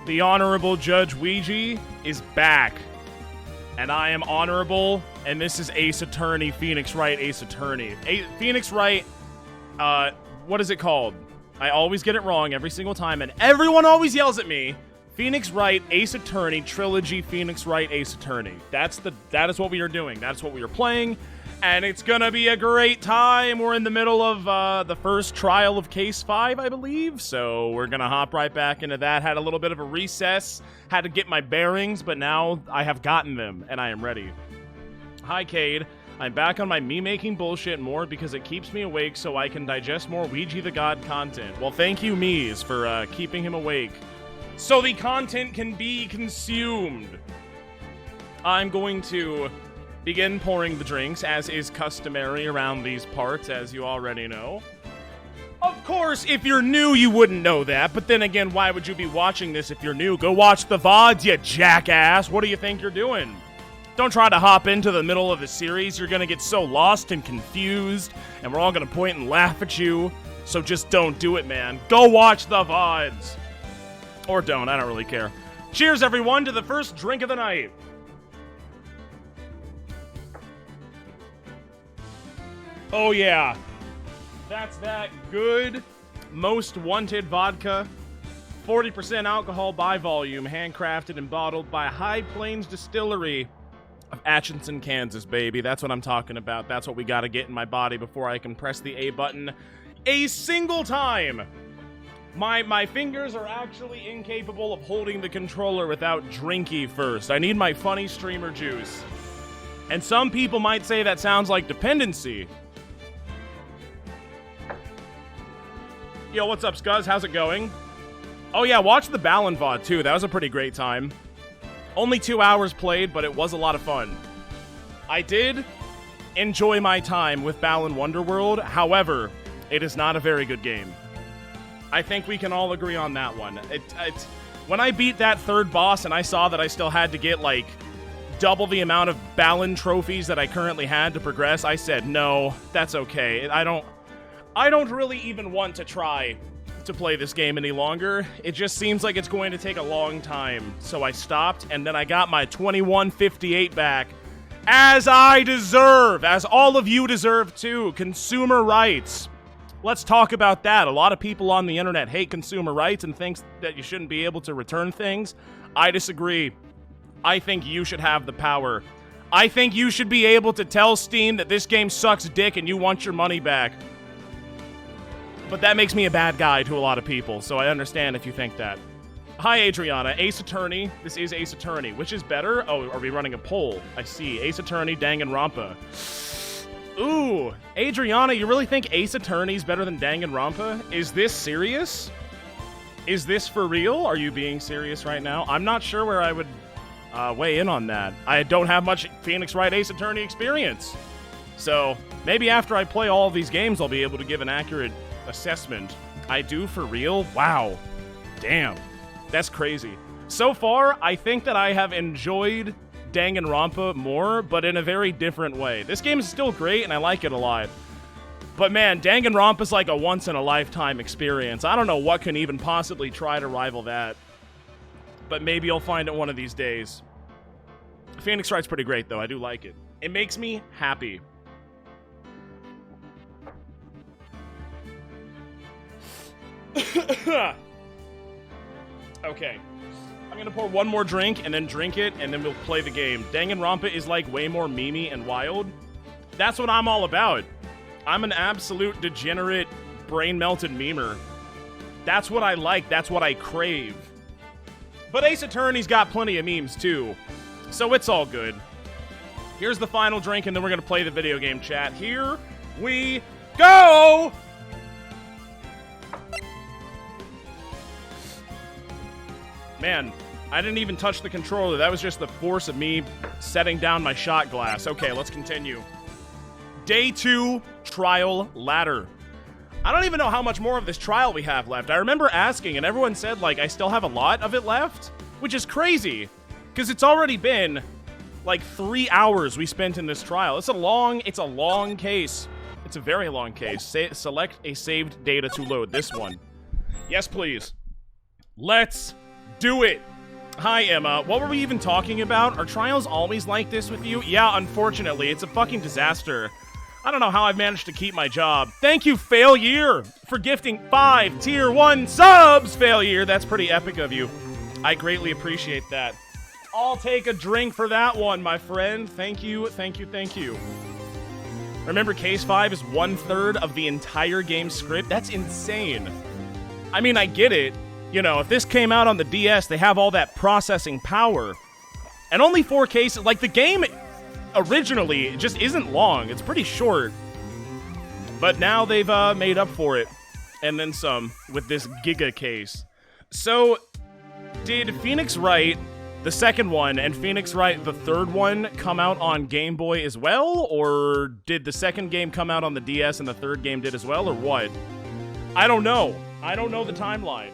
The Honorable Judge Weegee is back. And I am honorable, and this is Ace Attorney, Phoenix Wright, Ace Attorney. Phoenix Wright, what is it called? I always get it wrong every single time, and everyone always yells at me. Phoenix Wright, Ace Attorney, Trilogy, Phoenix Wright, Ace Attorney. That is what we are doing. That's what we are playing, and it's gonna be a great time. We're in the middle of the first trial of Case 5, I believe, so we're gonna hop right back into that. Had a little bit of a recess, had to get my bearings, but now I have gotten them, and I am ready. Hi, Cade. I'm back on my me-making bullshit more because it keeps me awake so I can digest more WeegeeTheGod content. Well, thank you, Mies, for keeping him awake so the content can be consumed. I'm going to begin pouring the drinks, as is customary around these parts, as you already know. Of course, if you're new, you wouldn't know that, but then again, why would you be watching this if you're new? Go watch the VODs, you jackass! What do you think you're doing? Don't try to hop into the middle of the series. You're gonna get so lost and confused, and we're all gonna point and laugh at you. So just don't do it, man. Go watch the VODs. Or don't, I don't really care. Cheers, everyone, to the first drink of the night. Oh yeah. That's that good, most wanted vodka. 40% alcohol by volume, handcrafted and bottled by High Plains Distillery of Atchison, Kansas, baby. That's what I'm talking about. That's what we gotta get in my body before I can press the A button a single time. My fingers are actually incapable of holding the controller without drinky first. I need my funny streamer juice. And some people might say that sounds like dependency. Yo, what's up, Scuzz? How's it going? Oh yeah, watch the Balan VOD too. That was a pretty great time. Only 2 hours played, but it was a lot of fun. I did enjoy my time with Balan Wonderworld. However, it is not a very good game. I think we can all agree on that one. When I beat that third boss and I saw that I still had to get, like, double the amount of Balan trophies that I currently had to progress, I said, no, that's okay. I don't really even want to try to play this game any longer. It just seems like it's going to take a long time. So I stopped, and then I got my 2158 back, as I deserve, as all of you deserve too. Consumer rights. Let's talk about that. A lot of people on the internet hate consumer rights and thinks that you shouldn't be able to return things. I disagree. I think you should have the power. I think you should be able to tell Steam that this game sucks dick and you want your money back. But that makes me a bad guy to a lot of people, so I understand if you think that. Hi, Adriana. Ace Attorney. This is Ace Attorney. Which is better? Oh, are we running a poll? I see. Ace Attorney, Danganronpa. Ooh, Adriana, you really think Ace Attorney's better than Danganronpa? Is this serious? Is this for real? Are you being serious right now? I'm not sure where I would weigh in on that. I don't have much Phoenix Wright Ace Attorney experience. So, maybe after I play all of these games, I'll be able to give an accurate assessment. I do for real? Wow. Damn. That's crazy. So far, I think that I have enjoyed Danganronpa more, but in a very different way. This game is still great, and I like it a lot. But man, Danganronpa's like a once-in-a-lifetime experience. I don't know what can even possibly try to rival that. But maybe I'll find it one of these days. Phoenix Wright's pretty great, though. I do like it. It makes me happy. Okay. I'm gonna pour one more drink and then drink it and then we'll play the game. Danganronpa is like way more memey and wild. That's what I'm all about. I'm an absolute degenerate, brain-melted memer. That's what I like. That's what I crave. But Ace Attorney's got plenty of memes too. So it's all good. Here's the final drink and then we're gonna play the video game, chat. Here we go! Man, I didn't even touch the controller. That was just the force of me setting down my shot glass. Okay, let's continue. Day 2, trial ladder. I don't even know how much more of this trial we have left. I remember asking, and everyone said, like, I still have a lot of it left, which is crazy, because it's already been, like, 3 hours we spent in this trial. It's a long case. It's a very long case. Select a saved data to load. This one. Yes, please. Let's Do it. Hi, Emma. What were we even talking about? Are trials always like this with you? Yeah, unfortunately. It's a fucking disaster. I don't know how I've managed to keep my job. Thank you, Failure, for gifting 5 Tier 1 subs, Failure. That's pretty epic of you. I greatly appreciate that. I'll take a drink for that one, my friend. Thank you, thank you, thank you. Remember, Case 5 is 1/3 of the entire game script? That's insane. I mean, I get it. You know, if this came out on the DS, they have all that processing power. And only 4 cases, like the game originally just isn't long. It's pretty short. But now they've made up for it. And then some with this Giga case. So, did Phoenix Wright, the second one, and Phoenix Wright, the third one, come out on Game Boy as well? Or did the second game come out on the DS and the third game did as well? Or what? I don't know. I don't know the timeline.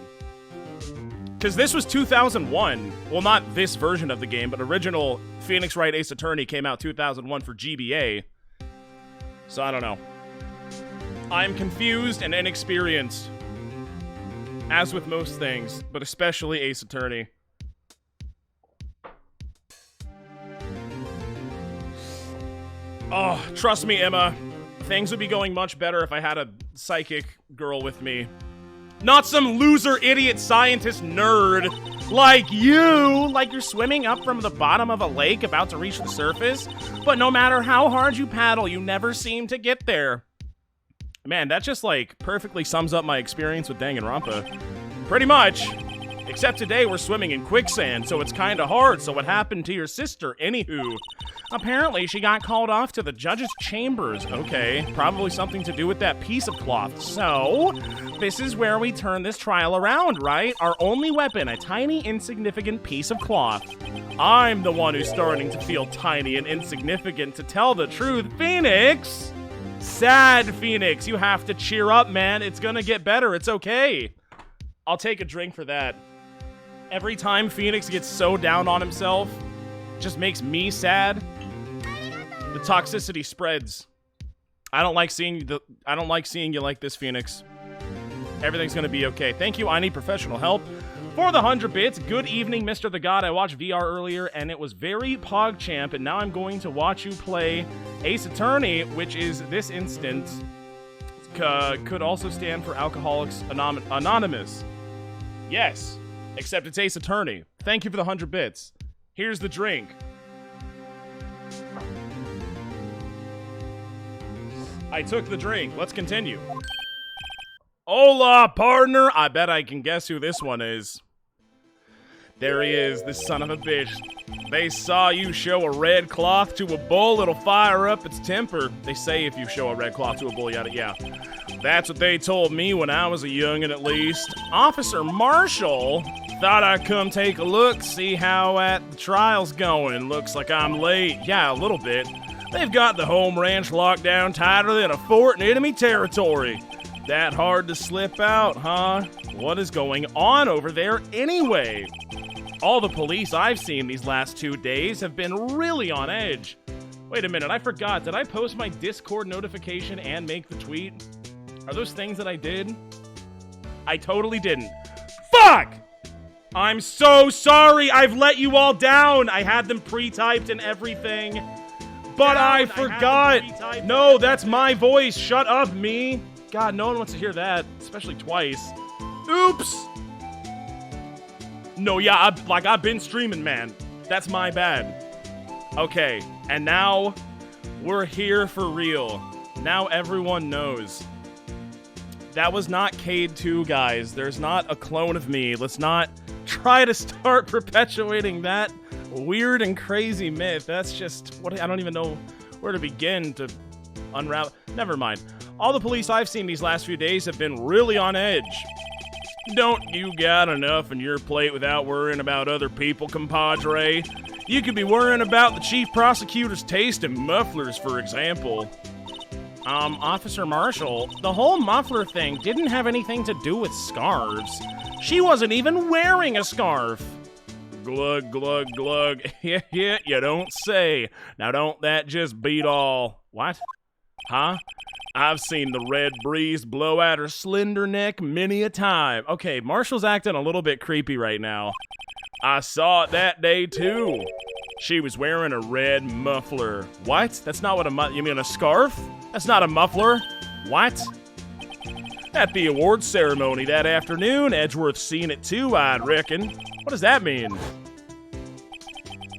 Because this was 2001. Well, not this version of the game, but original Phoenix Wright Ace Attorney came out 2001 for GBA. So I don't know. I'm confused and inexperienced. As with most things, but especially Ace Attorney. Oh, trust me, Emma. Things would be going much better if I had a psychic girl with me. Not some loser, idiot, scientist nerd like you! Like you're swimming up from the bottom of a lake about to reach the surface, but no matter how hard you paddle, you never seem to get there. Man, that just, like, perfectly sums up my experience with Danganronpa. Pretty much. Except today we're swimming in quicksand, so it's kinda hard. So what happened to your sister? Anywho. Apparently she got called off to the judge's chambers. Okay, probably something to do with that piece of cloth. So, this is where we turn this trial around, right? Our only weapon, a tiny, insignificant piece of cloth. I'm the one who's starting to feel tiny and insignificant, to tell the truth. Phoenix! Sad, Phoenix. You have to cheer up, man. It's gonna get better. It's okay. I'll take a drink for that. Every time Phoenix gets so down on himself, just makes me sad. The toxicity spreads. I don't like seeing you like this, Phoenix. Everything's gonna be okay. Thank you. I need professional help. For the 100 bits, good evening, Mr. the God. I watched VR earlier, and it was very PogChamp, and now I'm going to watch you play Ace Attorney, which is this instance, could also stand for Alcoholics Anonymous. Yes, except it's Ace Attorney. Thank you for the 100 bits. Here's the drink. I took the drink. Let's continue. Hola, partner. I bet I can guess who this one is. There he is, this son of a bitch. They saw you show a red cloth to a bull, it'll fire up its temper. They say if you show a red cloth to a bull, yeah. That's what they told me when I was a youngin' at least. Officer Marshall thought I'd come take a look, see how the trial's going. Looks like I'm late. Yeah, a little bit. They've got the home ranch locked down tighter than a fort in enemy territory. That hard to slip out, huh? What is going on over there anyway? All the police I've seen these last 2 days have been really on edge. Wait a minute, I forgot. Did I post my Discord notification and make the tweet? Are those things that I did? I totally didn't. Fuck! I'm so sorry. I've let you all down. I had them pre-typed and everything. But I forgot. No, that's my voice. Shut up, me. God, no one wants to hear that, especially twice. Oops. No, yeah, I've been streaming, man. That's my bad. Okay, and now we're here for real. Now everyone knows. That was not Cade 2, guys. There's not a clone of me. Let's not try to start perpetuating that weird and crazy myth. That's just what I don't even know where to begin to unravel. Never mind. All the police I've seen these last few days have been really on edge. Don't you got enough on your plate without worrying about other people, compadre? You could be worrying about the chief prosecutor's taste in mufflers, for example. Officer Marshall, the whole muffler thing didn't have anything to do with scarves. She wasn't even wearing a scarf. Glug, glug, glug. Yeah, you don't say. Now don't that just beat all... What? Huh? I've seen the red breeze blow at her slender neck many a time. Okay, Marshall's acting a little bit creepy right now. I saw it that day, too. She was wearing a red muffler. What? That's not what you mean a scarf? That's not a muffler. What? At the awards ceremony that afternoon, Edgeworth seen it too, I'd reckon. What does that mean?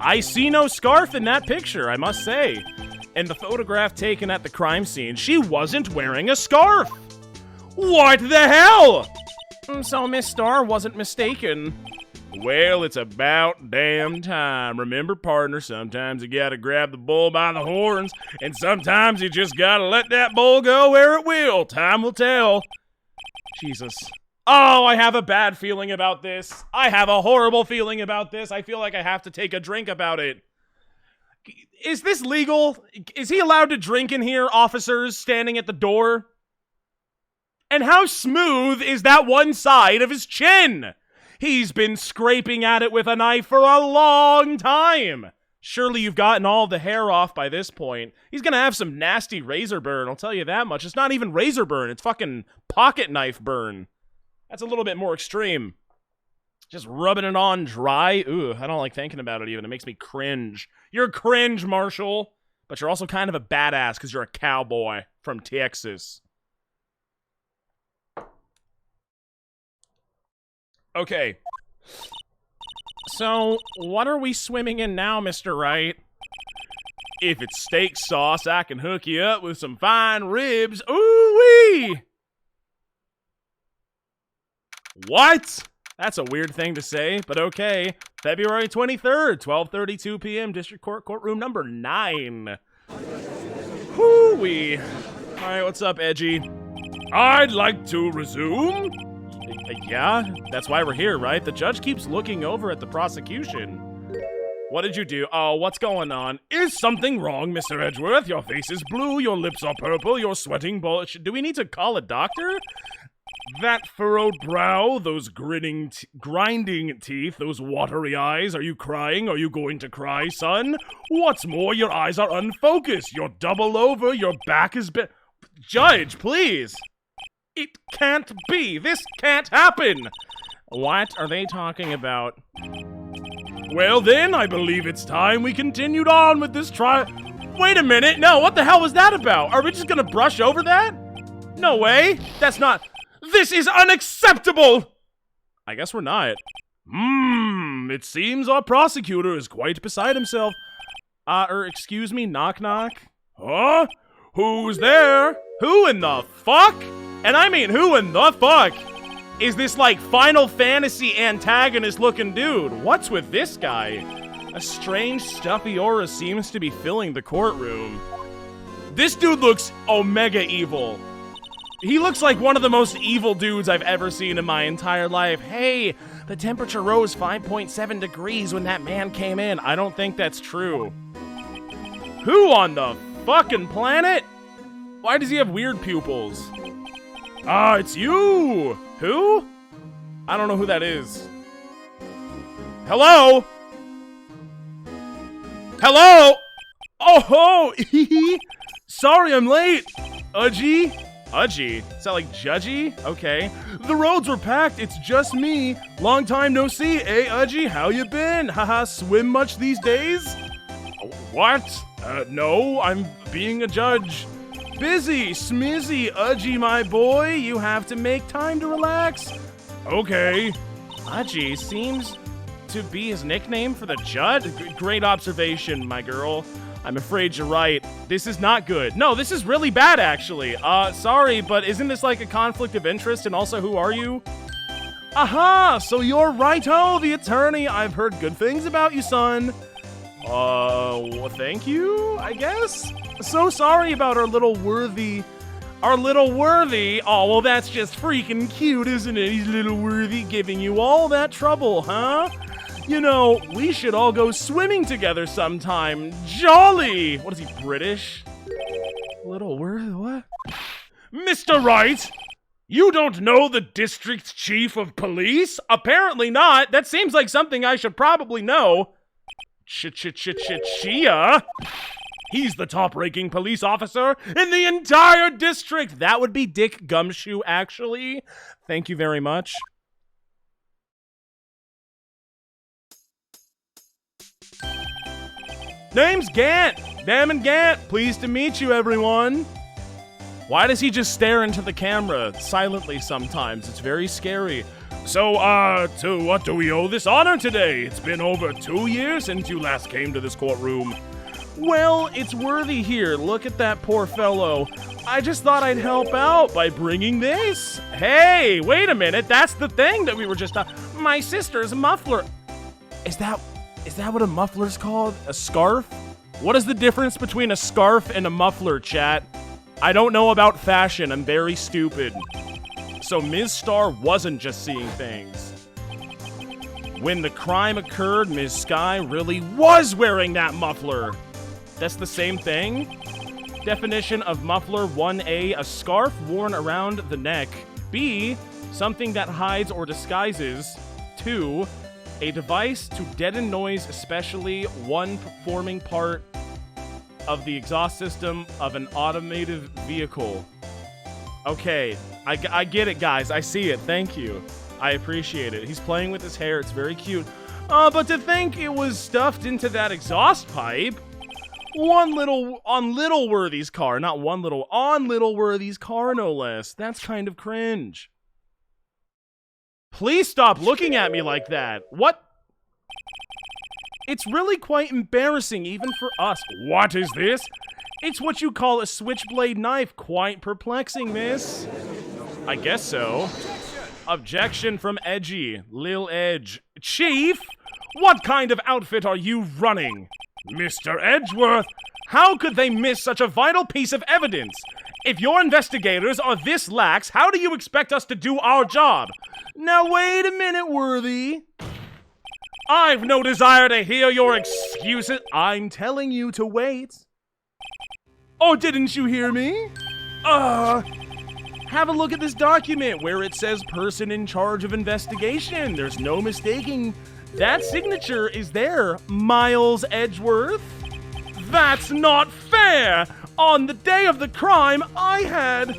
I see no scarf in that picture, I must say. In the photograph taken at the crime scene, she wasn't wearing a scarf. What the hell? So Miss Starr wasn't mistaken. Well, it's about damn time. Remember, partner, sometimes you gotta grab the bull by the horns, and sometimes you just gotta let that bull go where it will. Time will tell. Jesus. Oh, I have a bad feeling about this. I have a horrible feeling about this. I feel like I have to take a drink about it. Is this legal? Is he allowed to drink in here, officers standing at the door? And how smooth is that one side of his chin? He's been scraping at it with a knife for a long time. Surely you've gotten all the hair off by this point. He's gonna have some nasty razor burn, I'll tell you that much. It's not even razor burn, it's fucking pocket knife burn. That's a little bit more extreme. Just rubbing it on dry. Ooh, I don't like thinking about it even. It makes me cringe. You're cringe, Marshall. But you're also kind of a badass because you're a cowboy from Texas. Okay. So, what are we swimming in now, Mr. Wright? If it's steak sauce, I can hook you up with some fine ribs. Ooh-wee! What? That's a weird thing to say, but okay. February 23rd, 12:32 p.m., District Court, courtroom number 9. Whoo-wee. Alright, what's up, Edgy? I'd like to resume. Yeah, that's why we're here, right? The judge keeps looking over at the prosecution. What did you do? Oh, what's going on? Is something wrong, Mr. Edgeworth? Your face is blue, your lips are purple, you're sweating bullets. Do we need to call a doctor? That furrowed brow, those grinding teeth, those watery eyes. Are you crying? Are you going to cry, son? What's more, your eyes are unfocused. You're double over, your back is bent. Judge, please. It can't be. This can't happen. What are they talking about? Well then, I believe it's time we continued on with this trial. Wait a minute. No, what the hell was that about? Are we just gonna brush over that? No way. That's not... This is unacceptable! I guess we're not. It seems our prosecutor is quite beside himself. Excuse me, knock knock? Huh? Who's there? Who in the fuck? And I mean, who in the fuck? Is this like Final Fantasy antagonist looking dude? What's with this guy? A strange stuffy aura seems to be filling the courtroom. This dude looks omega evil. He looks like one of the most evil dudes I've ever seen in my entire life. Hey, the temperature rose 5.7 degrees when that man came in. I don't think that's true. Who on the fucking planet? Why does he have weird pupils? Ah, it's you! Who? I don't know who that is. Hello? Hello? Oh ho! Sorry I'm late. Udgy? Udgy? Is that like judgy? Okay. The roads were packed, it's just me. Long time no see, eh, Udgy? How you been? Haha, swim much these days? What? No, I'm being a judge. Busy, smizzy, Udgy, my boy. You have to make time to relax. Okay. Udgy seems to be his nickname for the judge? Great observation, my girl. I'm afraid you're right. This is not good. No, this is really bad, actually. Sorry, but isn't this like a conflict of interest? And also, who are you? Aha! So you're Righto, the attorney. I've heard good things about you, son. Well, thank you, I guess? So sorry about our little worthy. Oh, well, that's just freaking cute, isn't it? He's little worthy giving you all that trouble, huh? You know, we should all go swimming together sometime. Jolly! What is he, British? Little worthy, what? Mr. Wright! You don't know the district chief of police? Apparently not. That seems like something I should probably know. Chia? He's the top-ranking police officer in the entire district. That would be Dick Gumshoe, actually. Thank you very much. Name's Gant. Damon Gant. Pleased to meet you, everyone. Why does he just stare into the camera silently sometimes? It's very scary. So, to what do we owe this honor today? It's been over 2 years since you last came to this courtroom. Well, it's worthy here. Look at that poor fellow. I just thought I'd help out by bringing this. Hey, wait a minute. That's the thing that we were just my sister's muffler. Is that what a muffler's called? A scarf? What is the difference between a scarf and a muffler, chat? I don't know about fashion. I'm very stupid. So Ms. Star wasn't just seeing things. When the crime occurred, Ms. Sky really was wearing that muffler. That's the same thing? Definition of muffler: 1A, a scarf worn around the neck. B, something that hides or disguises. 2, a device to deaden noise, especially one forming part of the exhaust system of an automated vehicle. Okay, I get it, guys. I see it. Thank you. I appreciate it. He's playing with his hair. It's very cute. But to think it was stuffed into that exhaust pipe. On Little Worthy's car. Not one little. On Little Worthy's car, no less. That's kind of cringe. Please stop looking at me like that. What? It's really quite embarrassing, even for us. What is this? It's what you call a switchblade knife. Quite perplexing, miss. I guess so. Objection from Edgy. Lil Edge. Chief? What kind of outfit are you running? Mr. Edgeworth, how could they miss such a vital piece of evidence? If your investigators are this lax, how do you expect us to do our job? Now wait a minute, Worthy. I've no desire to hear your excuses. I'm telling you to wait. Oh, didn't you hear me? Have a look at this document where it says person in charge of investigation. There's no mistaking. That signature is there, Miles Edgeworth. That's not fair! On the day of the crime, I had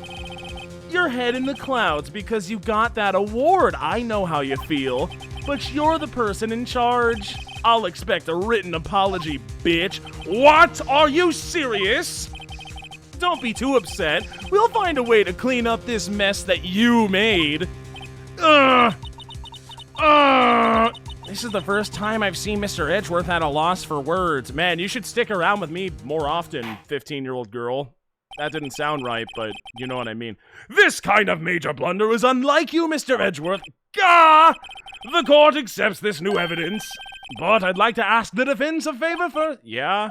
your head in the clouds because you got that award. I know how you feel, but you're the person in charge. I'll expect a written apology, bitch. What? Are you serious? Don't be too upset. We'll find a way to clean up this mess that you made. This is the first time I've seen Mr. Edgeworth at a loss for words. Man, you should stick around with me more often, 15-year-old girl. That didn't sound right, but you know what I mean. This kind of major blunder is unlike you, Mr. Edgeworth. Gah! The court accepts this new evidence, but I'd like to ask the defense a favor first. Yeah?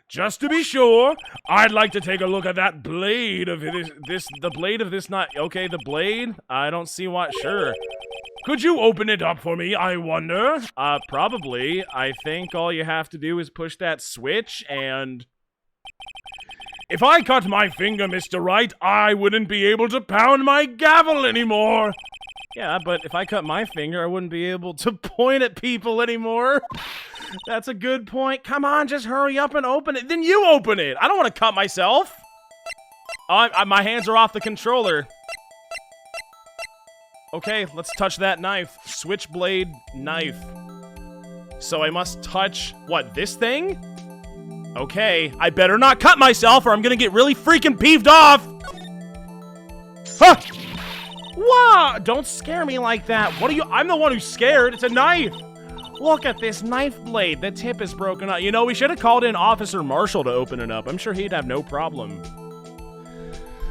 Just to be sure, I'd like to take a look at that blade of the blade of this knife. Okay, the blade? I don't see what. Sure. Could you open it up for me, I wonder? Probably. I think all you have to do is push that switch and... If I cut my finger, Mr. Wright, I wouldn't be able to pound my gavel anymore. Yeah, but if I cut my finger, I wouldn't be able to point at people anymore. That's a good point. Come on, just hurry up and open it. Then you open it. I don't want to cut myself. My hands are off the controller. Okay, let's touch that knife. Switchblade knife. So I must touch, what, this thing? Okay, I better not cut myself or I'm gonna get really freaking peeved off. Huh! Wow! Don't scare me like that. What are you? I'm the one who's scared. It's a knife. Look at this knife blade. The tip is broken up. You know, we should have called in Officer Marshall to open it up. I'm sure he'd have no problem.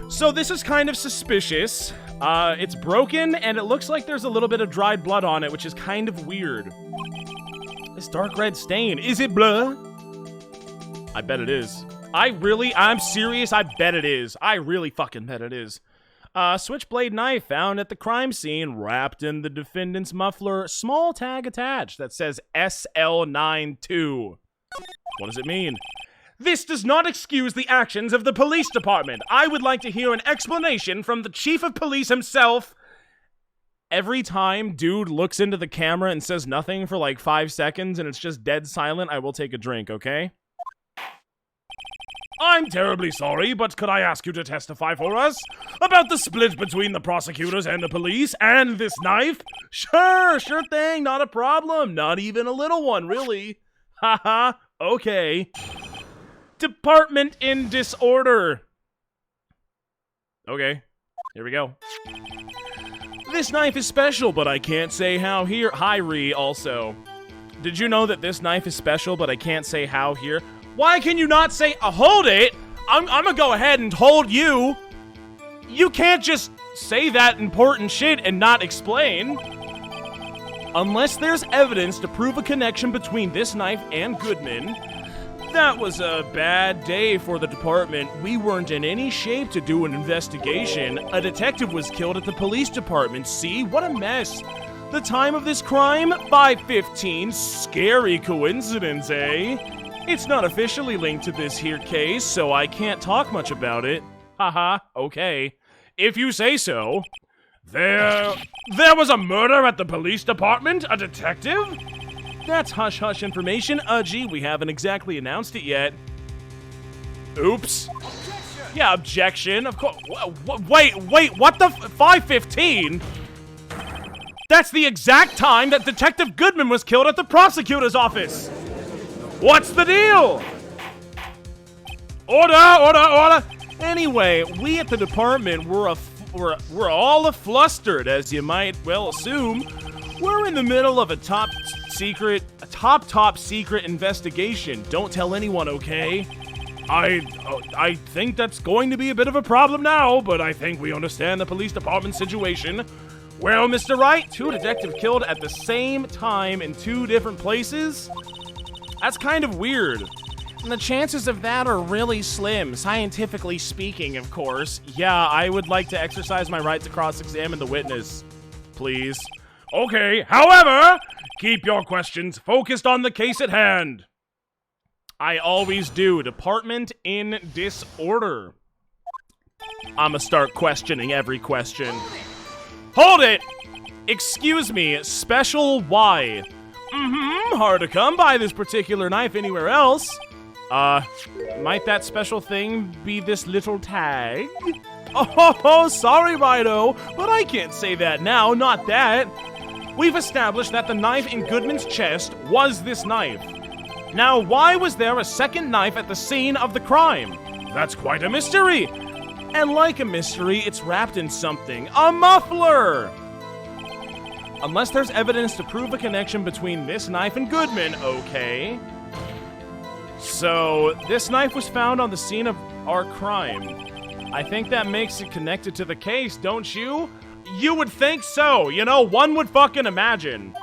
So this is kind of suspicious. It's broken, and it looks like there's a little bit of dried blood on it, which is kind of weird. This dark red stain. Is it blood? I bet it is. I'm serious. I bet it is. I really fucking bet it is. Switchblade knife found at the crime scene, wrapped in the defendant's muffler, small tag attached that says SL92. What does it mean? This does not excuse the actions of the police department. I would like to hear an explanation from the chief of police himself. Every time dude looks into the camera and says nothing for like 5 seconds and it's just dead silent, I will take a drink, okay? I'm terribly sorry, but could I ask you to testify for us about the split between the prosecutors and the police and this knife? Sure thing, not a problem. Not even a little one, really. Haha, Okay. Department in disorder. Okay, here we go. This knife is special, but I can't say how here. Hi, Ree, also. Did you know that this knife is special, but I can't say how here? Why can you not say, hold it? I'm gonna go ahead and hold you. You can't just say that important shit and not explain. Unless there's evidence to prove a connection between this knife and Goodman. That was a bad day for the department. We weren't in any shape to do an investigation. A detective was killed at the police department. See, what a mess. The time of this crime? 5:15. Scary coincidence, eh? It's not officially linked to this here case, so I can't talk much about it. Haha, okay. If you say so. There was a murder at the police department? A detective? That's hush-hush information. Gee, we haven't exactly announced it yet. Oops. Objection. Yeah, objection. Of course. Wait, what the 5:15? That's the exact time that Detective Goodman was killed at the prosecutor's office. What's the deal? Order. Anyway, we at the department we're all flustered, as you might well assume. We're in the middle of a top secret investigation. Don't tell anyone, okay? I think that's going to be a bit of a problem now, but I think we understand the police department situation. Well, Mr. Wright, 2 detectives killed at the same time in 2 different places? That's kind of weird. And the chances of that are really slim, scientifically speaking, of course. Yeah, I would like to exercise my right to cross-examine the witness. Please. Okay, however, keep your questions focused on the case at hand. I always do. Department in disorder. I'ma start questioning every question. Hold it! Excuse me, special why? Hard to come by this particular knife anywhere else. Might that special thing be this little tag? Oh, sorry, Rido, but I can't say that now, not that. We've established that the knife in Goodman's chest was this knife. Now, why was there a second knife at the scene of the crime? That's quite a mystery. And like a mystery, it's wrapped in something. A muffler! Unless there's evidence to prove a connection between this knife and Goodman, okay. So, this knife was found on the scene of our crime. I think that makes it connected to the case, don't you? You would think so, you know, one would fucking imagine.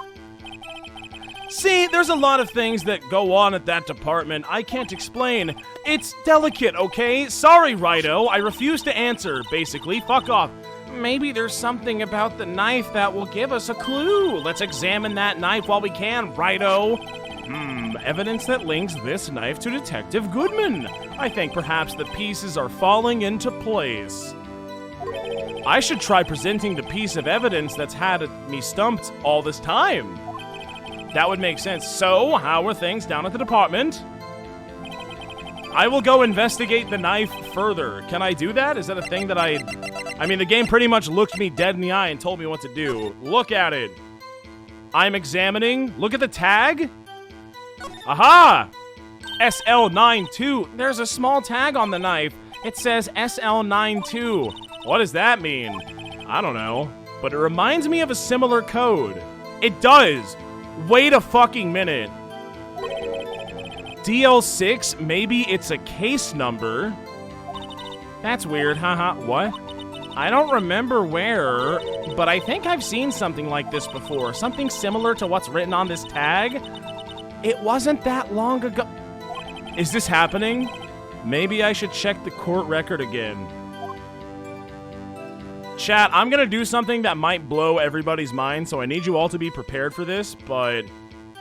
See, there's a lot of things that go on at that department I can't explain. It's delicate, okay? Sorry, Rido, I refuse to answer. Basically, fuck off. Maybe there's something about the knife that will give us a clue. Let's examine that knife while we can, Rido. Evidence that links this knife to Detective Goodman. I think perhaps the pieces are falling into place. I should try presenting the piece of evidence that's had me stumped all this time. That would make sense. So, how are things down at the department? I will go investigate the knife further. Can I do that? Is that a thing that I mean, the game pretty much looked me dead in the eye and told me what to do. Look at it. I'm examining. Look at the tag. Aha! SL92. There's a small tag on the knife. It says SL92. What does that mean? I don't know. But it reminds me of a similar code. It does. Wait a fucking minute. DL6, maybe it's a case number. That's weird, haha. What? I don't remember where, but I think I've seen something like this before. Something similar to what's written on this tag. It wasn't that long ago. Is this happening? Maybe I should check the court record again. Chat, I'm gonna do something that might blow everybody's mind, so I need you all to be prepared for this, but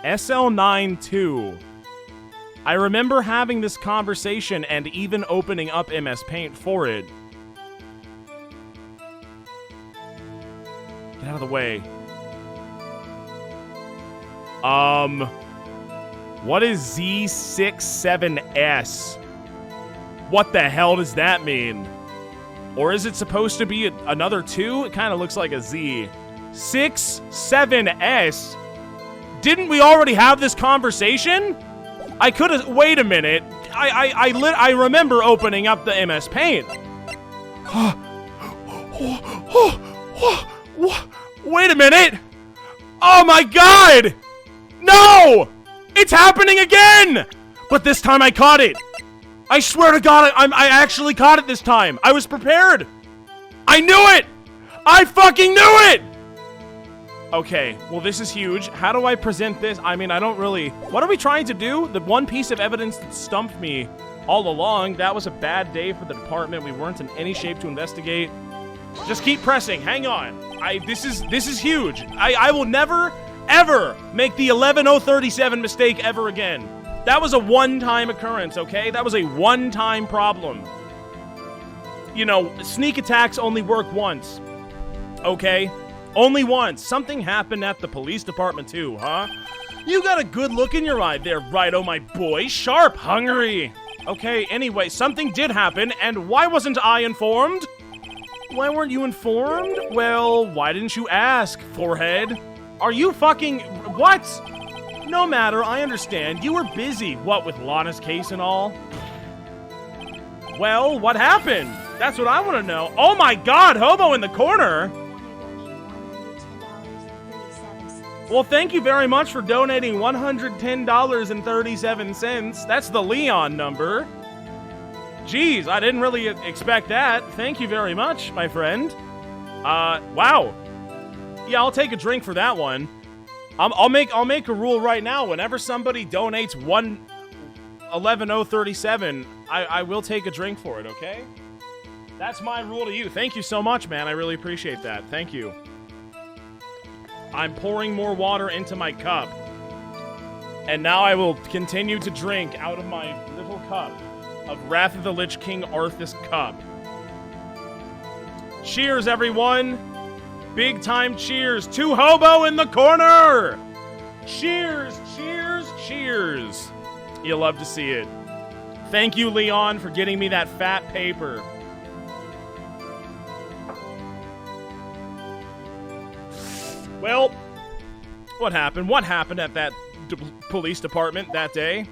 SL92. I remember having this conversation and even opening up MS Paint for it. Get out of the way. What is Z67S? What the hell does that mean? Or is it supposed to be another 2? It kind of looks like a Z. 67S? Didn't we already have this conversation? I could have. Wait a minute. I remember opening up the MS Paint. Wait a minute. Oh my god! No! It's happening again! But this time I caught it. I swear to God, I actually caught it this time. I was prepared. I knew it! I fucking knew it! Okay, well this is huge. How do I present this? I mean, I don't really... What are we trying to do? The one piece of evidence that stumped me all along, that was a bad day for the department. We weren't in any shape to investigate. Just keep pressing. Hang on. This is huge. I will never, ever make the 11037 mistake ever again. That was a one-time occurrence, okay? That was a one-time problem. You know, sneak attacks only work once. Okay? Only once. Something happened at the police department too, huh? You got a good look in your eye there, Righto, my boy. Sharp, hungry. Okay, anyway, something did happen, and why wasn't I informed? Why weren't you informed? Well, why didn't you ask, forehead? Are you fucking... What? No matter, I understand. You were busy. What, with Lana's case and all? Well, what happened? That's what I want to know. Oh my god, Hobo in the corner! Well, thank you very much for donating $110.37. That's the Leon number. Jeez, I didn't really expect that. Thank you very much, my friend. Wow. Yeah, I'll take a drink for that one. I'll make a rule right now. Whenever somebody donates $110.37, I will take a drink for it, okay? That's my rule to you. Thank you so much, man. I really appreciate that. Thank you. I'm pouring more water into my cup. And now I will continue to drink out of my little cup of Wrath of the Lich King Arthas cup. Cheers, everyone. Big time cheers to Hobo in the corner. Cheers, cheers, cheers. You'll love to see it. Thank you, Leon, for getting me that fat paper. Well, what happened? What happened at that police department that day?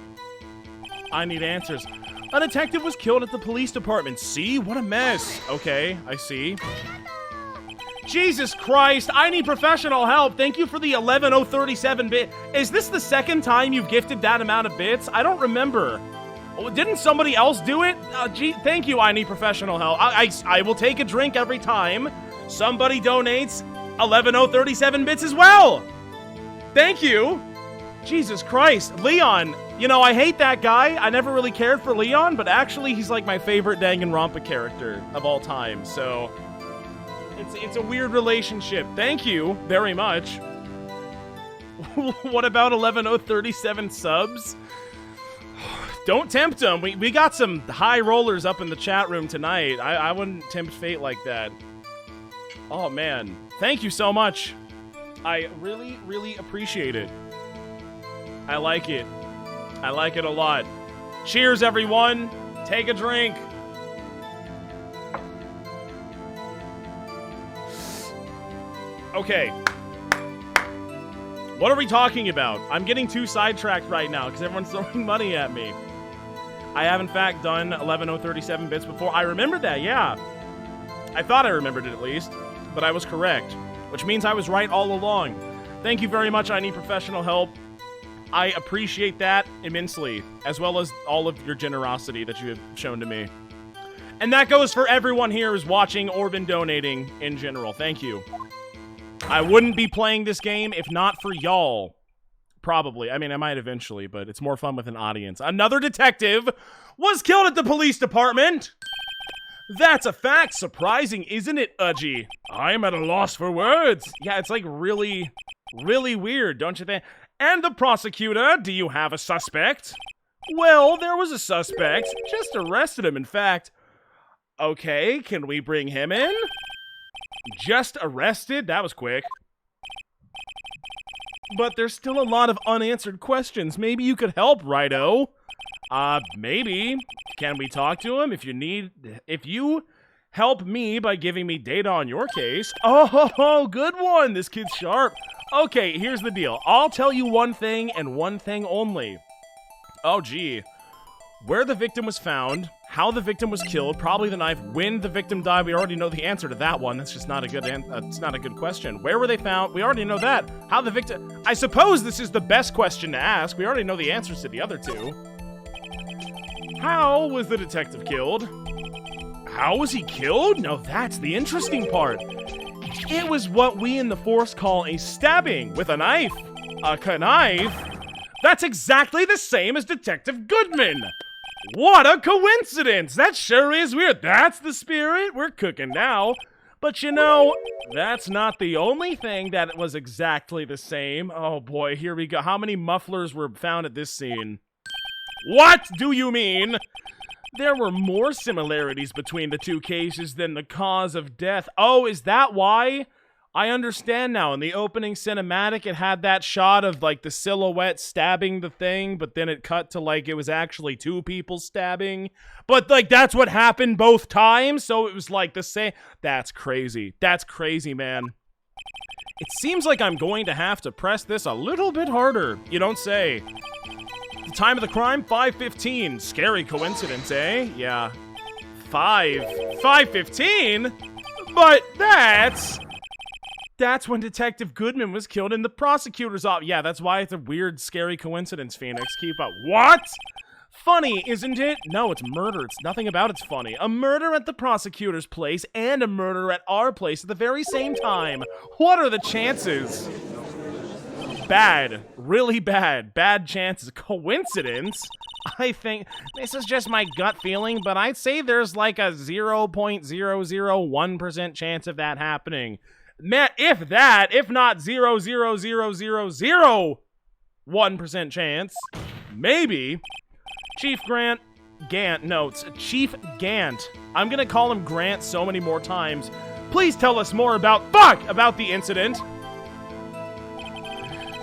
I need answers. A detective was killed at the police department. See? What a mess. Okay, I see. Jesus Christ, I need professional help. Thank you for the 11037 bit. Is this the second time you've gifted that amount of bits? I don't remember. Oh, didn't somebody else do it? Gee, thank you, I need professional help. I will take a drink every time somebody donates 11037 bits as well. Thank you. Jesus Christ. Leon, you know, I hate that guy. I never really cared for Leon, but actually he's like my favorite Danganronpa character of all time, so it's a weird relationship. Thank you very much. What about 11037 subs? Don't tempt them. We got some high rollers up in the chat room tonight. I wouldn't tempt fate like that. Oh, man. Thank you so much. I really, really appreciate it. I like it. I like it a lot. Cheers, everyone. Take a drink. Okay. What are we talking about? I'm getting too sidetracked right now because everyone's throwing money at me. I have, in fact, done 11037 bits before. I remembered that, yeah. I thought I remembered it at least, but I was correct, which means I was right all along. Thank you very much. I need professional help. I appreciate that immensely, as well as all of your generosity that you have shown to me. And that goes for everyone here who's watching or been donating in general. Thank you. I wouldn't be playing this game if not for y'all. Probably. I mean, I might eventually, but it's more fun with an audience. Another detective was killed at the police department. That's a fact. Surprising, isn't it, Udgy? I'm at a loss for words. Yeah, it's like really, really weird, don't you think? And the prosecutor, do you have a suspect? Well, there was a suspect. Just arrested him, in fact. Okay, can we bring him in? Just arrested? That was quick. But there's still a lot of unanswered questions. Maybe you could help, Righto. Maybe. Can we talk to him? If you help me by giving me data on your case. Oh, good one. This kid's sharp. Okay, here's the deal. I'll tell you one thing and one thing only. Oh, gee. Where the victim was found, how the victim was killed, probably the knife, when the victim died. We already know the answer to that one. That's just not a good it's not a good question. Where were they found? We already know that. How the victim... I suppose this is the best question to ask. We already know the answers to the other two. How was the detective killed? How was he killed? No, that's the interesting part. It was what we in the Force call a stabbing with a knife. A knife? That's exactly the same as Detective Goodman. What a coincidence! That sure is weird. That's the spirit. We're cooking now. But you know, that's not the only thing that was exactly the same. Oh boy, here we go. How many mufflers were found at this scene? What do you mean? There were more similarities between the two cases than the cause of death. Oh, is that why? I understand now. In the opening cinematic, it had that shot of, like, the silhouette stabbing the thing, but then it cut to, like, it was actually two people stabbing. But, like, that's what happened both times, so it was, like, the same. That's crazy. That's crazy, man. It seems like I'm going to have to press this a little bit harder. You don't say. The time of the crime, 5:15. Scary coincidence, eh? Yeah. 5:15? But that's when Detective Goodman was killed in the prosecutor's office. Yeah, that's why it's a weird, scary coincidence, Phoenix. Keep up. What? Funny, isn't it? No, it's murder. It's nothing about it's funny. A murder at the prosecutor's place and a murder at our place at the very same time. What are the chances? Bad. Really bad. Bad chances. Coincidence? I think this is just my gut feeling, but I'd say there's like a 0.001% chance of that happening. Man, if that, if not 0.00001% chance, maybe. Chief Gant notes, Chief Gant. I'm gonna call him Grant so many more times. Please tell us more about the incident.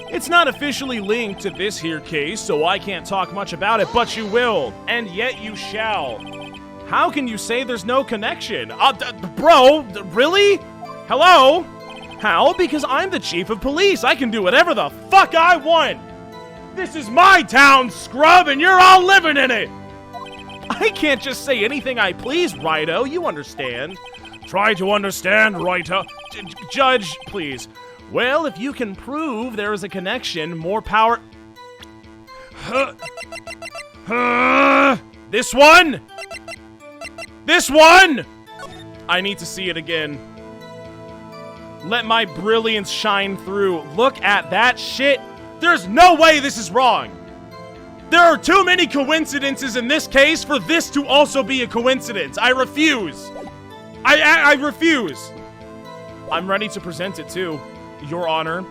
It's not officially linked to this here case, so I can't talk much about it, but you will, and yet you shall. How can you say there's no connection? Bro, really? Hello? How? Because I'm the chief of police. I can do whatever the fuck I want. This is my town, scrub, and you're all living in it. I can't just say anything I please, Righto. You understand. Try to understand, Righto. Judge, please. Well, if you can prove there is a connection, more power... This one? This one? I need to see it again. Let my brilliance shine through. Look at that shit. There's no way this is wrong. There are too many coincidences in this case for this to also be a coincidence. I refuse. I refuse. I'm ready to present it too, Your Honor.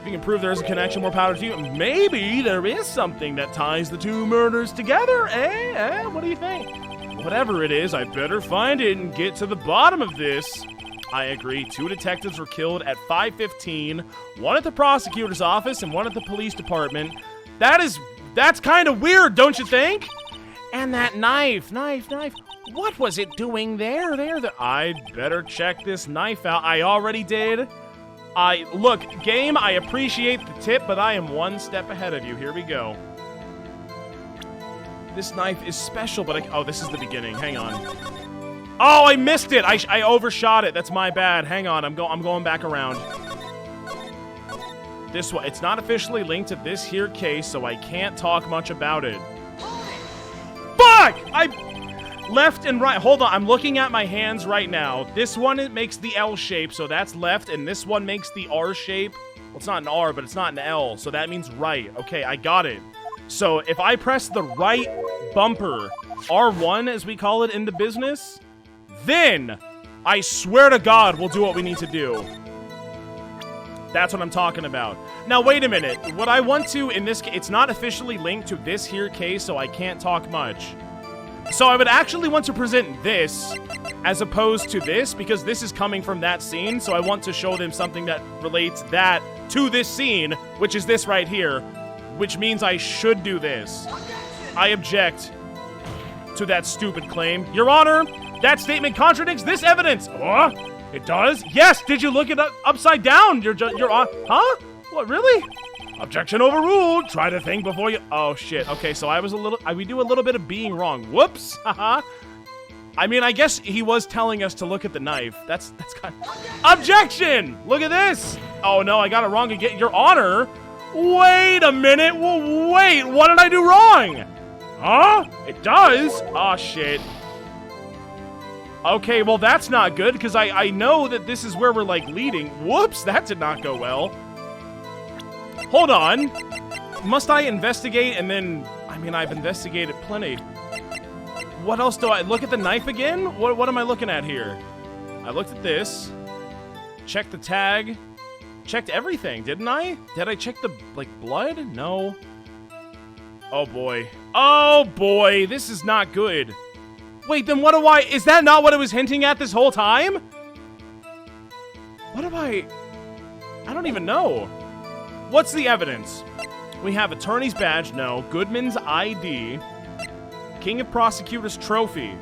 If you can prove there is a connection, more power to you. Maybe there is something that ties the two murders together, eh? What do you think? Whatever it is, I better find it and get to the bottom of this. I agree. 2 detectives were killed at 5:15, one at the prosecutor's office and one at the police department. That's kind of weird, don't you think? And that knife. What was it doing there? I'd better check this knife out. I already did. Look, game, I appreciate the tip, but I am one step ahead of you. Here we go. This knife is special, but oh, this is the beginning. Hang on. Oh, I missed it. I overshot it. That's my bad. Hang on. I'm going back around. This one. It's not officially linked to this here case, so I can't talk much about it. Fuck! Left and right. Hold on. I'm looking at my hands right now. This one, it makes the L shape, so that's left, and this one makes the R shape. Well, it's not an R, but it's not an L, so that means right. Okay, I got it. So if I press the right bumper, R1 as we call it in the business, then I swear to God we'll do what we need to do. That's what I'm talking about. Now, wait a minute. What I want to, in this case, it's not officially linked to this here case, so I can't talk much. So I would actually want to present this as opposed to this, because this is coming from that scene, so I want to show them something that relates that to this scene, which is this right here, which means I should do this. I object to that stupid claim. Your Honor, that statement contradicts this evidence. It does? Yes, did you look it upside down? Huh? What, really? Objection overruled. Try to think before you... Oh, shit. Okay, so we do a little bit of being wrong. Whoops. Haha. I mean, I guess he was telling us to look at the knife. That's kind of... Objection! Look at this! Oh, no, I got it wrong again. Your Honor? Wait a minute. Well, wait. What did I do wrong? Huh? It does? Oh, shit. Okay, well, that's not good, because I know that this is where we're, like, leading. Whoops, that did not go well. Hold on. Must I investigate and then... I mean, I've investigated plenty. What else do I... Look at the knife again? What am I looking at here? I looked at this. Checked the tag. Checked everything, didn't I? Did I check the, like, blood? No. Oh, boy. Oh, boy. This is not good. Wait, then what do I... Is that not what it was hinting at this whole time? What am I don't even know. What's the evidence? We have attorney's badge, no. Goodman's ID. King of Prosecutors trophy.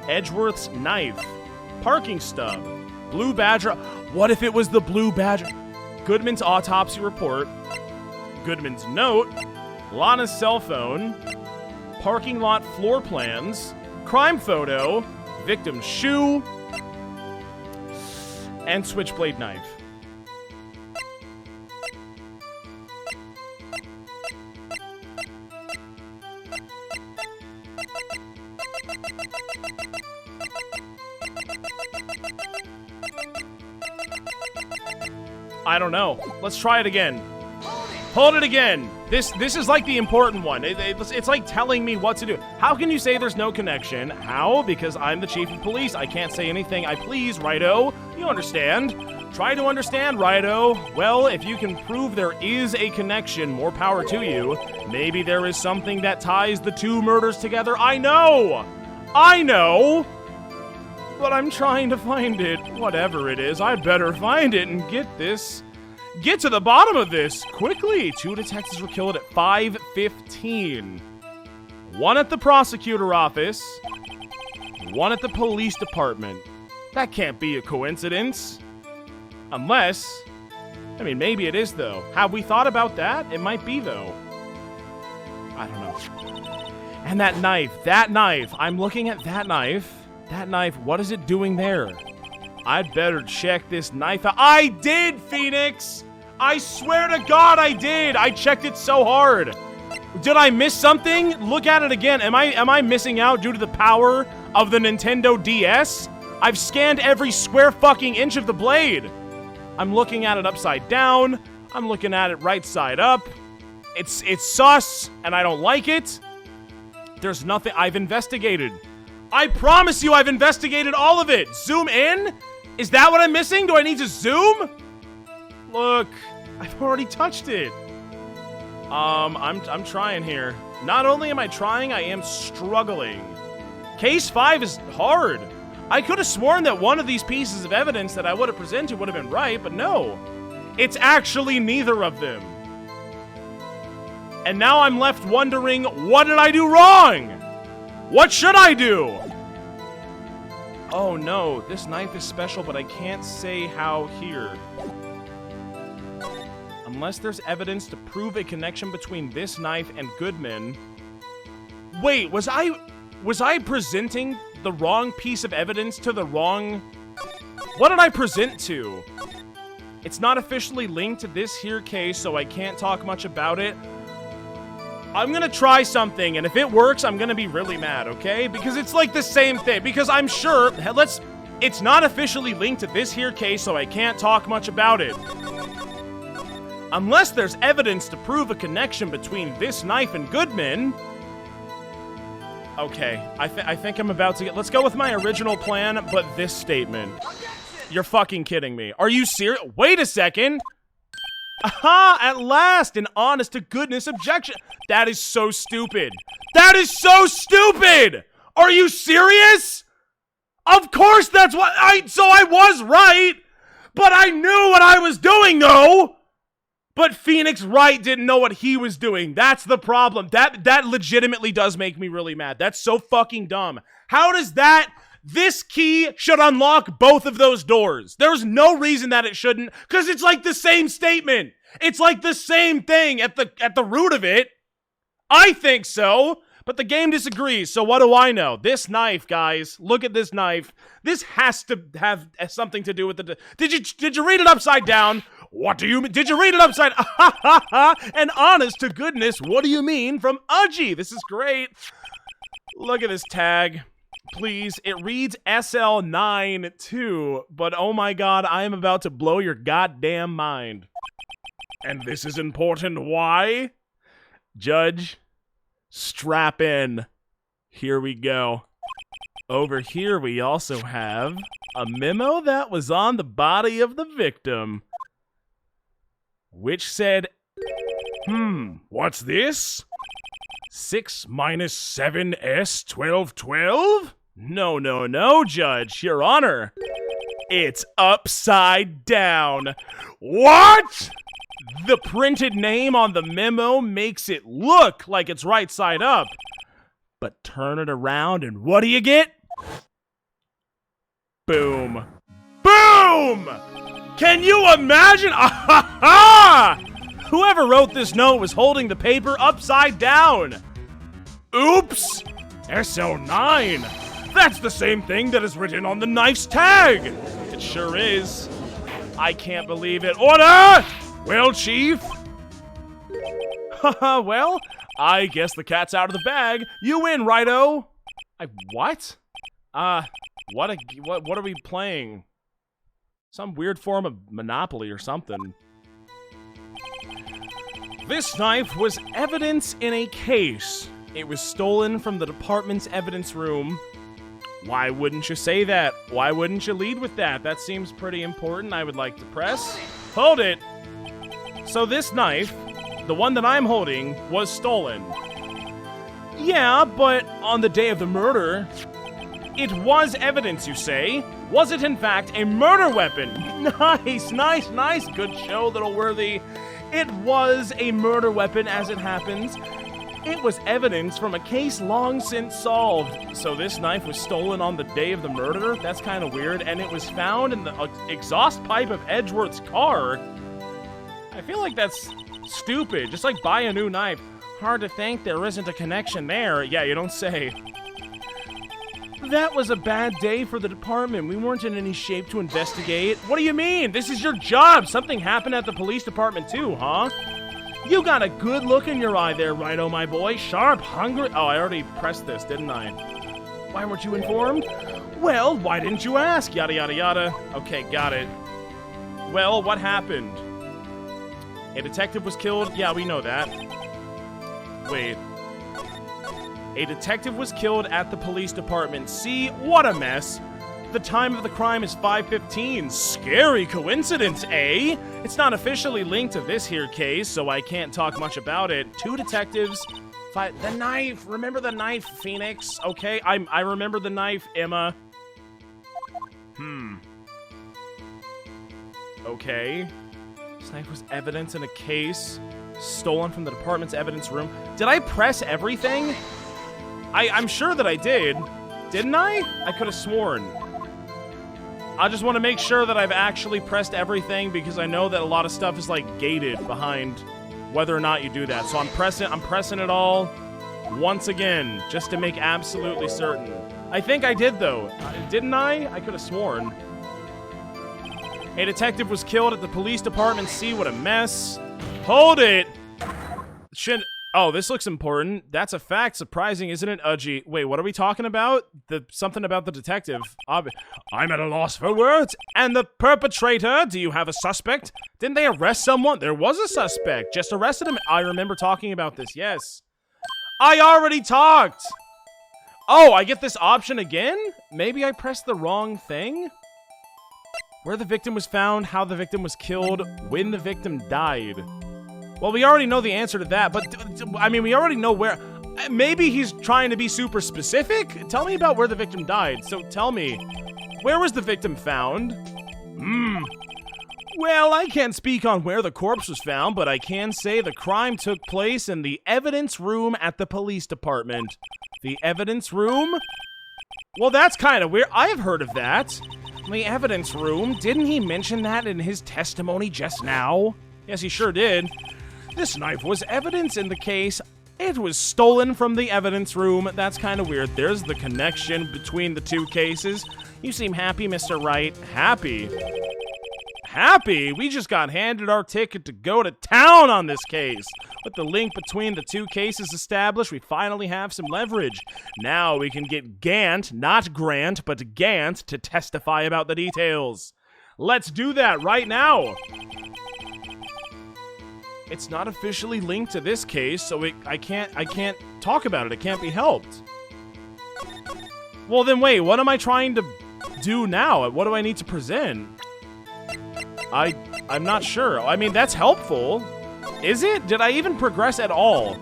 Edgeworth's knife. Parking stub. Blue Badger. What if it was the Blue Badger? Goodman's autopsy report. Goodman's note. Lana's cell phone. Parking lot floor plans. Crime photo. Victim's shoe. And switchblade knife. I don't know. Let's try it again. Hold it again. This is like the important one. It's like telling me what to do. How can you say there's no connection? How? Because I'm the chief of police. I can't say anything I please, righto? You understand. Try to understand, righto. Well, if you can prove there is a connection, more power to you. Maybe there is something that ties the two murders together. I know! But I'm trying to find it. Whatever it is, I better find it and get to the bottom of this quickly. 2 detectives were killed at 5:15. 1 at the prosecutor office. 1 at the police department. That can't be a coincidence. Unless, I mean, maybe it is, though. Have we thought about that? It might be, though. I don't know. And that knife. I'm looking at that knife. That knife, what is it doing there? I'd better check this knife out. I did, Phoenix! I swear to God I did! I checked it so hard. Did I miss something? Look at it again. Am I missing out due to the power of the Nintendo DS? I've scanned every square fucking inch of the blade. I'm looking at it upside down. I'm looking at it right side up. It's sus, and I don't like it. There's nothing. I've investigated. I promise you I've investigated all of it. Zoom in? Is that what I'm missing? Do I need to zoom? Look, I've already touched it. I'm trying here. Not only am I trying, I am struggling. Case 5 is hard. I could have sworn that one of these pieces of evidence that I would have presented would have been right, but no. It's actually neither of them. And now I'm left wondering, what did I do wrong? What should I do? Oh no, this knife is special, but I can't say how here. Unless there's evidence to prove a connection between this knife and Goodman. Wait, was I presenting the wrong piece of evidence to the wrong... What did I present to? It's not officially linked to this here case, so I can't talk much about it. I'm gonna try something, and if it works, I'm gonna be really mad, okay? Because it's like the same thing. Because I'm sure... It's not officially linked to this here case, so I can't talk much about it. Unless there's evidence to prove a connection between this knife and Goodman... Okay, I think I'm about to get... Let's go with my original plan, but this statement. You're fucking kidding me. Are you serious? Wait a second! Aha! At last! An honest-to-goodness objection! That is so stupid! That is so stupid! Are you serious? Of course that's what so I was right! But I knew what I was doing, though! But Phoenix Wright didn't know what he was doing. That's the problem. That legitimately does make me really mad. That's so fucking dumb. How does that This key should unlock both of those doors. There's no reason that it shouldn't, because it's like the same statement. It's like the same thing at the root of it. I think so, but the game disagrees, so what do I know? This knife, guys, look at this knife. This has to have something to do with the... Did you read it upside down? What do you mean? Did you read it upside... And honest to goodness, what do you mean from Udgy? This is great. Look at this tag. Please, it reads SL9 too, but oh my god, I am about to blow your goddamn mind. And this is important. Why? Judge, strap in. Here we go. Over here we also have a memo that was on the body of the victim, which said, what's this? 6 minus 7S 1212? No, Judge, Your Honor. It's upside down. What? The printed name on the memo makes it look like it's right side up. But turn it around and what do you get? Boom. Boom! Can you imagine? Whoever wrote this note was holding the paper upside down. Oops! SL9. That's the same thing that is written on the knife's tag. It sure is. I can't believe it. Order! Well, Chief? Haha, well, I guess the cat's out of the bag. You win, righto. What? What are we playing? Some weird form of Monopoly or something. This knife was evidence in a case. It was stolen from the department's evidence room. Why wouldn't you say that? Why wouldn't you lead with that? That seems pretty important. I would like to press. Hold it. So this knife, the one that I'm holding, was stolen. Yeah, but on the day of the murder, it was evidence, you say? Was it in fact a murder weapon? Nice. Good show, little worthy. It was a murder weapon as it happens. It was evidence from a case long since solved. So this knife was stolen on the day of the murder? That's kind of weird. And it was found in the exhaust pipe of Edgeworth's car? I feel like that's stupid. Just like buy a new knife. Hard to think there isn't a connection there. Yeah, you don't say. That was a bad day for the department. We weren't in any shape to investigate. What do you mean? This is your job. Something happened at the police department too, huh? You got a good look in your eye there, righto, my boy. Sharp, hungry. Oh, I already pressed this, didn't I? Why weren't you informed? Well, why didn't you ask? Yada, yada, yada. Okay, got it. Well, what happened? A detective was killed? Yeah, we know that. Wait. A detective was killed at the police department. See, what a mess. The time of the crime is 5:15. Scary coincidence, eh? It's not officially linked to this here case, so I can't talk much about it. 2 detectives. The knife. Remember the knife, Phoenix? Okay, I remember the knife, Emma. Okay. This knife was evidence in a case stolen from the department's evidence room. Did I press everything? I'm sure that I did. Didn't I? I could have sworn. I just want to make sure that I've actually pressed everything because I know that a lot of stuff is like gated behind whether or not you do that. So I'm pressing it all once again just to make absolutely certain. I think I did though. Didn't I? I could have sworn. A detective was killed at the police department. See, what a mess. Hold it. Oh, this looks important. That's a fact. Surprising, isn't it, Udgy? Wait, what are we talking about? Something about the detective. I'm at a loss for words. And the perpetrator? Do you have a suspect? Didn't they arrest someone? There was a suspect. Just arrested him. I remember talking about this. Yes. I already talked. Oh, I get this option again? Maybe I pressed the wrong thing? Where the victim was found, how the victim was killed, when the victim died. Well, we already know the answer to that, but, I mean, we already know where. Maybe he's trying to be super specific? Tell me about where the victim died. So tell me, where was the victim found? Well, I can't speak on where the corpse was found, but I can say the crime took place in the evidence room at the police department. The evidence room? Well, that's kind of weird. I've heard of that. The evidence room. Didn't he mention that in his testimony just now? Yes, he sure did. This knife was evidence in the case. It was stolen from the evidence room. That's kind of weird. There's the connection between the two cases. You seem happy, Mr. Wright. Happy? Happy? We just got handed our ticket to go to town on this case. With the link between the two cases established, we finally have some leverage. Now we can get Gant, not Grant, but Gant, to testify about the details. Let's do that right now. It's not officially linked to this case, so I can't talk about it. It can't be helped. Well, then wait, what am I trying to do now? What do I need to present? I'm not sure. I mean, that's helpful. Is it? Did I even progress at all?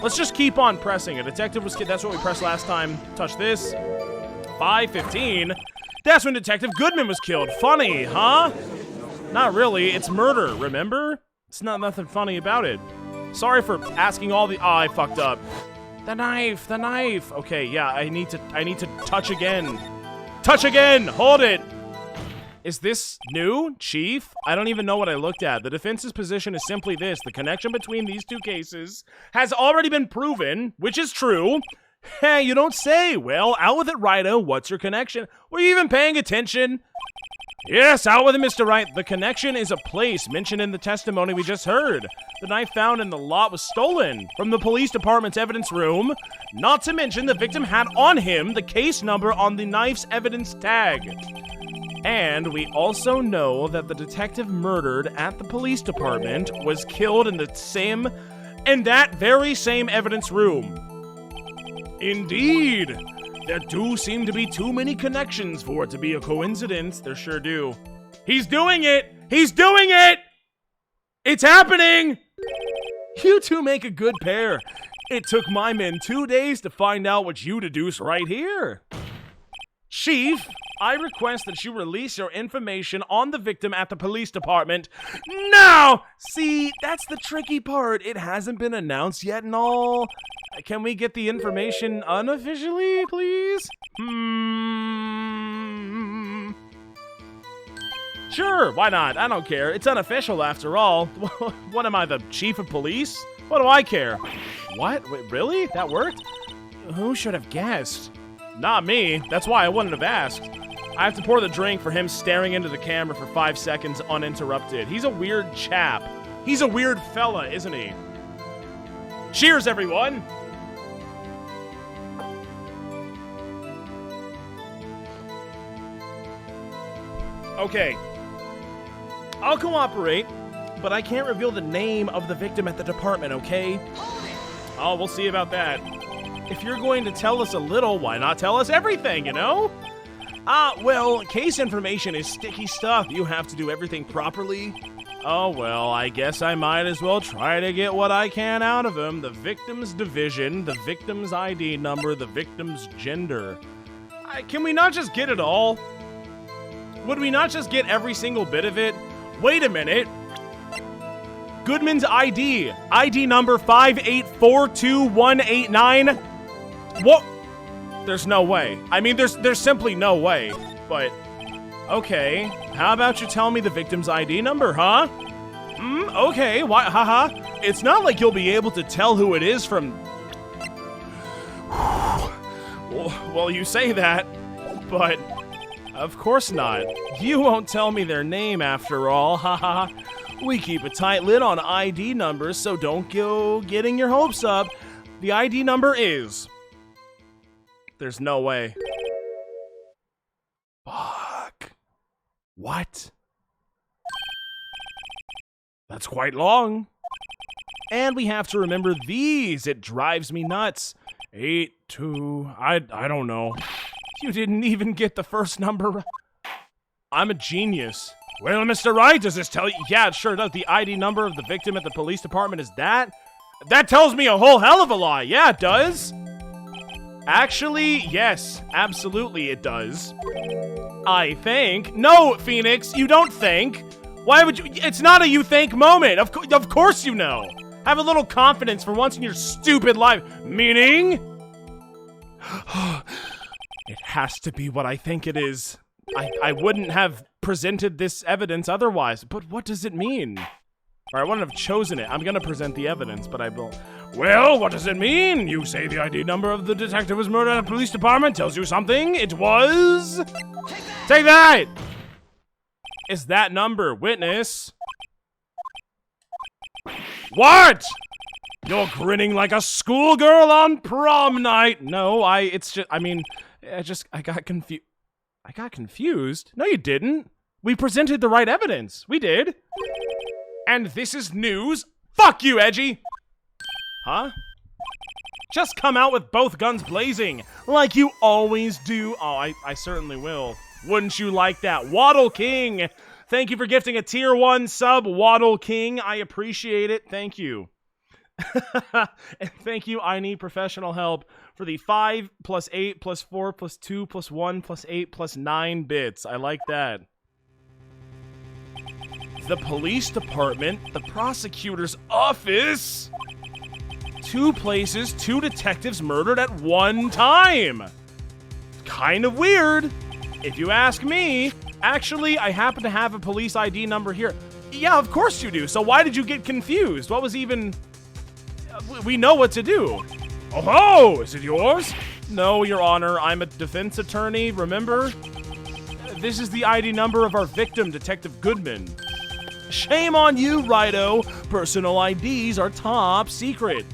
Let's just keep on pressing. A detective was killed. That's what we pressed last time. Touch this. 5:15. That's when Detective Goodman was killed. Funny, huh? Not really. It's murder, remember? It's not nothing funny about it. Sorry for asking all the... Oh, I fucked up. The knife, the knife. Okay, yeah, I need to touch again. Touch again! Hold it! Is this new, Chief? I don't even know what I looked at. The defense's position is simply this. The connection between these two cases has already been proven, which is true. Hey, you don't say. Well, out with it, Righto. What's your connection? Were you even paying attention? Yes, out with it, Mr. Wright. The connection is a place mentioned in the testimony we just heard. The knife found in the lot was stolen from the police department's evidence room. Not to mention the victim had on him the case number on the knife's evidence tag. And we also know that the detective murdered at the police department was killed in that very same evidence room. Indeed. There do seem to be too many connections for it to be a coincidence. There sure do. He's doing it! He's doing it! It's happening! You two make a good pair. It took my men 2 days to find out what you deduce right here. Chief, I request that you release your information on the victim at the police department. No! See, that's the tricky part. It hasn't been announced yet and all. Can we get the information unofficially, please? Sure, why not? I don't care. It's unofficial after all. What am I, the chief of police? What do I care? What? Wait, really? That worked? Who should have guessed? Not me. That's why I wouldn't have asked. I have to pour the drink for him staring into the camera for 5 seconds uninterrupted. He's a weird chap. He's a weird fella, isn't he? Cheers, everyone! Okay. I'll cooperate, but I can't reveal the name of the victim at the department, okay? Oh, we'll see about that. If you're going to tell us a little, why not tell us everything, you know? Well, case information is sticky stuff. You have to do everything properly. Oh, well, I guess I might as well try to get what I can out of him. The victim's division, the victim's ID number, the victim's gender. Can we not just get it all? Would we not just get every single bit of it? Wait a minute. Goodman's ID. ID number 5842189. What? There's no way. I mean, there's simply no way. But, okay. How about you tell me the victim's ID number, huh? Okay. Why? Haha. It's not like you'll be able to tell who it is from... Well, you say that, but... Of course not. You won't tell me their name after all, haha. We keep a tight lid on ID numbers, so don't go getting your hopes up. The ID number is... There's no way. Fuck. What? That's quite long. And we have to remember these. It drives me nuts. 82... I don't know. You didn't even get the first number right. I'm a genius. Well, Mr. Wright, does this tell you? Yeah, it sure does. The ID number of the victim at the police department is that? That tells me a whole hell of a lot. Yeah, it does. Actually, yes, absolutely it does. I think. No, Phoenix, you don't think. Why would you? It's not a you think moment. Of course you know. Have a little confidence for once in your stupid life. Meaning? It has to be what I think it is. I wouldn't have presented this evidence otherwise, but what does it mean? Or I wouldn't have chosen it. I'm gonna present the evidence, but I will. Well, what does it mean? You say the ID number of the detective was murdered at the police department tells you something. It was... Take that! Is that number witness? What? You're grinning like a schoolgirl on prom night. No, I got confused. I got confused? No, you didn't. We presented the right evidence. We did. And this is news? Fuck you, Edgy! Huh? Just come out with both guns blazing, like you always do. Oh, I certainly will. Wouldn't you like that? Waddle King! Thank you for gifting a tier 1 sub, Waddle King. I appreciate it. Thank you. And thank you, I need professional help, for the 5 plus 8 plus 4 plus 2 plus 1 plus 8 plus 9 bits. I like that. The police department, the prosecutor's office. 2 places, 2 detectives murdered at one time. Kind of weird, if you ask me. Actually, I happen to have a police ID number here. Yeah, of course you do. So why did you get confused? What was even... We know what to do. Oh, is it yours? No, Your Honor. I'm a defense attorney, remember? This is the ID number of our victim, Detective Goodman. Shame on you, Rido. Personal IDs are top secret.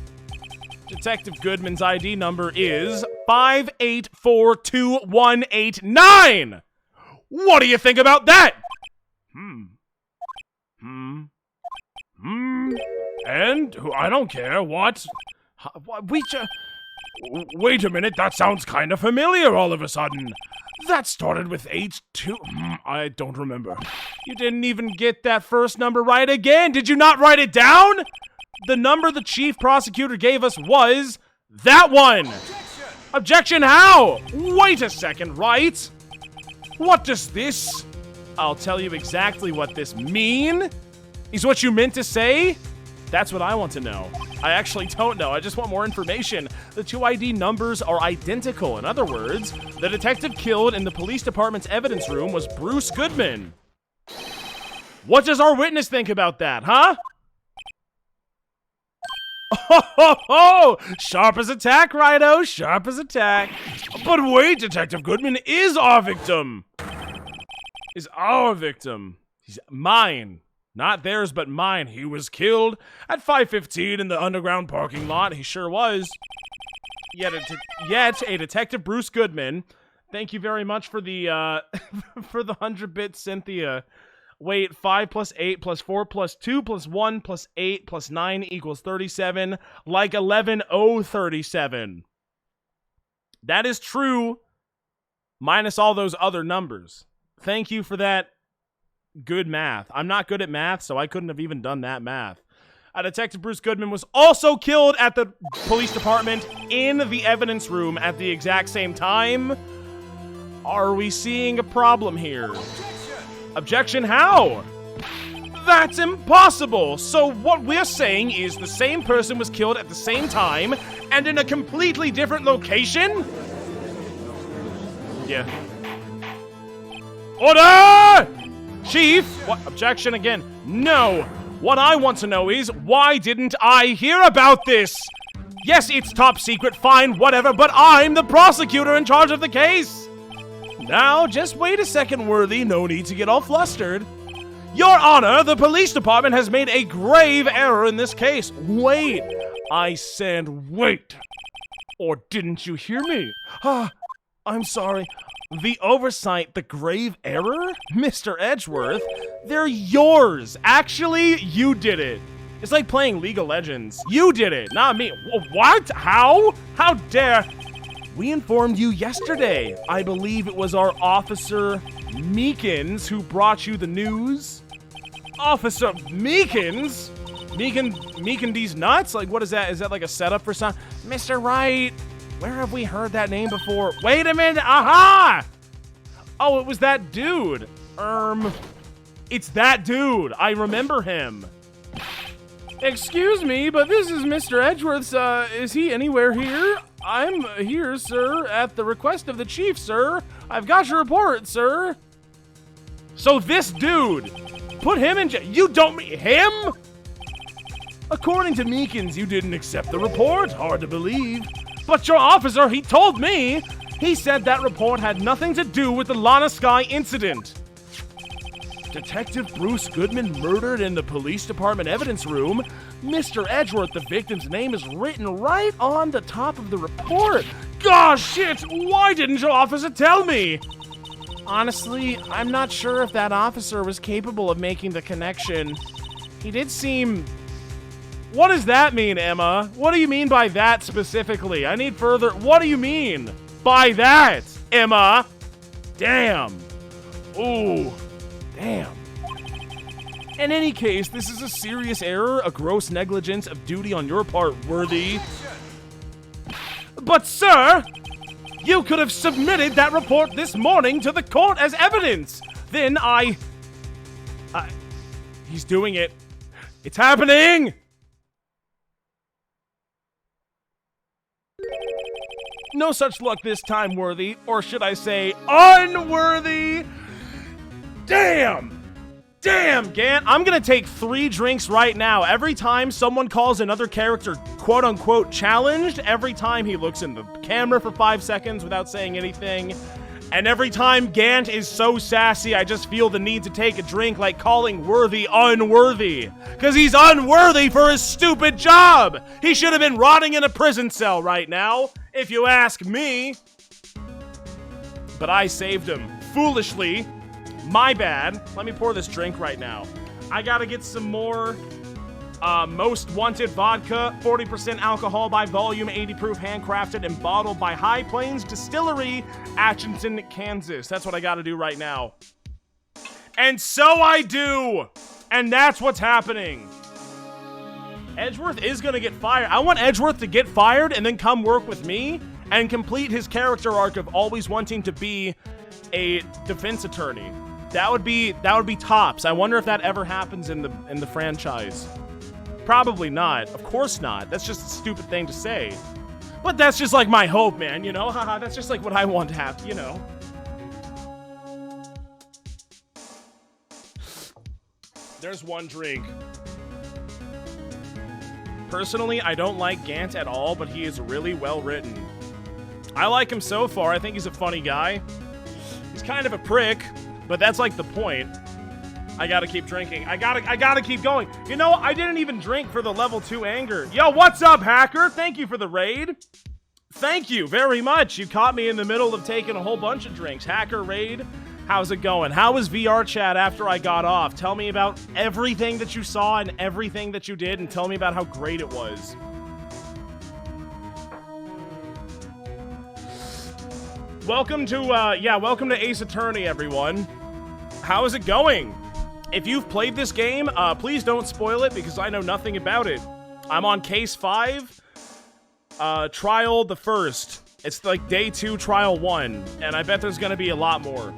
Detective Goodman's ID number is 5842189. What do you think about that? And? I don't care, what? Wait a minute, that sounds kind of familiar all of a sudden. That started with H2. I don't remember. You didn't even get that first number right again. Did you not write it down? The number the chief prosecutor gave us was that one. Objection, how? Wait a second, right? What does this? I'll tell you exactly what this mean. Is what you meant to say? That's what I want to know. I actually don't know. I just want more information. The 2 ID numbers are identical. In other words, the detective killed in the police department's evidence room was Bruce Goodman. What does our witness think about that, huh? Oh, sharp as attack, Rido. Sharp as attack. But wait, Detective Goodman is our victim. Is our victim. He's mine. Not theirs, but mine. He was killed at 5:15 in the underground parking lot. He sure was. Yet a Detective Bruce Goodman. Thank you very much for the for the 100-bit Cynthia. Wait, 5 plus 8 plus 4 plus 2 plus 1 plus 8 plus 9 equals 37. Like 11,037. That is true. Minus all those other numbers. Thank you for that. Good math. I'm not good at math, so I couldn't have even done that math. Detective Bruce Goodman was also killed at the police department in the evidence room at the exact same time. Are we seeing a problem here? Objection, how? That's impossible! So what we're saying is the same person was killed at the same time and in a completely different location? Yeah. Order! Chief! What? Objection again. No! What I want to know is, why didn't I hear about this? Yes, it's top secret, fine, whatever, but I'm the prosecutor in charge of the case! Now, just wait a second, Worthy. No need to get all flustered. Your Honor, the police department has made a grave error in this case. Wait. I said wait. Or didn't you hear me? I'm sorry. The oversight, the grave error? Mr. Edgeworth, they're yours. Actually, you did it. It's like playing League of Legends. You did it, not me. What? How? How dare? We informed you yesterday. I believe it was our Officer Meekins who brought you the news. Officer Meekins? Meekin these nuts? Like, what is that? Is that like a setup for something? Mr. Wright, where have we heard that name before? Wait a minute. Aha! Oh, it was that dude. It's that dude. I remember him. Excuse me, but this is Mr. Edgeworth's, is he anywhere here? I'm here, sir, at the request of the chief, sir. I've got your report, sir. So this dude, put him in jail. You don't mean him? According to Meekins, you didn't accept the report. Hard to believe. But your officer, he told me. He said that report had nothing to do with the Lana Sky incident. Detective Bruce Goodman murdered in the police department evidence room. Mr. Edgeworth, the victim's name is written right on the top of the report. Gosh, shit, why didn't your officer tell me? Honestly, I'm not sure if that officer was capable of making the connection. He did seem... What does that mean, Emma? What do you mean by that specifically? I need further... What do you mean by that, Emma? Damn. Ooh. Damn. In any case, this is a serious error, a gross negligence of duty on your part, Worthy. But, sir, you could have submitted that report this morning to the court as evidence. Then He's doing it. It's happening! No such luck this time, Worthy. Or should I say, unworthy? Damn! Damn, Gant, I'm gonna take 3 drinks right now. Every time someone calls another character quote-unquote challenged, every time he looks in the camera for 5 seconds without saying anything, and every time Gant is so sassy, I just feel the need to take a drink, like calling Worthy unworthy. Because he's unworthy for his stupid job! He should have been rotting in a prison cell right now, if you ask me. But I saved him. Foolishly. My bad. Let me pour this drink right now. I gotta get some more Most Wanted vodka, 40% alcohol by volume, 80 proof, handcrafted and bottled by High Plains Distillery, Atchison, Kansas. That's what I gotta do right now. And so I do! And that's what's happening. Edgeworth is gonna get fired. I want Edgeworth to get fired and then come work with me and complete his character arc of always wanting to be a defense attorney. That would be tops. I wonder if that ever happens in the franchise. Probably not. Of course not. That's just a stupid thing to say. But that's just like my hope, man, you know? Haha, that's just like what I want to happen, you know? There's one drink. Personally, I don't like Gant at all, but he is really well written. I like him so far. I think he's a funny guy. He's kind of a prick, but that's like the point. I gotta keep drinking. I gotta keep going. You know, I didn't even drink for the level 2 anger. Yo, what's up, Hacker? Thank you for the raid. Thank you very much. You caught me in the middle of taking a whole bunch of drinks. Hacker raid. How's it going? How was VR chat after I got off? Tell me about everything that you saw and everything that you did, and tell me about how great it was. Welcome to, welcome to Ace Attorney, everyone. How is it going? If you've played this game, please don't spoil it because I know nothing about it. I'm on Case 5, Trial the 1st. It's like Day 2, Trial 1, and I bet there's gonna be a lot more.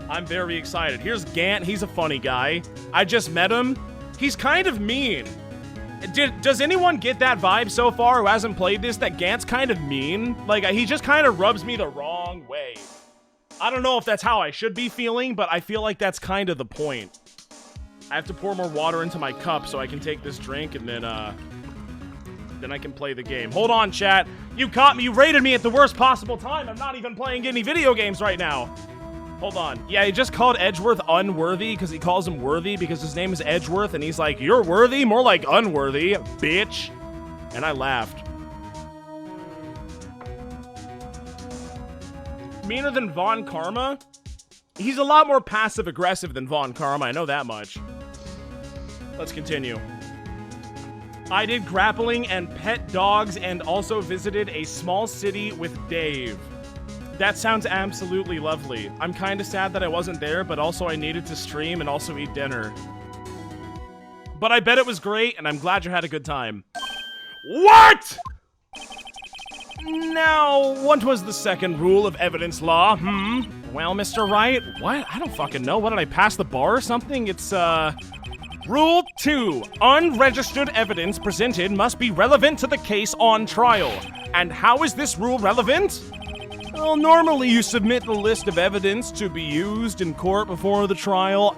I'm very excited. Here's Gant. He's a funny guy. I just met him. He's kind of mean. Does anyone get that vibe so far who hasn't played this, that Gant's kind of mean? Like, he just kind of rubs me the wrong way. I don't know if that's how I should be feeling, but I feel like that's kind of the point. I have to pour more water into my cup so I can take this drink, and then I can play the game. Hold on, chat. You caught me. You rated me at the worst possible time. I'm not even playing any video games right now. Hold on. Yeah, he just called Edgeworth unworthy because he calls him worthy because his name is Edgeworth, and he's like, you're worthy? More like unworthy, bitch. And I laughed. Meaner than Von Karma? He's a lot more passive-aggressive than Von Karma, I know that much. Let's continue. I did grappling and pet dogs and also visited a small city with Dave. That sounds absolutely lovely. I'm kind of sad that I wasn't there, but also I needed to stream and also eat dinner. But I bet it was great, and I'm glad you had a good time. What?! Now, what was the second rule of evidence law, Well, Mr. Wright, what? I don't fucking know. What, did I pass the bar or something? It's, Rule 2. Unregistered evidence presented must be relevant to the case on trial. And how is this rule relevant? Well, normally you submit the list of evidence to be used in court before the trial.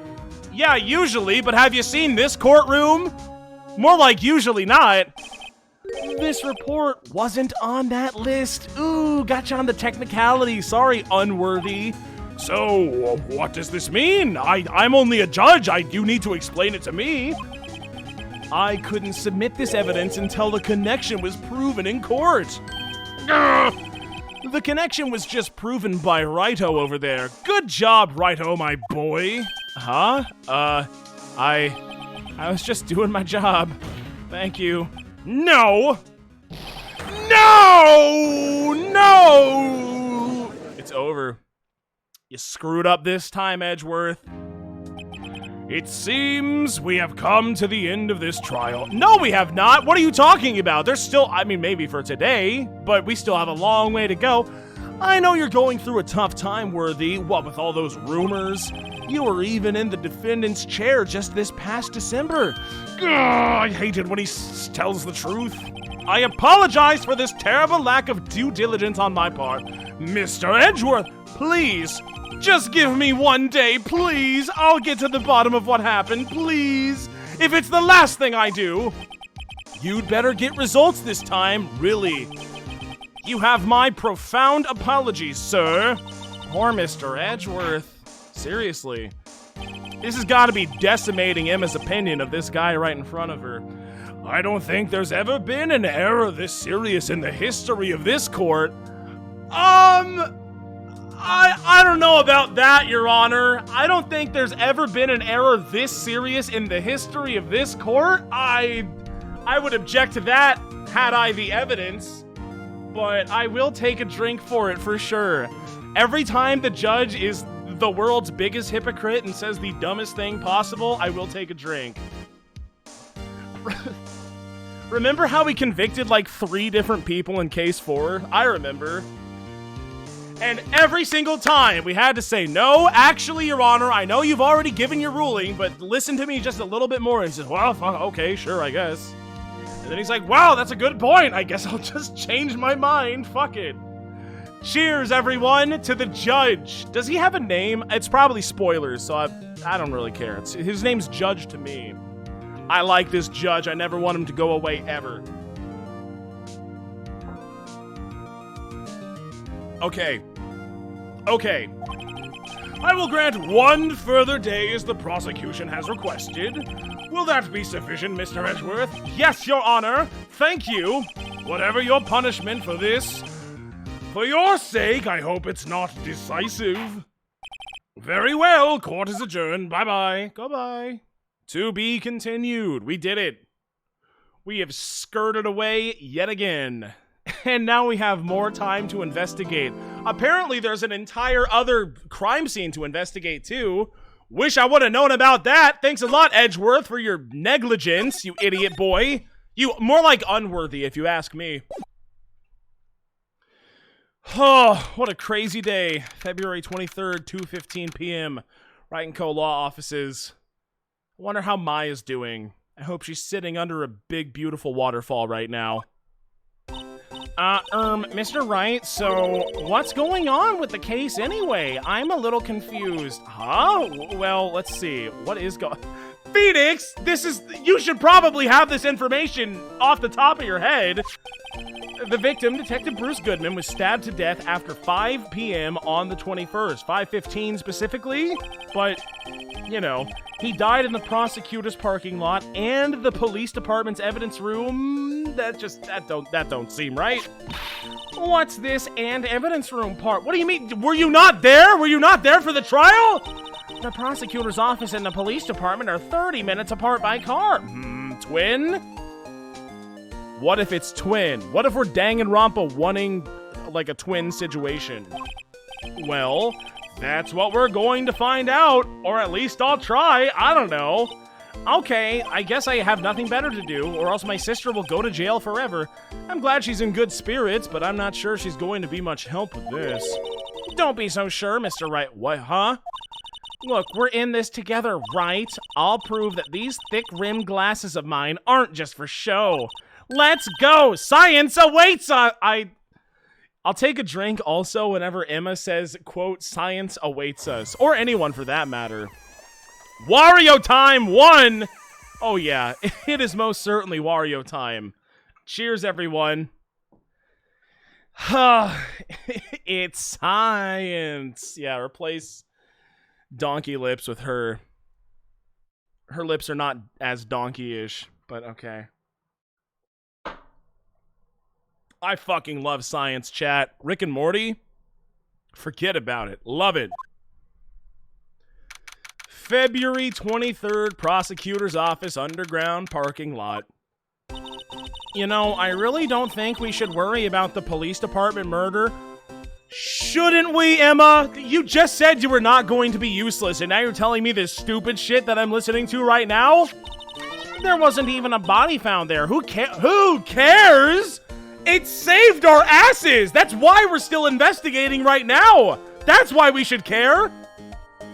Yeah, usually, but have you seen this courtroom? More like usually not. This report wasn't on that list. Ooh, gotcha on the technicality. Sorry, unworthy. So, what does this mean? I'm only a judge. You need to explain it to me. I couldn't submit this evidence until the connection was proven in court. The connection was just proven by Righto over there. Good job, Righto, my boy. Huh? I was just doing my job. Thank you. No! No! No! It's over. You screwed up this time, Edgeworth. It seems we have come to the end of this trial. No, we have not. What are you talking about? There's still, I mean, maybe for today, but we still have a long way to go. I know you're going through a tough time, Worthy. What with all those rumors? You were even in the defendant's chair just this past December. Ugh, I hate it when he tells the truth. I apologize for this terrible lack of due diligence on my part. Mr. Edgeworth, please, just give me one day, please. I'll get to the bottom of what happened, please. If it's the last thing I do. You'd better get results this time, really. You have my profound apologies, sir. Poor Mr. Edgeworth. Seriously. This has got to be decimating Emma's opinion of this guy right in front of her. I don't think there's ever been an error this serious in the history of this court. I don't know about that, Your Honor. I don't think there's ever been an error this serious in the history of this court. I would object to that had I the evidence, but I will take a drink for it for sure. Every time the judge is the world's biggest hypocrite and says the dumbest thing possible, I will take a drink. Remember how we convicted like 3 different people in case 4? I remember. And every single time we had to say, no, actually, Your Honor, I know you've already given your ruling, but listen to me just a little bit more. And he says, well, okay, sure, I guess. And then he's like, wow, that's a good point. I guess I'll just change my mind. Fuck it. Cheers, everyone, to the judge. Does he have a name? It's probably spoilers, so I don't really care. His name's Judge to me. I like this judge. I never want him to go away ever. Okay. I will grant 1 further day as the prosecution has requested. Will that be sufficient, Mr. Edgeworth? Yes, Your Honor. Thank you. Whatever your punishment for this, for your sake, I hope it's not decisive. Very well. Court is adjourned. Bye-bye. Goodbye. To be continued. We did it. We have skirted away yet again. And now we have more time to investigate. Apparently there's an entire other crime scene to investigate too. Wish I would have known about that. Thanks a lot, Edgeworth, for your negligence, you idiot boy. You more like unworthy, if you ask me. Oh, what a crazy day. February 23rd, 2:15 p.m. Wright & Co. Law Offices. I wonder how Maya's doing. I hope she's sitting under a big, beautiful waterfall right now. Mr. Wright, so what's going on with the case anyway? I'm a little confused. Huh? Well, let's see. What is going... Phoenix, you should probably have this information off the top of your head. The victim, Detective Bruce Goodman, was stabbed to death after 5 p.m. on the 21st. 5:15 specifically, but, you know, he died in the prosecutor's parking lot and the police department's evidence room. That don't seem right. What's this and evidence room part? What do you mean? Were you not there? Were you not there for the trial? The prosecutor's office and the police department are 30 minutes apart by car. Twin? What if it's twin? What if we're Danganronpa wanting, like, a twin situation? Well, that's what we're going to find out. Or at least I'll try. I don't know. Okay, I guess I have nothing better to do, or else my sister will go to jail forever. I'm glad she's in good spirits, but I'm not sure she's going to be much help with this. Don't be so sure, Mr. Wright. What, huh? Look, we're in this together, right? I'll prove that these thick-rimmed glasses of mine aren't just for show. Let's go. Science awaits us. I'll take a drink also whenever Emma says, quote, science awaits us. Or anyone for that matter. Wario time 1. Oh yeah, it is most certainly Wario time. Cheers, everyone. It's science. Yeah, replace donkey lips with her. Her lips are not as donkey-ish, but okay. I fucking love science, chat. Rick and Morty? Forget about it. Love it. February 23rd, prosecutor's office, underground parking lot. You know, I really don't think we should worry about the police department murder. Shouldn't we, Emma? You just said you were not going to be useless, and now you're telling me this stupid shit that I'm listening to right now? There wasn't even a body found there. Who cares? It saved our asses! That's why we're still investigating right now! That's why we should care!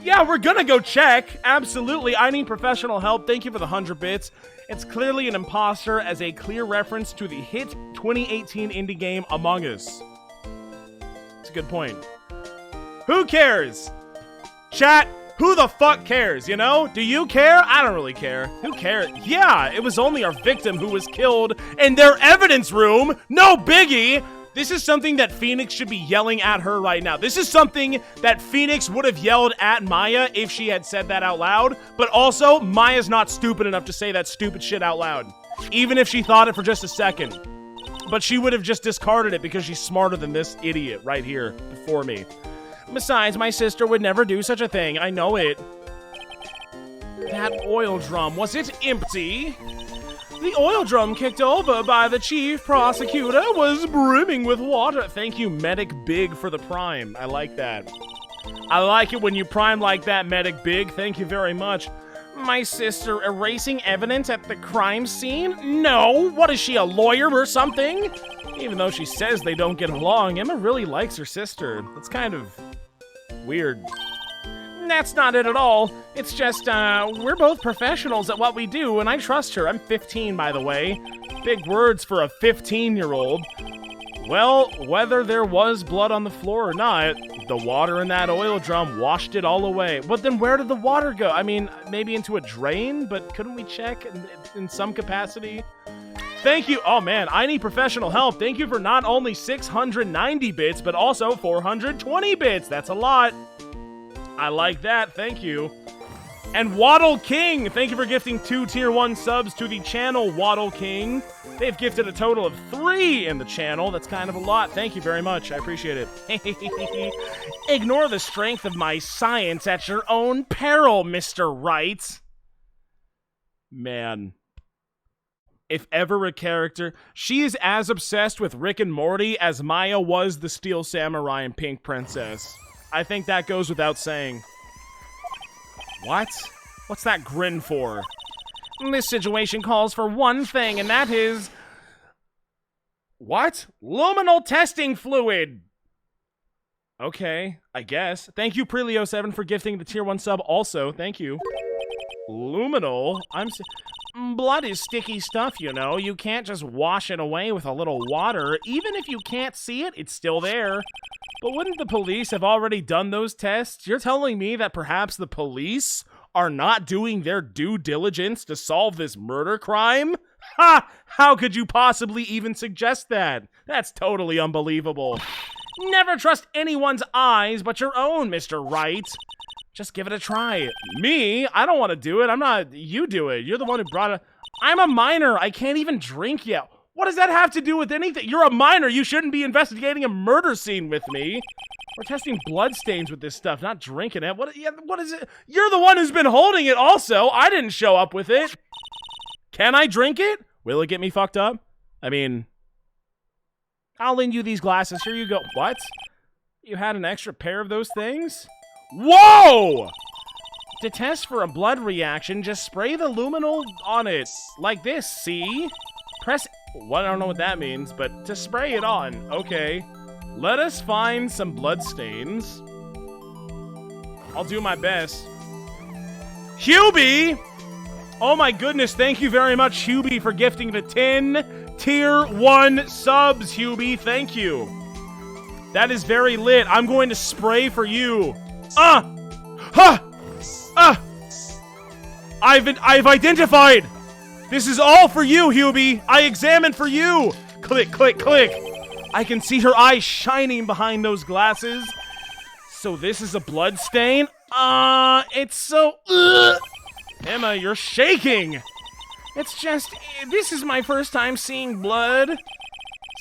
Yeah, we're gonna go check. Absolutely. I need professional help. Thank you for the 100 bits. It's clearly an imposter as a clear reference to the hit 2018 indie game Among Us. It's a good point. Who cares? Chat, who the fuck cares, you know? Do you care? I don't really care. Who cares? Yeah, it was only our victim who was killed in their evidence room. No biggie. This is something that Phoenix should be yelling at her right now. This is something that Phoenix would have yelled at Maya if she had said that out loud. But also, Maya's not stupid enough to say that stupid shit out loud. Even if she thought it for just a second. But she would have just discarded it because she's smarter than this idiot right here before me. Besides, my sister would never do such a thing. I know it. That oil drum, was it empty? The oil drum kicked over by the chief prosecutor was brimming with water. Thank you, Medic Big, for the prime. I like that. I like it when you prime like that, Medic Big. Thank you very much. My sister erasing evidence at the crime scene? No. What is she, a lawyer or something? Even though she says they don't get along, Emma really likes her sister. It's kind of weird. That's not it at all. It's just, we're both professionals at what we do, and I trust her. I'm 15, by the way. Big words for a 15-year-old. Well, whether there was blood on the floor or not, the water in that oil drum washed it all away. But then where did the water go? I mean, maybe into a drain, but couldn't we check in some capacity? Thank you. Oh, man, I need professional help. Thank you for not only 690 bits, but also 420 bits. That's a lot. I like that, thank you. And Waddle King, thank you for gifting 2 tier 1 subs to the channel, Waddle King. They've gifted a total of 3 in the channel. That's kind of a lot. Thank you very much. I appreciate it. Ignore the strength of my science at your own peril, Mr. Wright. Man. If ever a character, she is as obsessed with Rick and Morty as Maya was the Steel Samurai and Pink Princess. I think that goes without saying. What? What's that grin for? This situation calls for one thing, and that is... What? Luminal testing fluid! Okay, I guess. Thank you, Prelio7, for gifting the tier 1 sub also. Thank you. Luminal? Blood is sticky stuff, you know. You can't just wash it away with a little water. Even if you can't see it, it's still there. But wouldn't the police have already done those tests? You're telling me that perhaps the police are not doing their due diligence to solve this murder crime? Ha! How could you possibly even suggest that? That's totally unbelievable. Never trust anyone's eyes but your own, Mr. Wright. Just give it a try. Me? I don't want to do it. I'm not... You do it. You're the one who brought it. I'm a minor. I can't even drink yet. What does that have to do with anything? You're a minor. You shouldn't be investigating a murder scene with me. We're testing blood stains with this stuff, not drinking it. What is it? You're the one who's been holding it also. I didn't show up with it. Can I drink it? Will it get me fucked up? I mean... I'll lend you these glasses. Here you go. What? You had an extra pair of those things? Whoa! To test for a blood reaction, just spray the luminal on it. Like this, see? Press... Well, I don't know what that means, but to spray it on. Okay. Let us find some blood stains. I'll do my best. Hubie! Oh my goodness, thank you very much, Hubie, for gifting the 10 Tier 1 subs, Hubie. Thank you. That is very lit. I'm going to spray for you. I've identified. This is all for you, Hubie. I examined for you. Click, click, click. I can see her eyes shining behind those glasses. So this is a blood stain? It's so... Emma, you're shaking. It's just... This is my first time seeing blood.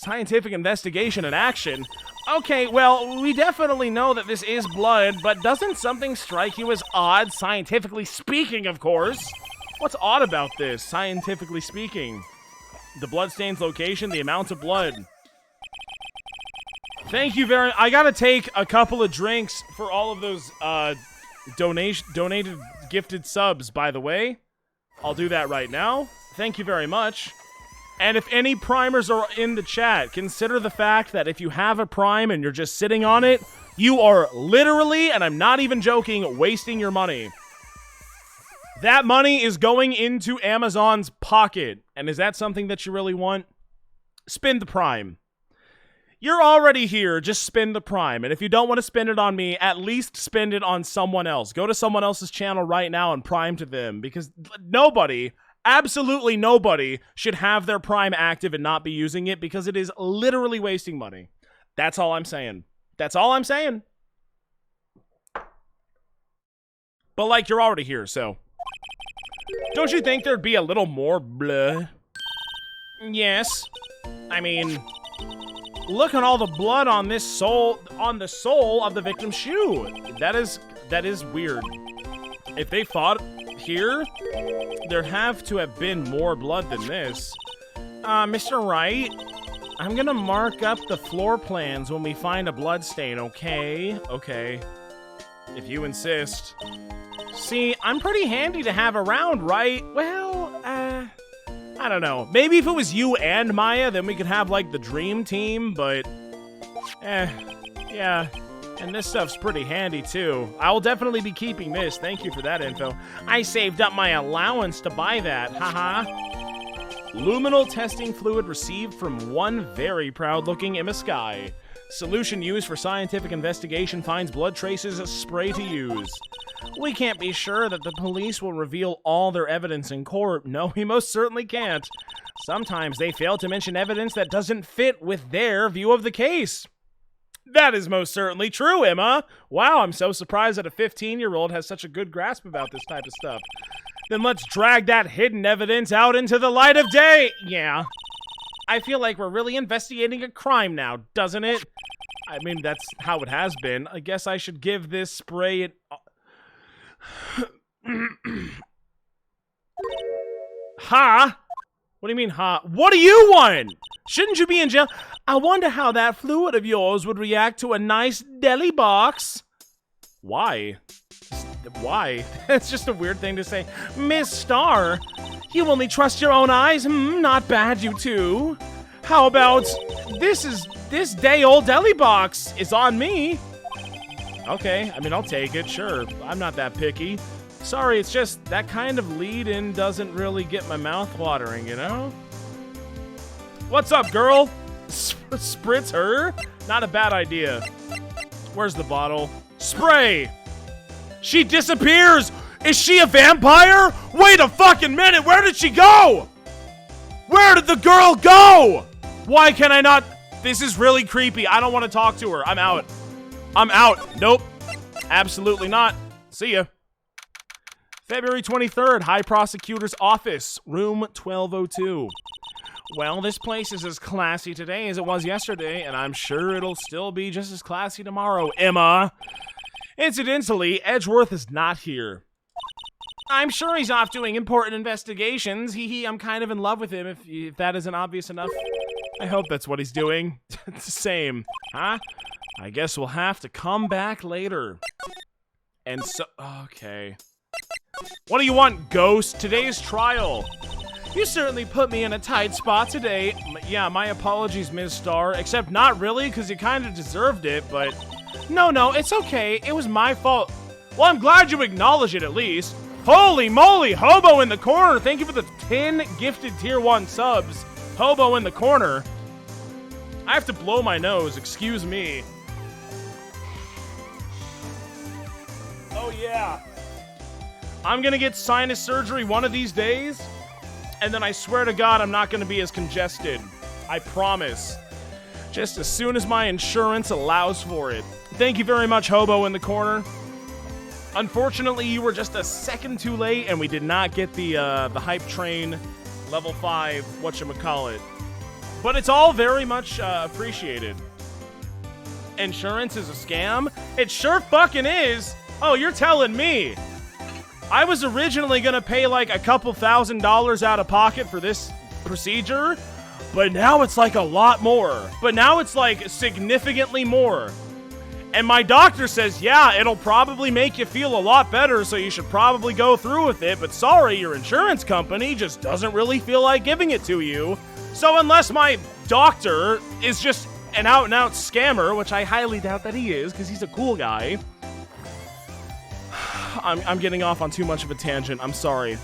Scientific investigation in action. Okay, well, we definitely know that this is blood, but doesn't something strike you as odd, scientifically speaking, of course? What's odd about this, scientifically speaking? The bloodstain's location, the amount of blood. Thank you very... I gotta take a couple of drinks for all of those, donated gifted subs, by the way. I'll do that right now. Thank you very much. And if any primers are in the chat, consider the fact that if you have a prime and you're just sitting on it, you are literally, and I'm not even joking, wasting your money. That money is going into Amazon's pocket. And is that something that you really want? Spend the prime. You're already here, just spend the prime. And if you don't want to spend it on me, at least spend it on someone else. Go to someone else's channel right now and prime to them. Because nobody, absolutely nobody, should have their prime active and not be using it, because it is literally wasting money. That's all I'm saying. That's all I'm saying. But like, you're already here, so... Don't you think there'd be a little more blood? Yes. I mean, look at all the blood on this sole, on the sole of the victim's shoe. That is weird. If they fought here, there'd have to have been more blood than this. Mr. Wright, I'm gonna mark up the floor plans when we find a blood stain, okay? Okay. If you insist. See, I'm pretty handy to have around, right? Well, I don't know. Maybe if it was you and Maya, then we could have, like, the dream team, but... yeah. And this stuff's pretty handy, too. I'll definitely be keeping this. Thank you for that info. I saved up my allowance to buy that. Haha. Luminal testing fluid received from one very proud-looking Emma Sky. Solution used for scientific investigation finds blood traces, spray to use. We can't be sure that the police will reveal all their evidence in court. No, we most certainly can't. Sometimes they fail to mention evidence that doesn't fit with their view of the case. That is most certainly true, Emma. Wow, I'm so surprised that a 15-year-old has such a good grasp about this type of stuff. Then let's drag that hidden evidence out into the light of day. Yeah. I feel like we're really investigating a crime now, doesn't it? I mean, that's how it has been. I guess I should give this spray it... Ha? What do you mean, ha? What do you want? Shouldn't you be in jail? I wonder how that fluid of yours would react to a nice deli box. Why? Why? That's just a weird thing to say. Miss Star, you only trust your own eyes? Not bad, you two. How about this day-old deli box is on me. Okay, I mean, I'll take it, sure. I'm not that picky. Sorry, it's just that kind of lead-in doesn't really get my mouth watering, you know? What's up, girl? Spritz her? Not a bad idea. Where's the bottle? Spray! She disappears! Is she a vampire? Wait a fucking minute, where did she go? Where did the girl go? Why can I not? This is really creepy. I don't want to talk to her. I'm out. I'm out. Nope. Absolutely not. See ya. February 23rd, High Prosecutor's Office, room 1202. Well, this place is as classy today as it was yesterday, and I'm sure it'll still be just as classy tomorrow, Emma. Incidentally, Edgeworth is not here. I'm sure he's off doing important investigations. I'm kind of in love with him, if that isn't obvious enough. I hope that's what he's doing. It's the same, huh? I guess we'll have to come back later. And so... Okay. What do you want, Ghost? Today's trial. You certainly put me in a tight spot today. Yeah, my apologies, Ms. Star. Except not really, because you kind of deserved it, but... No, it's okay. It was my fault. Well, I'm glad you acknowledge it, at least. Holy moly, Hobo in the corner. Thank you for the 10 gifted tier 1 subs. Hobo in the corner. I have to blow my nose, excuse me. Oh yeah. I'm gonna get sinus surgery one of these days, and then I swear to God I'm not gonna be as congested. I promise. Just as soon as my insurance allows for it. Thank you very much, Hobo in the corner. Unfortunately, you were just a second too late, and we did not get the hype train level 5 whatchamacallit. But it's all very much appreciated. Insurance is a scam? It sure fucking is! Oh, you're telling me! I was originally gonna pay like a couple $1,000s out of pocket for this procedure, but now it's like a lot more. But now it's like significantly more. And my doctor says, yeah, it'll probably make you feel a lot better, so you should probably go through with it, but sorry, your insurance company just doesn't really feel like giving it to you. So unless my doctor is just an out-and-out scammer, which I highly doubt that he is, because he's a cool guy. I'm getting off on too much of a tangent, I'm sorry.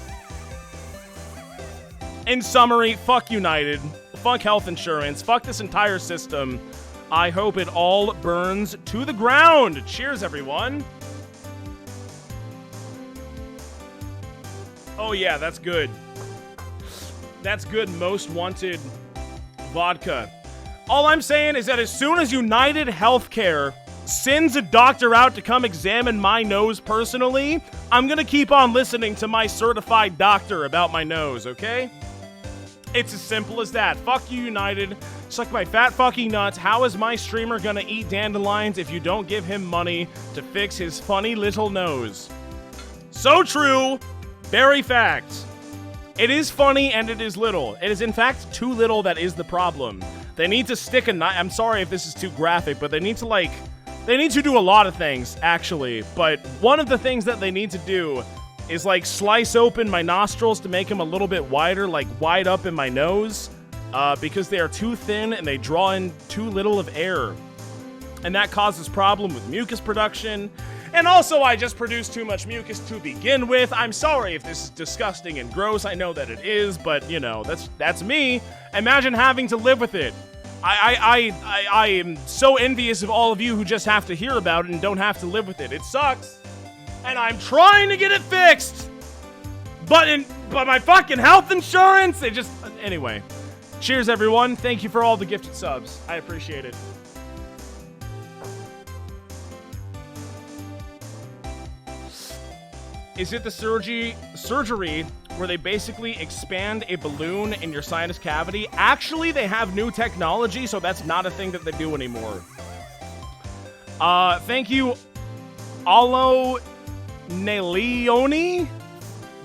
In summary, fuck United, fuck health insurance, fuck this entire system. I hope it all burns to the ground. Cheers, everyone. Oh yeah, that's good. That's good most wanted vodka. All I'm saying is that as soon as United Healthcare sends a doctor out to come examine my nose personally, I'm gonna keep on listening to my certified doctor about my nose, okay? It's as simple as that. Fuck you, United. Suck my fat fucking nuts. How is my streamer gonna eat dandelions if you don't give him money to fix his funny little nose? So true. Very fact. It is funny and it is little. It is in fact too little that is the problem. They need to stick a knife. I'm sorry if this is too graphic, but they need to do a lot of things, actually. But one of the things that they need to do is like slice open my nostrils to make them a little bit wider, like wide up in my nose, because they are too thin and they draw in too little of air. And that causes problem with mucus production. And also, I just produce too much mucus to begin with. I'm sorry if this is disgusting and gross. I know that it is, but you know, that's me. Imagine having to live with it. I am so envious of all of you who just have to hear about it and don't have to live with it. It sucks. And I'm trying to get it fixed. But my fucking health insurance, anyway. Cheers, everyone. Thank you for all the gifted subs. I appreciate it. Is it the surgery where they basically expand a balloon in your sinus cavity? Actually, they have new technology, so that's not a thing that they do anymore. Thank you, Alo Neleone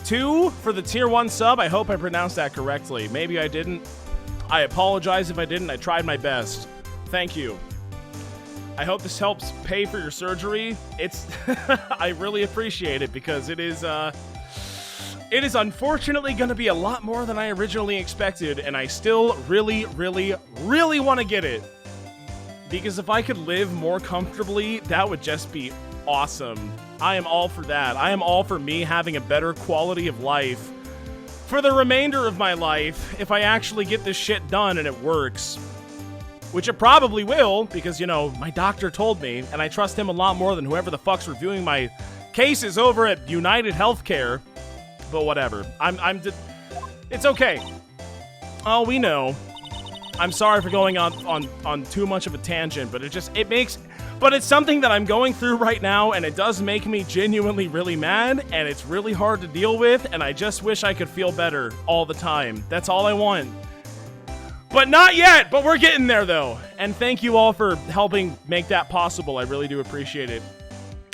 2 for the tier 1 sub. I hope I pronounced that correctly. Maybe I didn't. I apologize if I didn't. I tried my best. Thank you. I hope this helps pay for your surgery. I really appreciate it because it is unfortunately going to be a lot more than I originally expected, and I still really, really, really want to get it. Because if I could live more comfortably, that would just be awesome. I am all for that. I am all for me having a better quality of life for the remainder of my life if I actually get this shit done and it works. Which it probably will, because, you know, my doctor told me, and I trust him a lot more than whoever the fuck's reviewing my cases over at United Healthcare. But whatever. It's okay. Oh, we know. I'm sorry for going on too much of a tangent, but but it's something that I'm going through right now, and it does make me genuinely really mad, and it's really hard to deal with, and I just wish I could feel better all the time. That's all I want. But not yet, but we're getting there, though. And thank you all for helping make that possible. I really do appreciate it.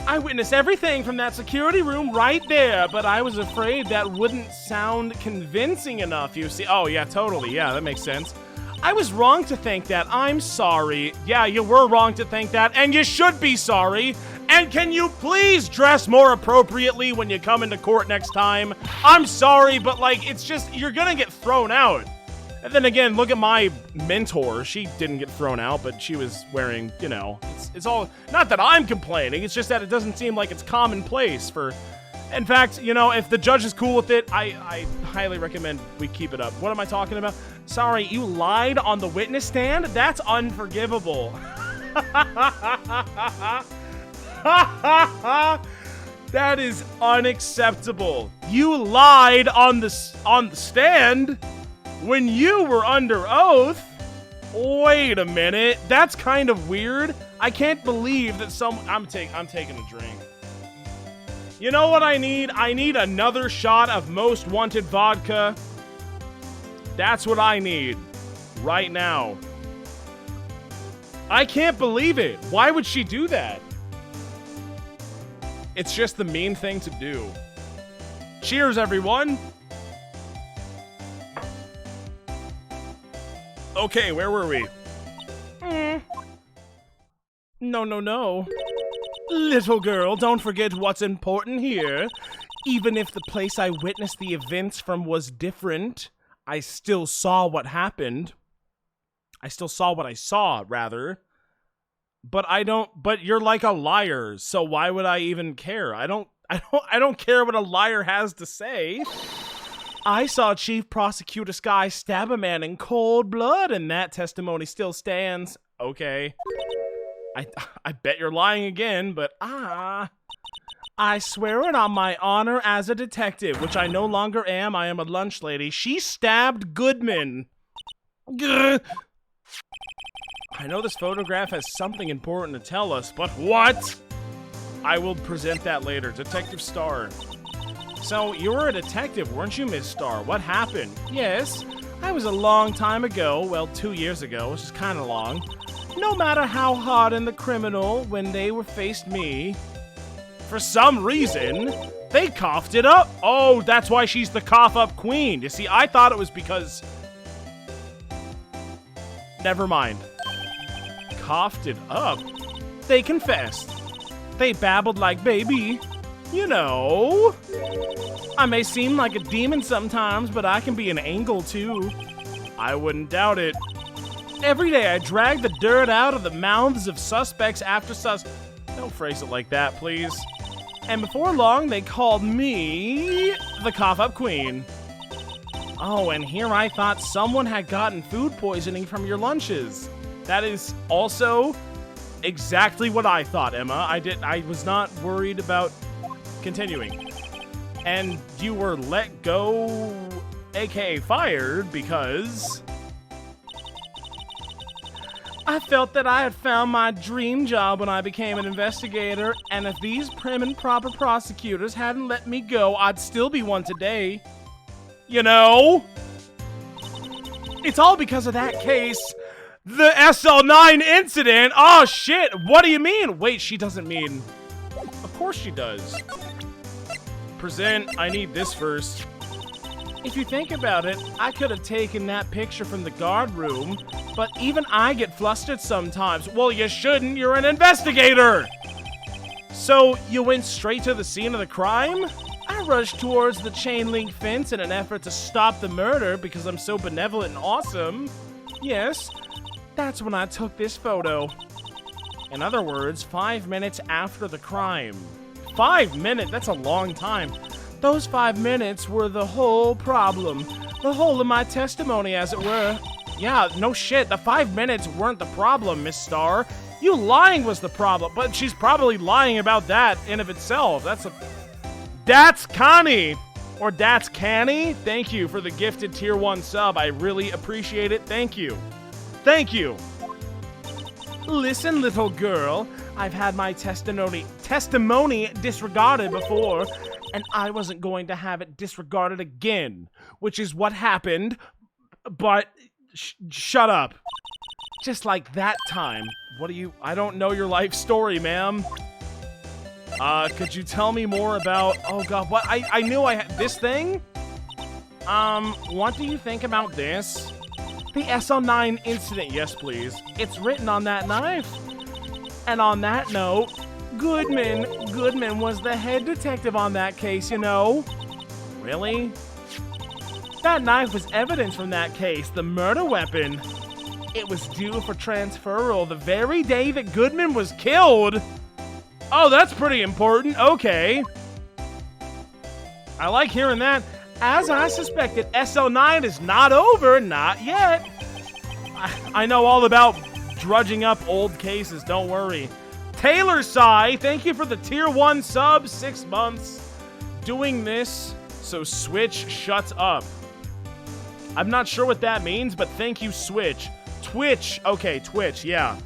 I witnessed everything from that security room right there, but I was afraid that wouldn't sound convincing enough, you see. Oh, yeah, totally. Yeah, that makes sense. I was wrong to think that. I'm sorry. Yeah, you were wrong to think that, and you should be sorry. And can you please dress more appropriately when you come into court next time? I'm sorry, but, like, it's just, you're gonna get thrown out. And then again, look at my mentor. She didn't get thrown out, but she was wearing, you know, it's all, not that I'm complaining, it's just that it doesn't seem like it's commonplace for In fact, you know, if the judge is cool with it, I highly recommend we keep it up. What am I talking about? Sorry, you lied on the witness stand? That's unforgivable. That is unacceptable. You lied on the stand when you were under oath? Wait a minute. That's kind of weird. I can't believe that I'm taking a drink. You know what I need? I need another shot of Most Wanted vodka. That's what I need right now. I can't believe it. Why would she do that? It's just the mean thing to do. Cheers, everyone. Okay, where were we? No. Little girl, don't forget what's important here. Even if the place I witnessed the events from was different, I still saw what happened. I still saw what I saw, rather. But you're like a liar, so why would I even care? I don't care what a liar has to say. I saw Chief Prosecutor Sky stab a man in cold blood, and that testimony still stands. Okay. I bet you're lying again, but I swear it on my honor as a detective, which I no longer am. I am a lunch lady. She stabbed Goodman. Gah. I know this photograph has something important to tell us, but what? I will present that later. Detective Starr. So, you were a detective, weren't you, Miss Starr? What happened? Yes, I was a long time ago. Well, 2 years ago, which is kind of long. No matter how hardened the criminal, when they were faced me, for some reason, they coughed it up. Oh, that's why she's the cough-up queen. You see, I thought it was because... Never mind. Coughed it up? They confessed. They babbled like baby. You know. I may seem like a demon sometimes, but I can be an angel too. I wouldn't doubt it. Every day I drag the dirt out of the mouths of suspects after Don't phrase it like that, please. And before long, they called me the cough-up queen. Oh, and here I thought someone had gotten food poisoning from your lunches. That is also exactly what I thought, Emma. I was not worried about continuing. And you were let go, aka fired, because I felt that I had found my dream job when I became an investigator, and if these prim and proper prosecutors hadn't let me go, I'd still be one today. You know? It's all because of that case. The SL9 incident? Oh, shit. What do you mean? Wait, she doesn't mean... Of course she does. Present. I need this first. If you think about it, I could have taken that picture from the guard room, but even I get flustered sometimes. Well, you shouldn't. You're an investigator. So, you went straight to the scene of the crime? I rushed towards the chain link fence in an effort to stop the murder because I'm so benevolent and awesome. Yes, that's when I took this photo. In other words, 5 minutes after the crime. 5 minutes? That's a long time. Those 5 minutes were the whole problem. The whole of my testimony, as it were. Yeah, no shit. The 5 minutes weren't the problem, Miss Starr. You lying was the problem, but she's probably lying about that in of itself. That's Connie, or that's Canny. Thank you for the gifted tier 1 sub. I really appreciate it. Thank you. Thank you. Listen, little girl, I've had my testimony disregarded before, and I wasn't going to have it disregarded again, which is what happened, but shut up. Just like that time. I don't know your life story, ma'am. Could you tell me more about, oh god, what, I knew I had, this thing? What do you think about this? The SL9 incident, yes please. It's written on that knife. And on that note, Goodman was the head detective on that case, you know? Really? That knife was evidence from that case, the murder weapon. It was due for transferal the very day that Goodman was killed. Oh, that's pretty important. Okay. I like hearing that. As I suspected, SO9 is not over, not yet. I know all about drudging up old cases, don't worry. Taylor Sai, thank you for the tier 1 sub, 6 months. Doing this so Switch shuts up. I'm not sure what that means, but thank you, Switch. Twitch, okay, Twitch, yeah.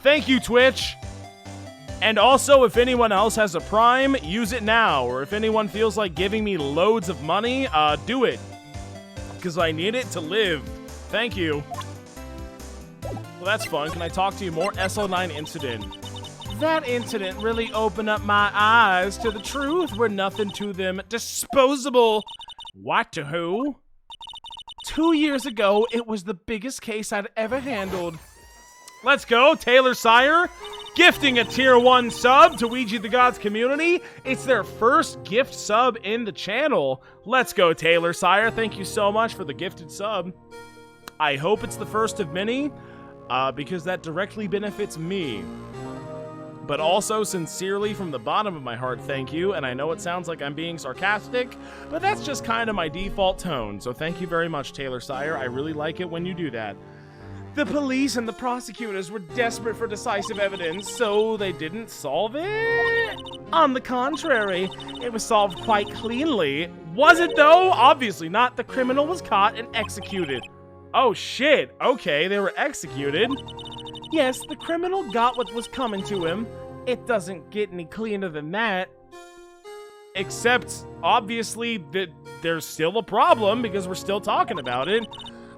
Thank you, Twitch. And also, if anyone else has a Prime, use it now. Or if anyone feels like giving me loads of money, do it. Because I need it to live. Thank you. Well, that's fun. Can I talk to you more? SO9 incident. That incident really opened up my eyes to the truth. We're nothing to them. Disposable. What to who? 2 years ago, it was the biggest case I'd ever handled. Let's go, Taylor Sire. Gifting a tier 1 sub to WeegeeTheGod's community. It's their first gift sub in the channel. Let's go, Taylor Sire. Thank you so much for the gifted sub. I hope it's the first of many, because that directly benefits me. But also, sincerely, from the bottom of my heart, thank you. And I know it sounds like I'm being sarcastic, but that's just kind of my default tone. So thank you very much, Taylor Sire. I really like it when you do that. The police and the prosecutors were desperate for decisive evidence, so they didn't solve it. On the contrary, it was solved quite cleanly. Was it though? Obviously not. The criminal was caught and executed. Oh shit, okay, they were executed. Yes, the criminal got what was coming to him. It doesn't get any cleaner than that. Except, obviously, that there's still a problem because we're still talking about it.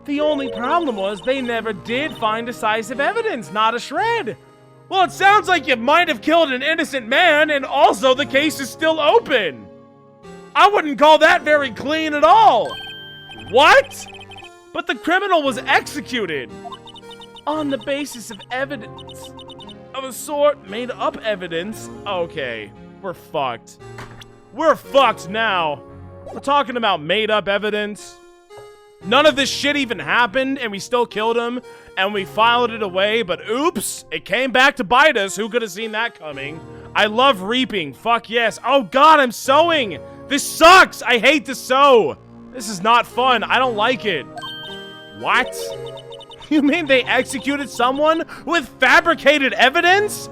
The only problem was they never did find decisive evidence, not a shred. Well, it sounds like you might have killed an innocent man, and also the case is still open. I wouldn't call that very clean at all. What? But the criminal was executed. On the basis of evidence. Of a sort, made up evidence. Okay, we're fucked. We're fucked now. We're talking about made up evidence. None of this shit even happened, and we still killed him, and we filed it away, but oops, it came back to bite us. Who could have seen that coming? I love reaping. Fuck yes. Oh god, I'm sewing. This sucks. I hate to sew. This is not fun. I don't like it. What? You mean they executed someone with fabricated evidence?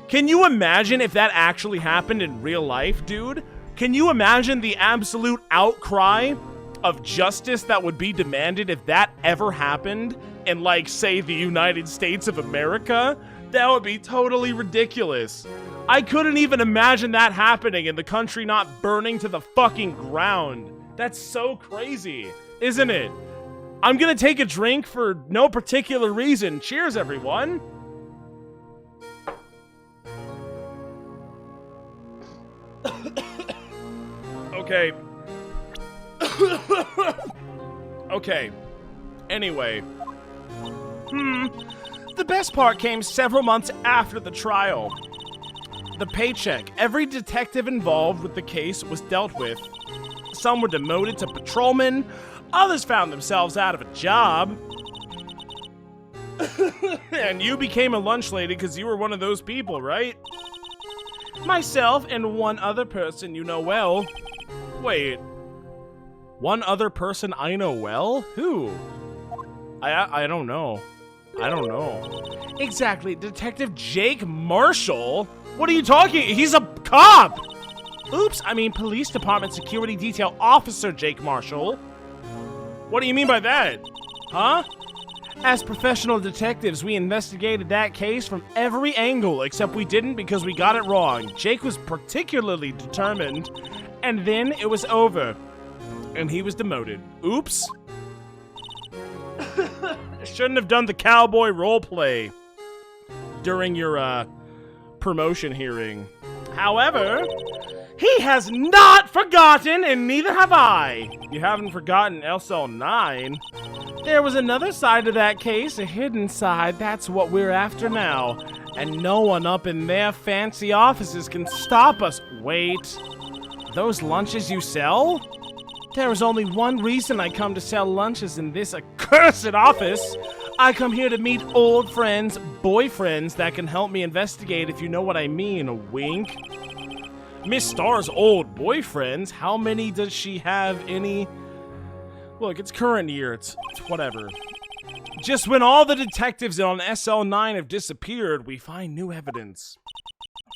Can you imagine if that actually happened in real life, dude? Can you imagine the absolute outcry of justice that would be demanded if that ever happened in, like, say, the United States of America? That would be totally ridiculous. I couldn't even imagine that happening and the country not burning to the fucking ground. That's so crazy, isn't it? I'm gonna take a drink for no particular reason. Cheers, everyone. Okay. Okay. Anyway. The best part came several months after the trial. The paycheck. Every detective involved with the case was dealt with. Some were demoted to patrolmen. Others found themselves out of a job. And you became a lunch lady because you were one of those people, right? Myself and one other person you know well. Wait. One other person I know well? Who? I don't know. I don't know. Exactly. Detective Jake Marshall? What are you talking? He's a cop! Oops, I mean Police Department Security Detail Officer Jake Marshall. What do you mean by that? Huh? As professional detectives, we investigated that case from every angle, except we didn't because we got it wrong. Jake was particularly determined, and then it was over. And he was demoted. Oops. Shouldn't have done the cowboy roleplay during your, promotion hearing. However, he has not forgotten, and neither have I. You haven't forgotten SL9. There was another side to that case, a hidden side. That's what we're after now. And no one up in their fancy offices can stop us. Wait. Those lunches you sell? There is only one reason I come to sell lunches in this accursed office. I come here to meet old friends, boyfriends that can help me investigate, if you know what I mean. A wink. Miss Star's old boyfriends. How many does she have? Any? Look, it's current year. It's whatever. Just when all the detectives on SL9 have disappeared, we find new evidence.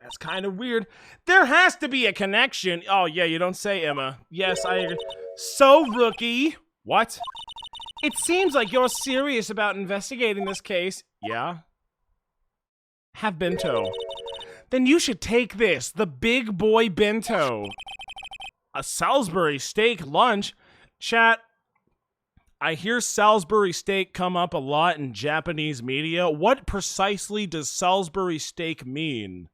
That's kind of weird. There has to be a connection. Oh, yeah, you don't say, Emma. Yes, I agree. So, Rookie. What? It seems like you're serious about investigating this case. Yeah? Have bento. Then you should take this, the big boy bento. A Salisbury steak lunch? Chat, I hear Salisbury steak come up a lot in Japanese media. What precisely does Salisbury steak mean?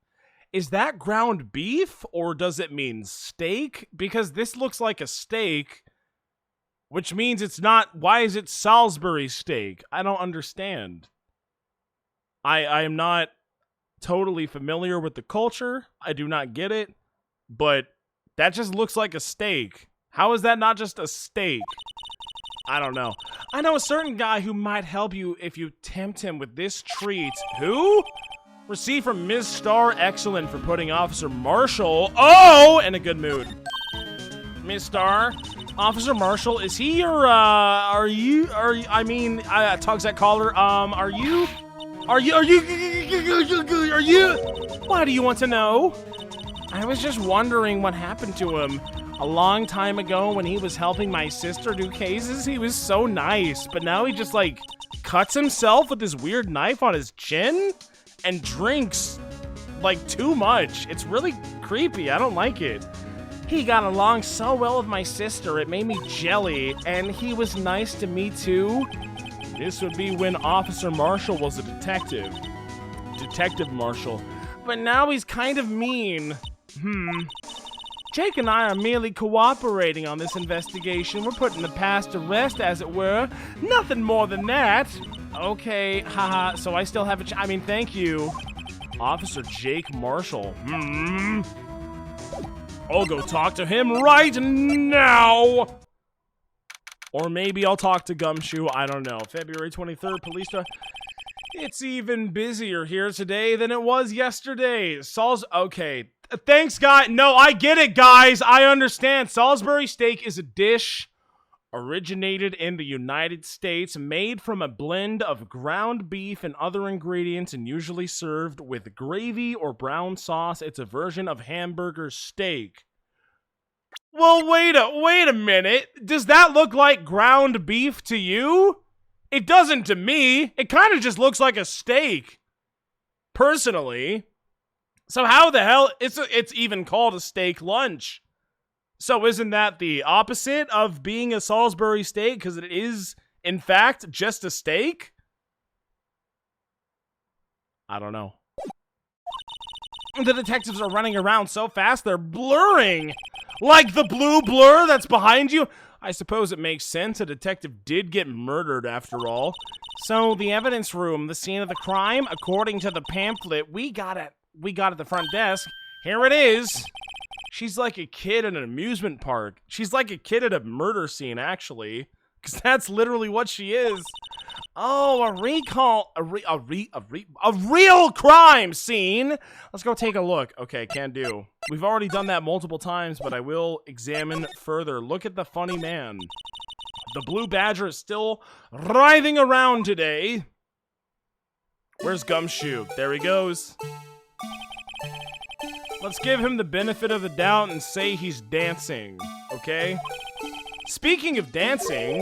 Is that ground beef, or does it mean steak? Because this looks like a steak, which means it's not. Why is it Salisbury steak? I don't understand. I am not totally familiar with the culture. I do not get it, but that just looks like a steak. How is that not just a steak? I don't know. I know a certain guy who might help you if you tempt him with this treat. Who? Receipt from Ms. Starr. Excellent for putting Officer Marshall, in a good mood. Ms. Starr, Officer Marshall, is he your, are you, Tugs that collar, are you? Why do you want to know? I was just wondering what happened to him. A long time ago when he was helping my sister do cases, he was so nice, but now he just, like, cuts himself with this weird knife on his chin and drinks, like, too much. It's really creepy. I don't like it. He got along so well with my sister, it made me jelly, and he was nice to me, too. This would be when Officer Marshall was a detective. Detective Marshall. But now he's kind of mean. Jake and I are merely cooperating on this investigation. We're putting the past to rest, as it were. Nothing more than that. Okay, haha, so I still have a thank you. Officer Jake Marshall. I'll go talk to him right now. Or maybe I'll talk to Gumshoe, I don't know. February 23rd, police star. It's even busier here today than it was yesterday. Okay. Thanks, guys. No, I get it, guys. I understand. Salisbury steak is a dish originated in the United States, made from a blend of ground beef and other ingredients, and usually served with gravy or brown sauce. It's a version of hamburger steak. Well, wait a minute. Does that look like ground beef to you? It doesn't to me. It kind of just looks like a steak, personally. So how the hell, it's even called a steak lunch. So isn't that the opposite of being a Salisbury steak? Because it is, in fact, just a steak? I don't know. The detectives are running around so fast, they're blurring. Like the blue blur that's behind you. I suppose it makes sense. A detective did get murdered after all. So the evidence room, the scene of the crime, according to the pamphlet we got at the front desk. Here it is. She's like a kid in an amusement park. She's like a kid at a murder scene, actually. Because that's literally what she is. Oh, a real crime scene. Let's go take a look. Okay, can do. We've already done that multiple times, but I will examine further. Look at the funny man. The blue badger is still writhing around today. Where's Gumshoe? There he goes. Let's give him the benefit of the doubt and say he's dancing, okay? Speaking of dancing,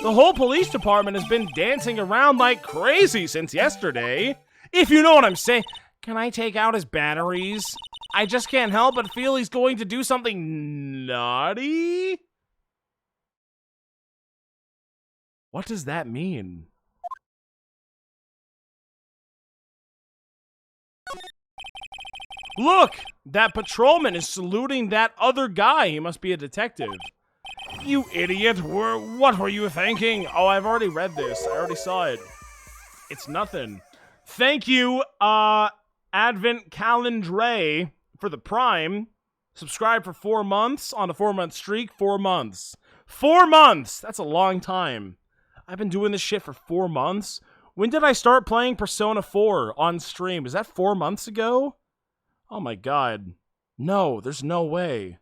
the whole police department has been dancing around like crazy since yesterday. If you know what I'm saying. Can I take out his batteries? I just can't help but feel he's going to do something naughty. What does that mean? Look! That patrolman is saluting that other guy. He must be a detective. You idiot! What were you thinking? Oh, I've already read this. I already saw it. It's nothing. Thank you, Advent Calendar for the Prime. Subscribe for 4 months on a 4-month streak. 4 months. 4 months! That's a long time. I've been doing this shit for 4 months. When did I start playing Persona 4 on stream? Is that 4 months ago? Oh my god. No, there's no way.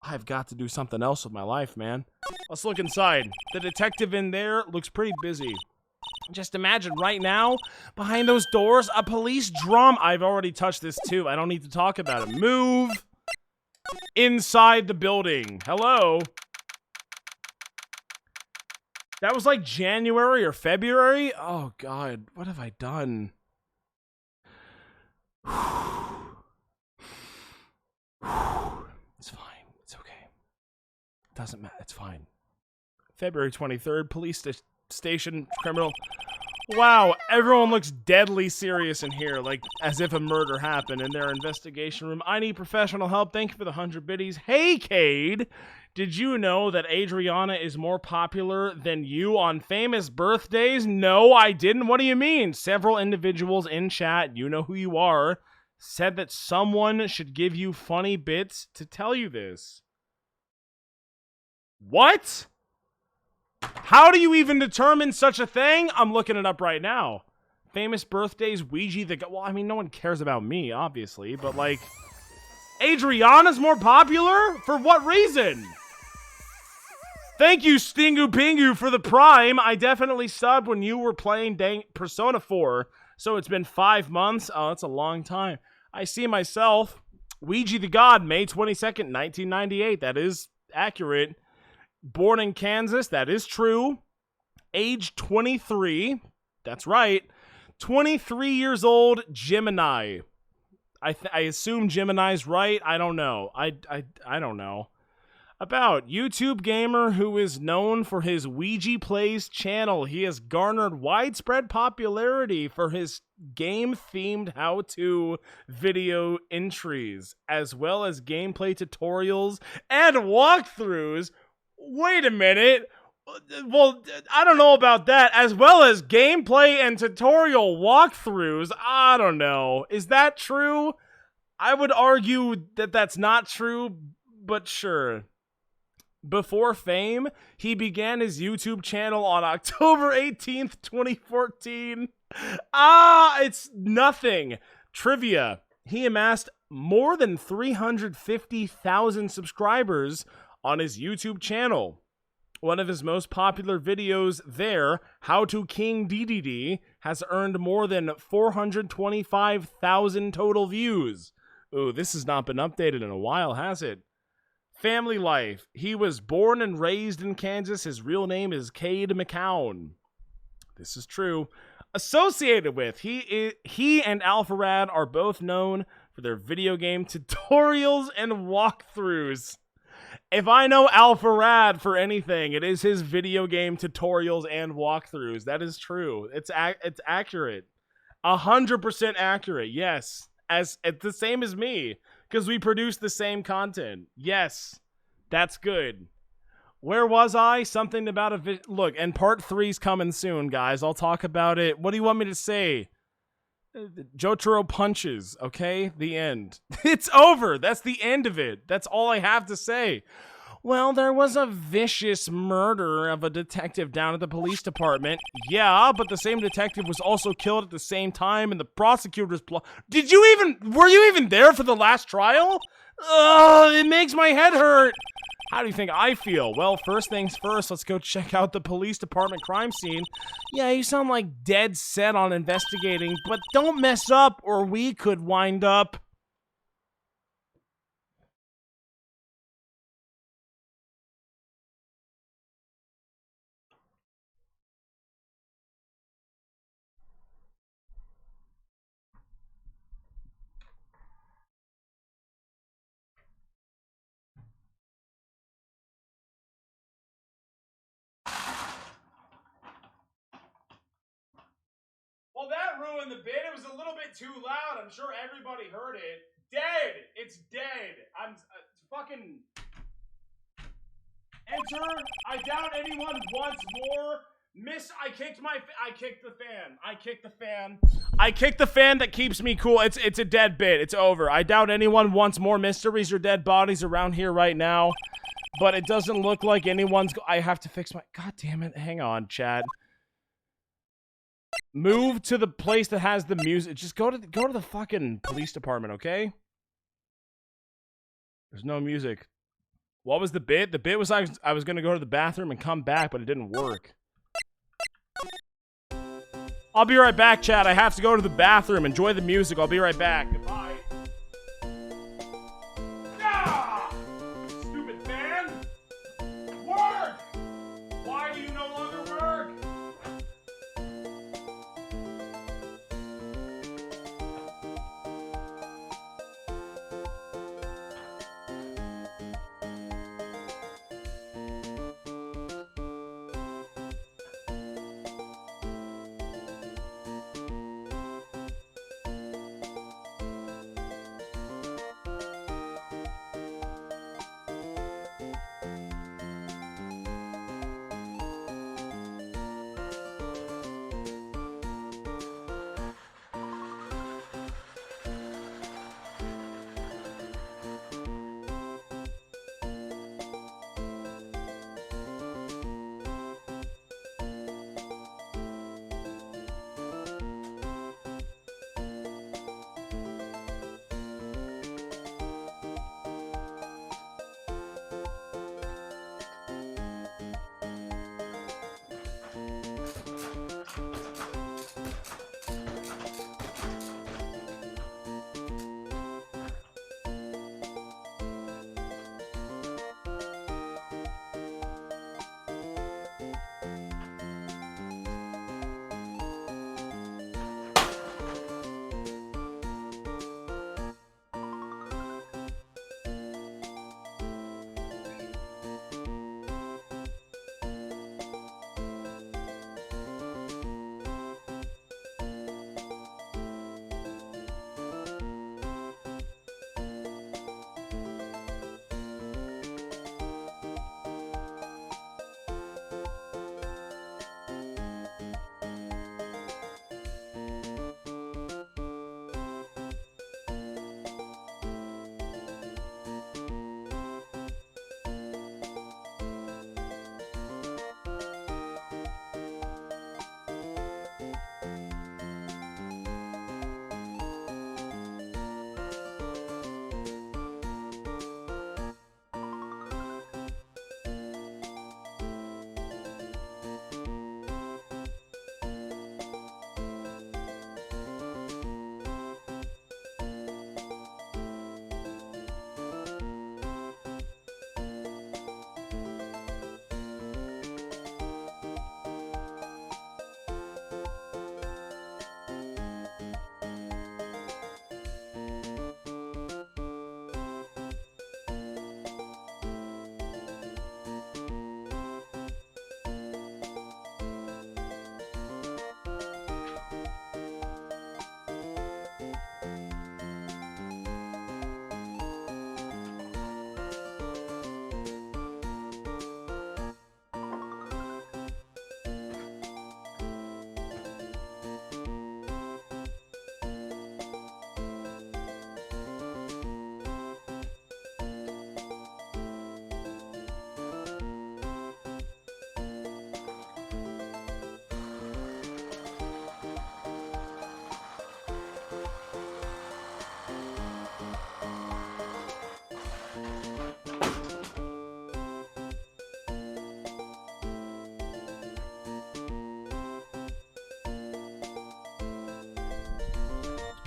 I've got to do something else with my life, man. Let's look inside. The detective in there looks pretty busy. Just imagine right now, behind those doors, a police drum. I've already touched this too. I don't need to talk about it. Move inside the building. Hello. That was like January or February. Oh, God. What have I done? It's fine. It's okay. Doesn't matter. It's fine. February 23rd, police station criminal. Wow, everyone looks deadly serious in here, like as if a murder happened in their investigation room. I need professional help. Thank you for the 100 biddies. Hey, Cade, did you know that Adriana is more popular than you on famous birthdays? No, I didn't. What do you mean? Several individuals in chat, you know who you are, said that someone should give you funny bits to tell you this. What? How do you even determine such a thing? I'm looking it up right now. Famous birthdays, WeegeeTheGod. Well, I mean, no one cares about me, obviously, but like, Adriana's more popular? For what reason? Thank you, Stingu Pingu, for the Prime. I definitely subbed when you were playing Persona 4, so it's been 5 months. Oh, that's a long time. I see myself. WeegeeTheGod, May 22nd, 1998. That is accurate. Born in Kansas, that is true. Age 23, that's right. 23 years old, Gemini. I assume Gemini's right. I don't know. I don't know. About YouTube gamer who is known for his Ouija Plays channel. He has garnered widespread popularity for his game-themed how-to video entries, as well as gameplay tutorials and walkthroughs. Wait a minute. Well, I don't know about that. As well as gameplay and tutorial walkthroughs. I don't know. Is that true? I would argue that that's not true, but sure. Before fame, he began his YouTube channel on October 18th, 2014. It's nothing. Trivia. He amassed more than 350,000 subscribers on his YouTube channel. One of his most popular videos there, How to King DDD, has earned more than 425,000 total views. Ooh, this has not been updated in a while, has it? Family life. He was born and raised in Kansas. His real name is Cade McCown. This is true. Associated with, he and Alpharad are both known for their video game tutorials and walkthroughs. If I know Alpharad for anything, it is his video game tutorials and walkthroughs. That is true. It's accurate. 100% accurate. Yes. It's the same as me, because we produce the same content. Yes. That's good. Where was I? Something about a look, and part 3's coming soon, guys. I'll talk about it. What do you want me to say? Jotaro punches, okay? The end. It's over. That's the end of it. That's all I have to say. Well, there was a vicious murder of a detective down at the police department. Yeah, but the same detective was also killed at the same time, and the prosecutor's were you even there for the last trial? Ugh, it makes my head hurt. How do you think I feel? Well, first things first, let's go check out the police department crime scene. Yeah, you sound like dead set on investigating, but don't mess up or we could wind up. Well, that ruined the bit. It was a little bit too loud. I'm sure everybody heard it. Dead. It's dead. I'm fucking... Enter. I doubt anyone wants more. I kicked the fan. I kicked the fan that keeps me cool. It's a dead bit. It's over. I doubt anyone wants more mysteries or dead bodies around here right now. But it doesn't look like anyone's... I have to fix my... God damn it. Hang on, chat. Move to the place that has the music. Just go to the fucking police department, okay? There's no music. What was the bit? The bit was I was gonna go to the bathroom and come back, but it didn't work. I'll be right back, chat. I have to go to the bathroom. Enjoy the music. I'll be right back. Goodbye. Ah! Stupid fan! Work! Why do you no longer work?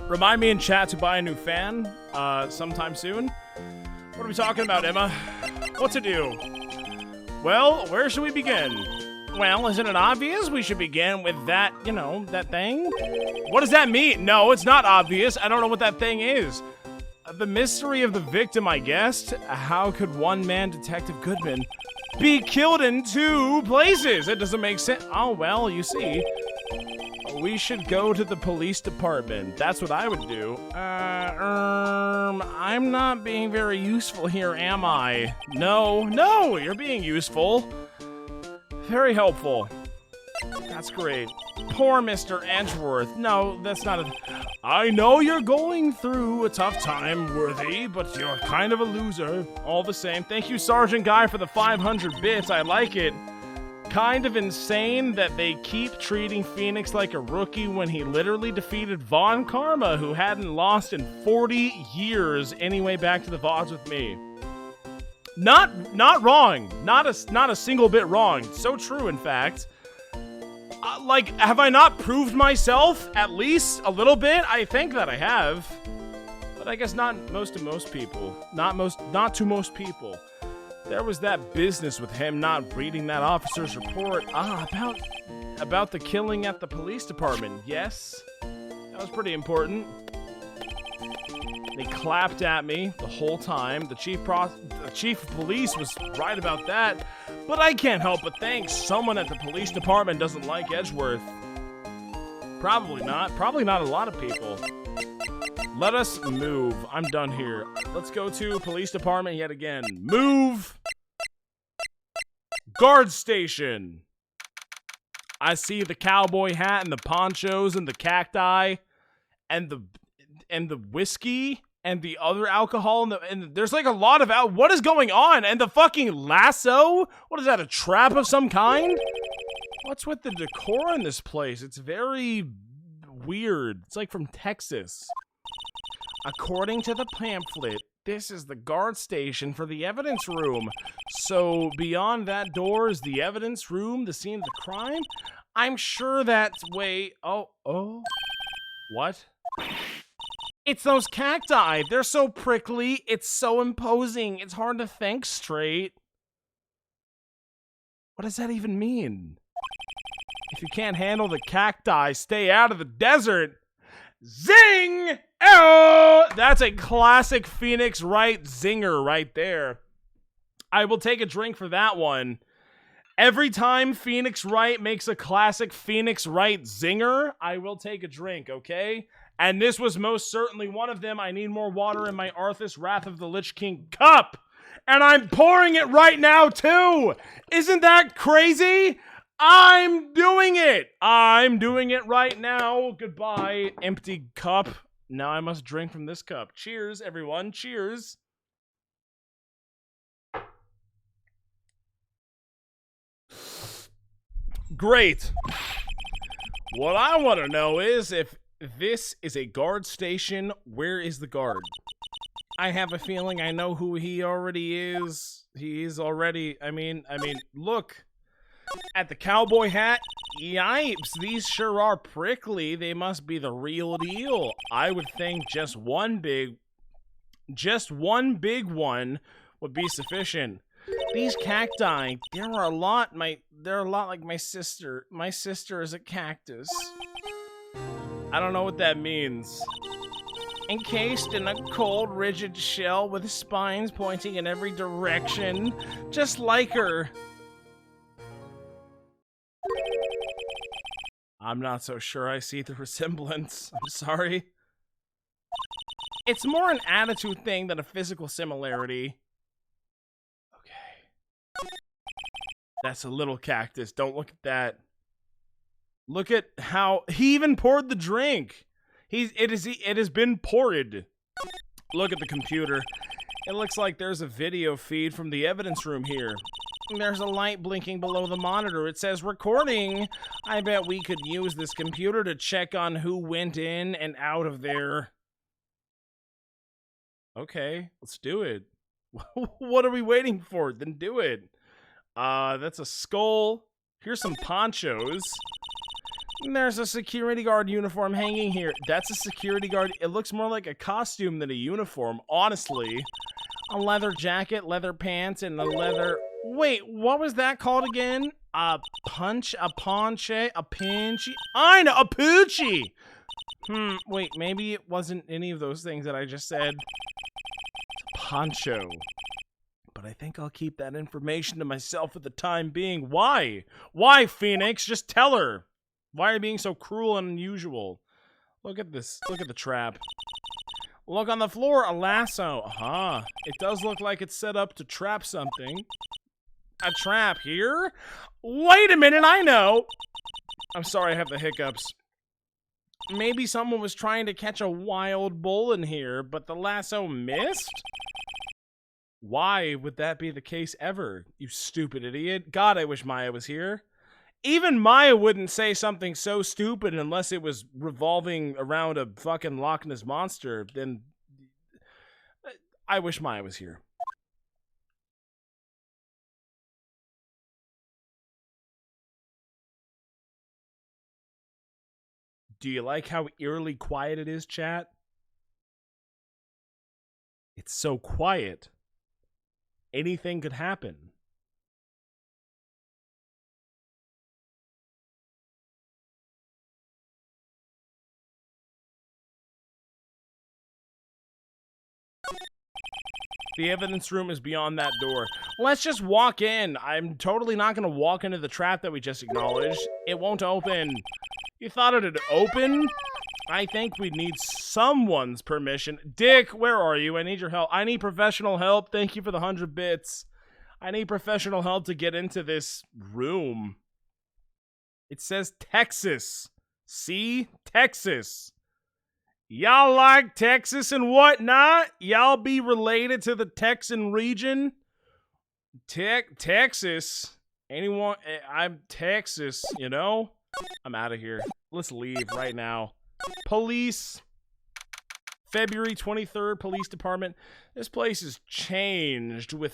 Remind me in chat to buy a new fan sometime soon. What are we talking about, Emma? What to do? Well, where should we begin? Well, isn't it obvious? We should begin with that, you know, that thing. What does that mean? No, it's not obvious. I don't know what that thing is. The mystery of the victim, I guessed. How could one-man Detective Goodman be killed in 2 places? It doesn't make sense. Oh, well, you see. We should go to the police department. That's what I would do. I'm not being very useful here, am I? No, you're being useful. Very helpful. That's great. Poor Mr. Edgeworth. No, that's not a... I know you're going through a tough time, Worthy, but you're kind of a loser. All the same. Thank you, Sergeant Guy, for the 500 bits. I like it. kind of insane that they keep treating Phoenix like a rookie when he literally defeated Von Karma, who hadn't lost in 40 years anyway back to the VODs with me. Not wrong. Not a single bit wrong. So true, in fact. Like, have I not proved myself at least a little bit? I think that I have. But I guess not to most people. Not to most people. There was that business with him not reading that officer's report. About the killing at the police department. Yes. That was pretty important. They clapped at me the whole time. The chief of police was right about that. But I can't help but think someone at the police department doesn't like Edgeworth. Probably not. Probably not a lot of people. Let us move. I'm done here. Let's go to police department yet again. Move! Guard station! I see the cowboy hat and the ponchos and the cacti and the whiskey and the other alcohol and there's like a lot of what is going on? And the fucking lasso? What is that, a trap of some kind? What's with the decor in this place? It's very weird. It's like from Texas. According to the pamphlet, this is the guard station for the evidence room. So beyond that door is the evidence room, the scene of the crime? I'm sure that's oh. What? It's those cacti. They're so prickly. It's so imposing. It's hard to think straight. What does that even mean? If you can't handle the cacti, stay out of the desert. Zing! Oh! That's a classic Phoenix Wright zinger right there. I will take a drink for that one. Every time Phoenix Wright makes a classic Phoenix Wright zinger, I will take a drink, okay? And this was most certainly one of them. I need more water in my Arthas Wrath of the Lich King cup. And I'm pouring it right now, too! Isn't that crazy? I'm doing it! I'm doing it right now. Goodbye, empty cup. Now I must drink from this cup. Cheers, everyone. Cheers. Great. What I want to know is if this is a guard station, where is the guard? I have a feeling I know who he already is. He is already, I mean, look. At the cowboy hat, yipes, these sure are prickly. They must be the real deal. I would think just one big one would be sufficient. These cacti, they're a lot like my sister. My sister is a cactus. I don't know what that means. Encased in a cold, rigid shell with spines pointing in every direction, just like her. I'm not so sure I see the resemblance. I'm sorry. It's more an attitude thing than a physical similarity. Okay. That's a little cactus. Don't look at that. Look at how he even poured the drink. It has been poured. Look at the computer. It looks like there's a video feed from the evidence room here. There's a light blinking below the monitor. It says recording. I bet we could use this computer to check on who went in and out of there. Okay, let's do it. What are we waiting for? Then do it. That's a skull. Here's some ponchos. There's a security guard uniform hanging here. That's a security guard. It looks more like a costume than a uniform, honestly. A leather jacket, leather pants, and a leather... Wait, what was that called again? A punch, a ponche, a pinchy? I know, a poochie! Wait, maybe it wasn't any of those things that I just said. Poncho. But I think I'll keep that information to myself for the time being. Why? Why, Phoenix? Just tell her. Why are you being so cruel and unusual? Look at this. Look at the trap. Look on the floor, a lasso. Aha. It does look like it's set up to trap something. A trap here? Wait a minute, I know. I'm sorry, I have the hiccups. Maybe someone was trying to catch a wild bull in here, but the lasso missed? Why would that be the case ever, you stupid idiot? God, I wish Maya was here. Even Maya wouldn't say something so stupid unless it was revolving around a fucking Loch Ness monster. Then I wish Maya was here. Do you like how eerily quiet it is, chat? It's so quiet. Anything could happen. The evidence room is beyond that door. Let's just walk in. I'm totally not going to walk into the trap that we just acknowledged. It won't open. You thought it'd open? I think we'd need someone's permission. Dick, where are you? I need your help. I need professional help. Thank you for the 100 bits. I need professional help to get into this room. It says Texas. See? Texas. Y'all like Texas and whatnot? Y'all be related to the Texan region? Texas? Anyone? I'm Texas, you know? I'm out of here. Let's leave right now. Police. February 23rd, police department. This place is changed with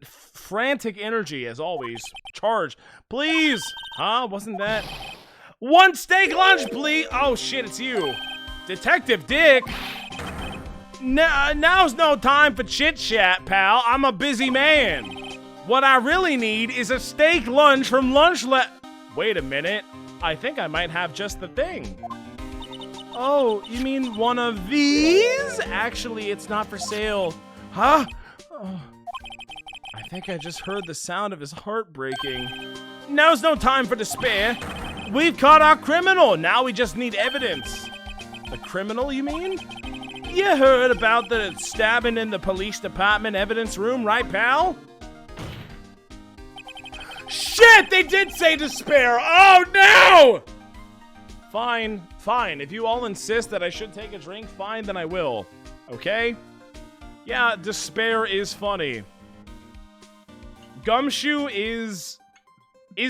frantic energy, as always. Charge. Please. Huh? Wasn't that? One steak lunch, please. Oh, shit, it's you. Detective Dick. Now's no time for chit-chat, pal. I'm a busy man. What I really need is a steak lunch from Wait a minute. I think I might have just the thing. Oh, you mean one of these? Actually, it's not for sale. Huh? Oh, I think I just heard the sound of his heart breaking. Now's no time for despair. We've caught our criminal. Now we just need evidence. The criminal, you mean? You heard about the stabbing in the police department evidence room, right, pal? Shit, they did say despair. Oh, no! Fine, fine. If you all insist that I should take a drink, fine, then I will. Okay? Yeah, despair is funny. Gumshoe is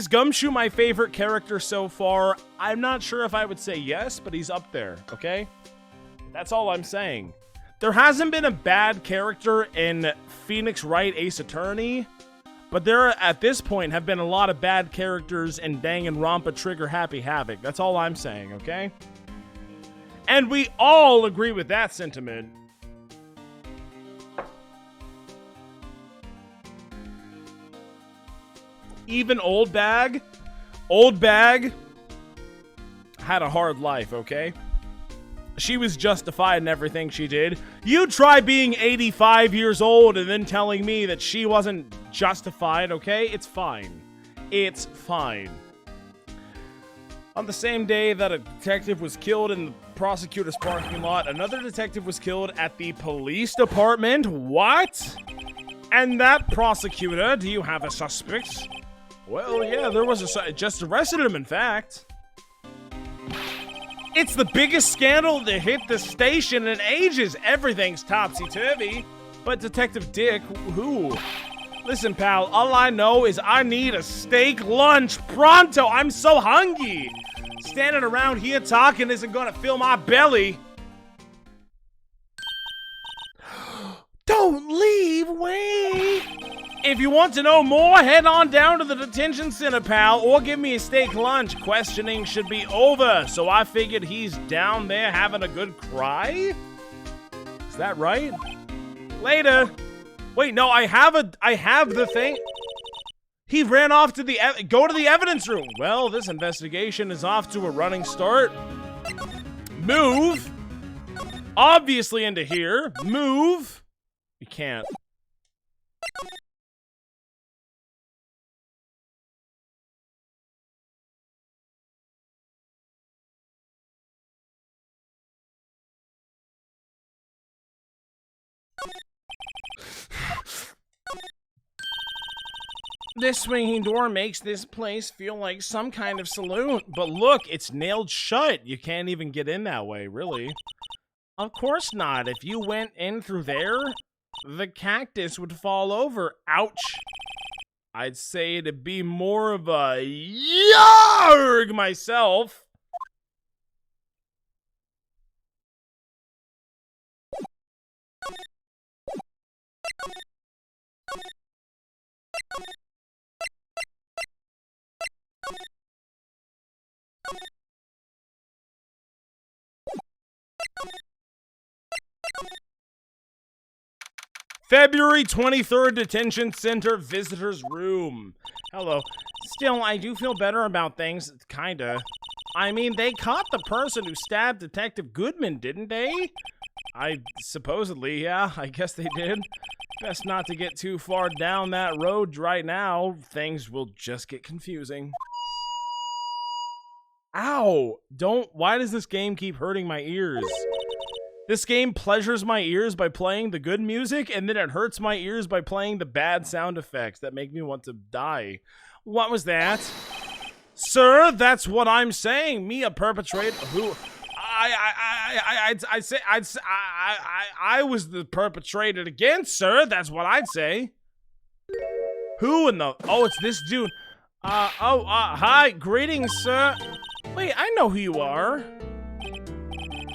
Gumshoe my favorite character so far? I'm not sure if I would say yes, but he's up there, okay? That's all I'm saying. There hasn't been a bad character in Phoenix Wright Ace Attorney, but there, at this point, have been a lot of bad characters in Danganronpa Trigger Happy Havoc. That's all I'm saying, okay? And we all agree with that sentiment. Even Old Bag had a hard life, okay? She was justified in everything she did. You try being 85 years old and then telling me that she wasn't justified, okay? It's fine. It's fine. On the same day that a detective was killed in the prosecutor's parking lot, another detective was killed at the police department. What? And that prosecutor, do you have a suspect? Well, yeah, there was just arrested him, in fact. It's the biggest scandal to hit the station in ages. Everything's topsy-turvy. But Detective Dick, who? Listen, pal, all I know is I need a steak lunch pronto. I'm so hungry. Standing around here talking isn't gonna fill my belly. Don't leave, wait. If you want to know more, head on down to the detention center, pal, or give me a steak lunch. Questioning should be over, so I figured he's down there having a good cry? Is that right? Later. Wait, no, I have the thing. He ran off to go to the evidence room. Well, this investigation is off to a running start. Move. Obviously into here. Move. You can't. This swinging door makes this place feel like some kind of saloon. But look, it's nailed shut. You can't even get in that way, really. Of course not. If you went in through there, the cactus would fall over. Ouch. I'd say to be more of a yarg myself. February 23rd, Detention Center Visitors Room. Hello. Still, I do feel better about things. Kinda. I mean, they caught the person who stabbed Detective Goodman, didn't they? Supposedly, yeah. I guess they did. Best not to get too far down that road right now. Things will just get confusing. Ow! Why does this game keep hurting my ears? This game pleasures my ears by playing the good music, and then it hurts my ears by playing the bad sound effects that make me want to die. What was that? Sir, that's what I'm saying. Me, a perpetrator who... I was the perpetrator again, sir. That's what I'd say. Who in the... Oh, it's this dude. Hi. Greetings, sir. Wait, I know who you are.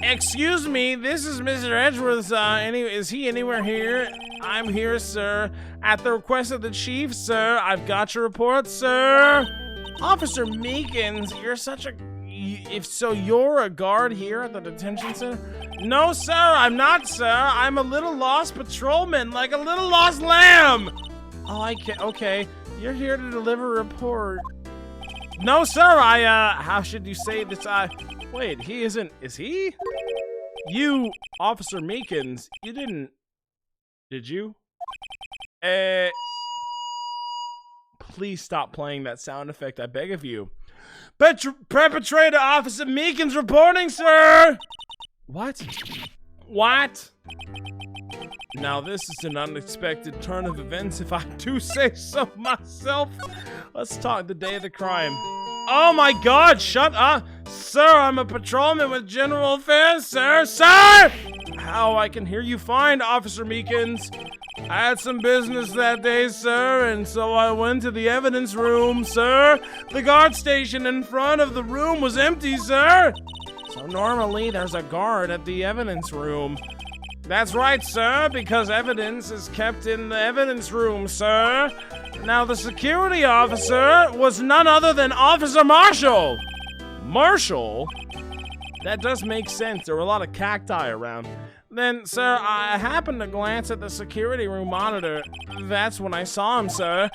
Excuse me, this is Mr. Edgeworth. Is he anywhere here? I'm here, sir. At the request of the chief, sir. I've got your report, sir. Officer Meekins, you're such a... If so, you're a guard here at the detention center? No, sir, I'm not, sir. I'm a little lost patrolman, like a little lost lamb. Oh, I can't... Okay, you're here to deliver a report. No, sir, how should you say this? Wait, he isn't... Is he? You, Officer Meekins, you didn't... Did you? Please stop playing that sound effect, I beg of you. Perpetrator Officer Meekins reporting, sir! What? What? Now this is an unexpected turn of events, if I do say so myself. Let's talk the day of the crime. Oh my god, shut up! Sir, I'm a patrolman with General Affairs, sir! Sir! How I can hear you fine, Officer Meekins. I had some business that day, sir, and so I went to the evidence room, sir. The guard station in front of the room was empty, sir. So normally there's a guard at the evidence room. That's right, sir, because evidence is kept in the evidence room, sir. Now, the security officer was none other than Officer Marshall. Marshall? That does make sense. There were a lot of cacti around. Then, sir, I happened to glance at the security room monitor. That's when I saw him, sir.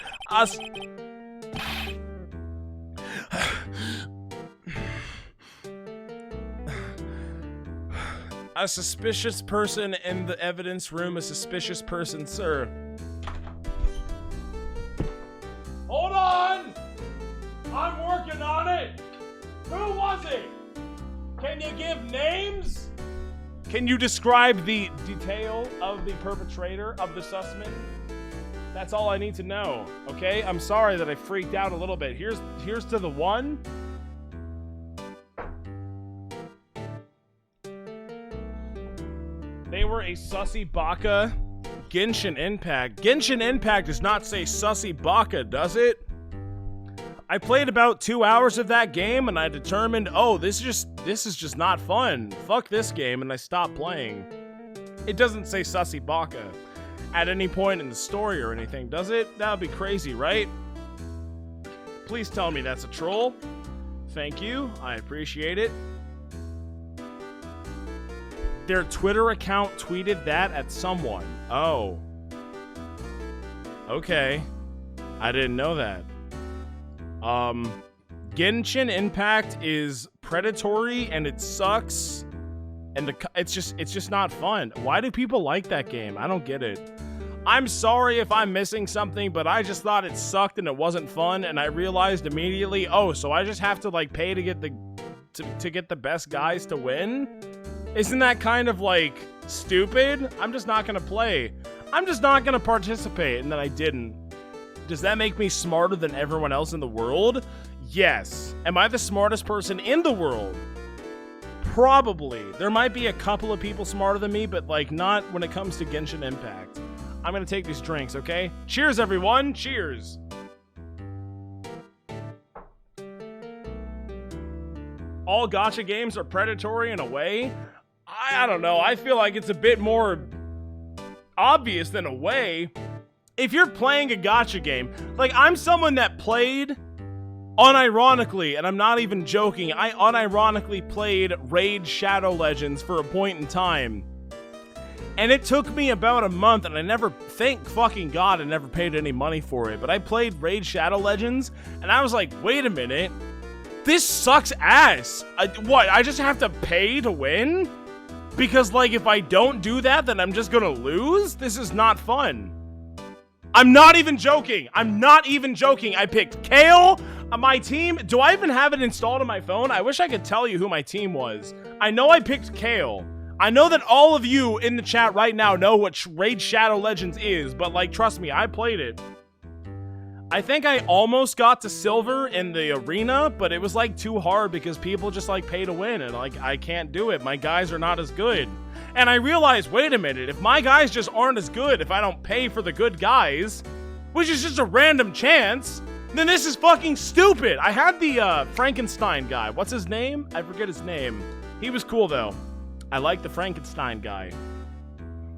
A suspicious person in the evidence room, a suspicious person, sir. Hold on! I'm working on it! Who was it? Can you give names? Can you describe the detail of the perpetrator of the suspect? That's all I need to know, okay? I'm sorry that I freaked out a little bit. Here's to the one. They were a sussy baka. Genshin Impact. Genshin Impact does not say sussy baka, does it? I played about 2 hours of that game and I determined, oh, this is just not fun. Fuck this game, and I stopped playing. It doesn't say sussy baka at any point in the story or anything, does it? That would be crazy, right? Please tell me that's a troll. Thank you. I appreciate it. Their Twitter account tweeted that at someone. Oh. Okay. I didn't know that. Genshin Impact is predatory and it sucks. And it's just not fun. Why do people like that game? I don't get it. I'm sorry if I'm missing something, but I just thought it sucked and it wasn't fun, and I realized immediately, oh, so I just have to like pay to get the best guys to win? Isn't that kind of like stupid? I'm just not gonna play. I'm just not gonna participate, and then I didn't. Does that make me smarter than everyone else in the world? Yes. Am I the smartest person in the world? Probably. There might be a couple of people smarter than me, but like not when it comes to Genshin Impact. I'm gonna take these drinks, okay? Cheers, everyone. Cheers. All gacha games are predatory in a way. I don't know. I feel like it's a bit more obvious than a way. If you're playing a gacha game, like I'm someone that played unironically, and I'm not even joking, I unironically played Raid Shadow Legends for a point in time. And it took me about a month, and I never, thank fucking God, I never paid any money for it. But I played Raid Shadow Legends, and I was like, wait a minute. This sucks ass. What, I just have to pay to win? Because, like, if I don't do that, then I'm just gonna lose? This is not fun. I'm not even joking. I'm not even joking. I picked Kale on my team. Do I even have it installed on my phone? I wish I could tell you who my team was. I know I picked Kale. I know that all of you in the chat right now know what Raid Shadow Legends is, but, like, trust me, I played it. I think I almost got to silver in the arena, but it was, like, too hard because people just, like, pay to win, and, like, I can't do it. My guys are not as good. And I realized, wait a minute, if my guys just aren't as good, if I don't pay for the good guys, which is just a random chance, then this is fucking stupid. I had the Frankenstein guy. What's his name? I forget his name. He was cool, though. I like the Frankenstein guy.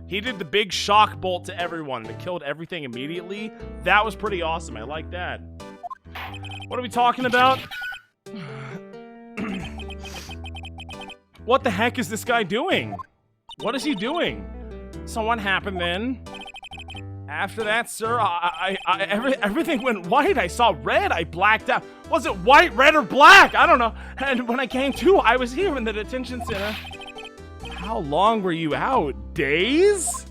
He did the big shock bolt to everyone, and it killed everything immediately. That was pretty awesome. I like that. What are we talking about? What the heck is this guy doing? What is he doing? So what happened then? After that, sir, everything went white. I saw red. I blacked out. Was it white, red, or black? I don't know. And when I came to, I was here in the detention center. How long were you out? Days?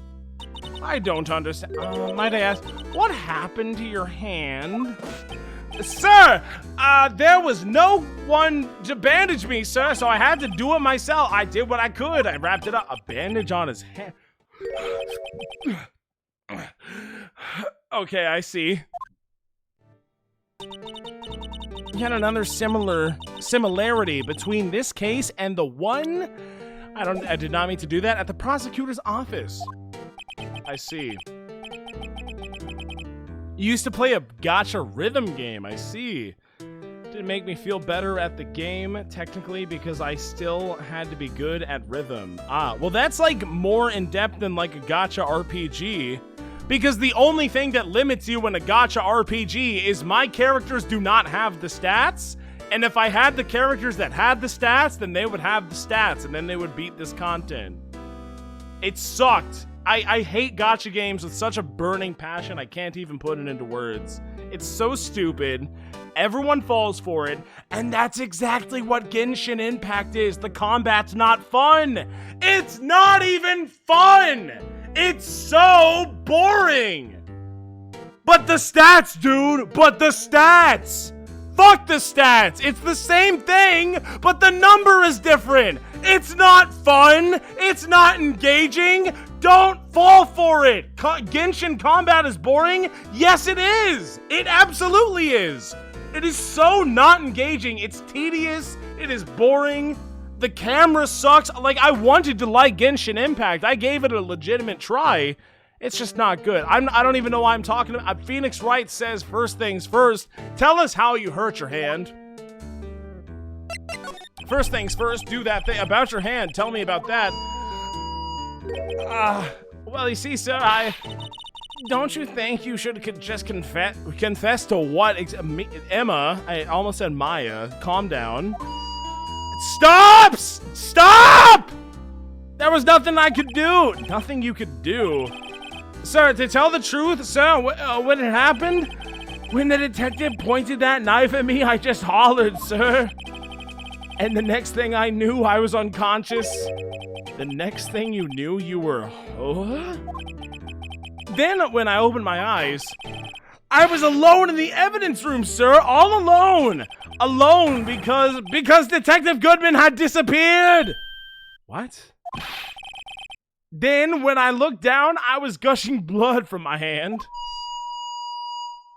I don't understand. Might I ask, what happened to your hand? Sir, there was no one to bandage me, sir, so I had to do it myself. I did what I could. I wrapped it up. A bandage on his hand. Okay, I see. Yet another similarity between this case and the one... I did not mean to do that. At the prosecutor's office. I see. You used to play a gacha rhythm game. I see. Didn't make me feel better at the game, technically, because I still had to be good at rhythm. Ah, well, that's, like, more in-depth than, like, a gacha RPG. Because the only thing that limits you in a gacha RPG is my characters do not have the stats. And if I had the characters that had the stats, then they would have the stats, and then they would beat this content. It sucked. I hate gacha games with such a burning passion, I can't even put it into words. It's so stupid. Everyone falls for it, and that's exactly what Genshin Impact is. The combat's not fun. It's not even fun. It's so boring. But the stats, dude. But the stats. Fuck the stats! It's the same thing, but the number is different! It's not fun! It's not engaging! Don't fall for it! Genshin combat is boring? Yes, it is! It absolutely is! It is so not engaging, it's tedious, it is boring, the camera sucks. Like, I wanted to like Genshin Impact, I gave it a legitimate try. It's just not good. I don't even know why I'm talking about. Phoenix Wright says, first things first, tell us how you hurt your hand. First things first, do that thing about your hand. Tell me about that. Well, you see, sir, don't you think you should just confess to what? Emma, I almost said Maya. Calm down. Stop! Stop! There was nothing I could do. Nothing you could do. Sir, to tell the truth, sir, when it happened, when the detective pointed that knife at me, I just hollered, sir. And the next thing I knew, I was unconscious. The next thing you knew, you were... Oh? Then, when I opened my eyes, I was alone in the evidence room, sir, all alone. Alone because Detective Goodman had disappeared. What? Then, when I looked down, I was gushing blood from my hand.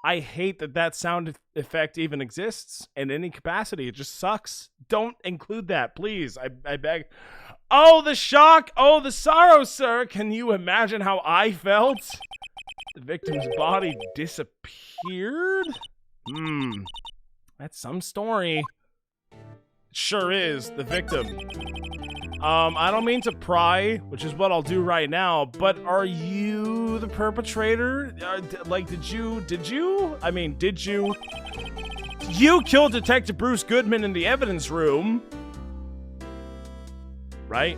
I hate that sound effect even exists in any capacity. It just sucks. Don't include that, please. I beg. Oh, the shock. Oh, the sorrow, sir. Can you imagine how I felt? The victim's body disappeared? That's some story. Sure is. The victim. I don't mean to pry, which is what I'll do right now, but are you the perpetrator? Like, did you? You killed Detective Bruce Goodman in the evidence room. Right?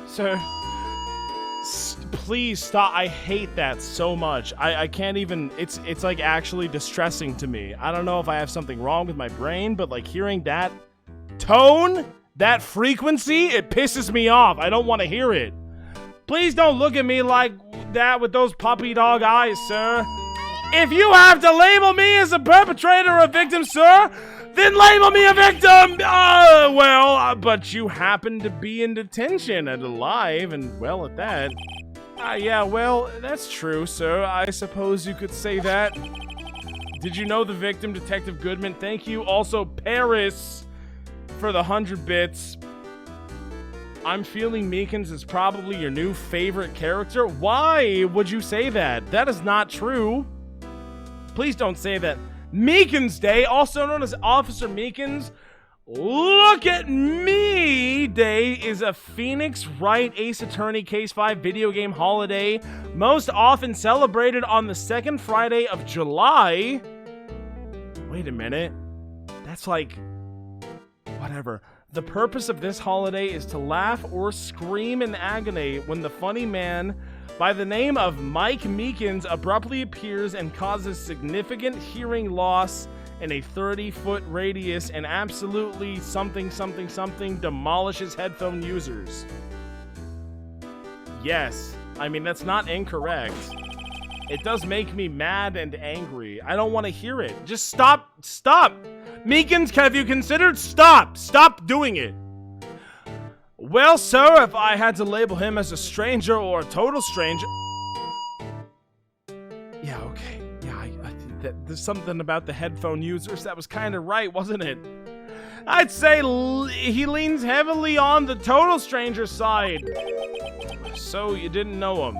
Sir, please stop. I hate that so much. I can't even, it's like actually distressing to me. I don't know if I have something wrong with my brain, but like hearing that tone, that frequency, it pisses me off. I don't want to hear it. Please don't look at me like that with those puppy dog eyes, sir. If you have to label me as a perpetrator or a victim, sir, then label me a victim! But you happen to be in detention and alive, and well, at that. Yeah, well, that's true, sir. I suppose you could say that. Did you know the victim, Detective Goodman? Thank you. Also, Paris, for the 100 bits. I'm feeling Meekins is probably your new favorite character. Why would you say that? That is not true. Please don't say that. Meekins Day, also known as Officer Meekins, Look at Me Day, is a Phoenix Wright Ace Attorney Case 5 video game holiday, most often celebrated on the second Friday of July. Wait a minute. That's like... whatever. The purpose of this holiday is to laugh or scream in agony when the funny man by the name of Mike Meekins abruptly appears and causes significant hearing loss in a 30-foot radius and absolutely something demolishes headphone users. Yes, I mean, that's not incorrect. It does make me mad and angry. I don't want to hear it. Just stop. Meekins, have you considered? Stop doing it. Well, sir, if I had to label him as a stranger or a total stranger... yeah, okay. Yeah, there's something about the headphone users that was kind of right, wasn't it? I'd say he leans heavily on the total stranger side. So you didn't know him.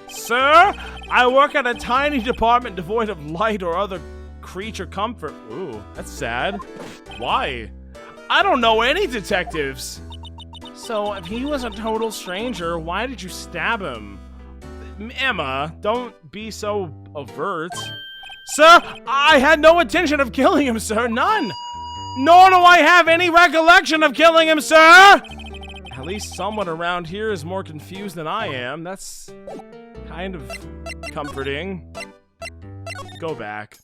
Sir, I work at a tiny department devoid of light or other creature comfort. Ooh, that's sad. Why? I don't know any detectives. So, if he was a total stranger, why did you stab him? Emma, don't be so overt. Sir, I had no intention of killing him, sir. None. Nor do I have any recollection of killing him, sir. At least someone around here is more confused than I am. That's kind of comforting. Go back.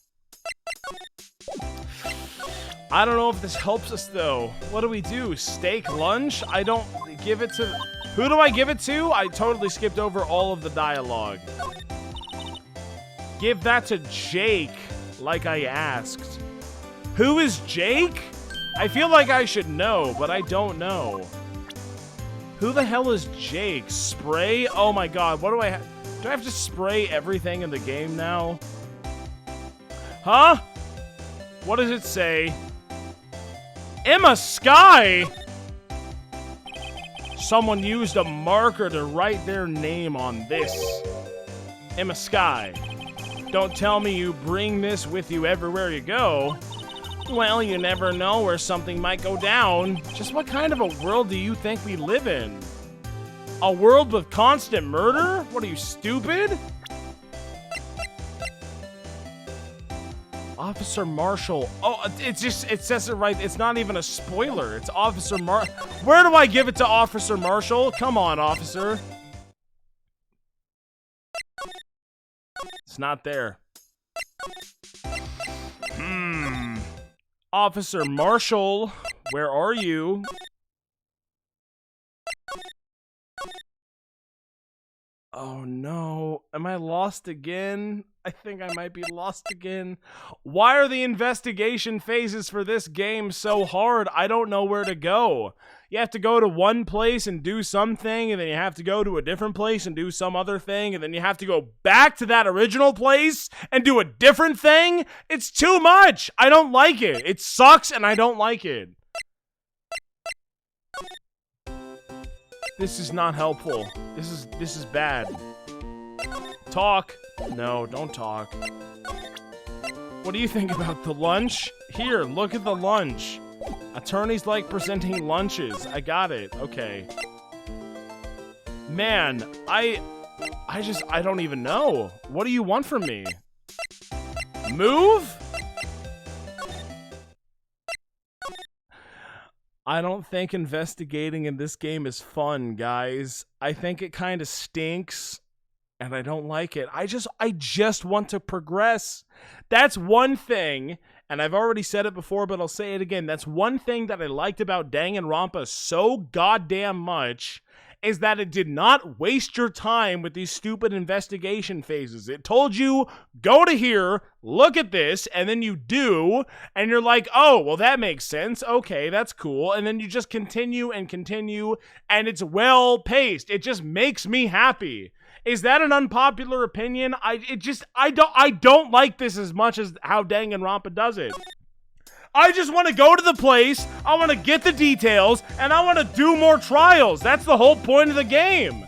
I don't know if this helps us, though. What do we do? Steak lunch? I don't give it to... who do I give it to? I totally skipped over all of the dialogue. Give that to Jake, like I asked. Who is Jake? I feel like I should know, but I don't know. Who the hell is Jake? Spray? Oh my god, what do I have? Do I have to spray everything in the game now? Huh? What does it say? Emma Sky! Someone used a marker to write their name on this. Emma Sky. Don't tell me you bring this with you everywhere you go. Well, you never know where something might go down. Just what kind of a world do you think we live in? A world with constant murder? What are you, stupid? Officer Marshall. Oh, it says it right. It's not even a spoiler. It's Officer Where do I give it to Officer Marshall? Come on, officer. It's not there. Officer Marshall, where are you? Oh no, am I lost again? I think I might be lost again. Why are the investigation phases for this game so hard? I don't know where to go. You have to go to one place and do something, and then you have to go to a different place and do some other thing, and then you have to go back to that original place and do a different thing. It's too much. I don't like it. It sucks, and I don't like it. This is not helpful. This is bad. Talk. No, don't talk. What do you think about the lunch? Here, look at the lunch. Attorneys like presenting lunches. I got it. Okay. Man, I don't even know. What do you want from me? Move? I don't think investigating in this game is fun, guys. I think it kind of stinks, and I don't like it. I just want to progress. That's one thing, and I've already said it before, but I'll say it again. That's one thing that I liked about Danganronpa so goddamn much, is that it did not waste your time with these stupid investigation phases. It told you, go to here, look at this, and then you do, and you're like, oh, well, that makes sense. Okay, that's cool. And then you just continue and continue, and it's well-paced. It just makes me happy. Is that an unpopular opinion? I don't like this as much as how Danganronpa does it. I just want to go to the place, I want to get the details, and I want to do more trials. That's the whole point of the game.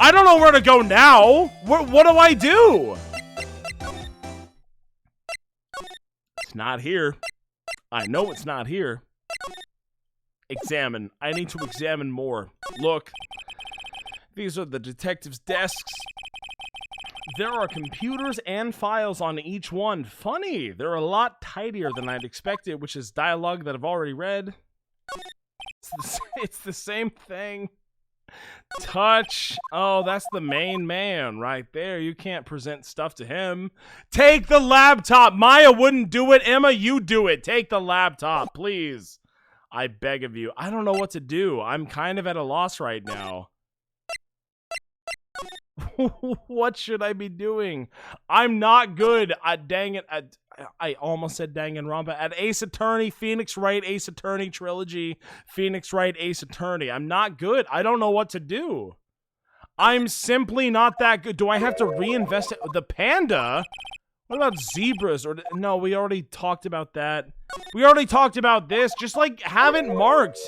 I don't know where to go now. What do I do? It's not here. I know it's not here. Examine. I need to examine more. Look. These are the detectives' desks. There are computers and files on each one. Funny, they're a lot tidier than I'd expected, which is dialogue that I've already read. It's the same thing. Touch. Oh, that's the main man right there. You can't present stuff to him. Take the laptop. Maya wouldn't do it. Emma, you do it. Take the laptop, please. I beg of you. I don't know what to do. I'm kind of at a loss right now. What should I be doing? I'm not good at dang it. I almost said Danganronpa. At Ace Attorney, Phoenix Wright, Ace Attorney Trilogy, Phoenix Wright, Ace Attorney. I'm not good. I don't know what to do. I'm simply not that good. Do I have to reinvest it? The panda? What about zebras? Or no, we already talked about that. We already talked about this. Just like have it marked.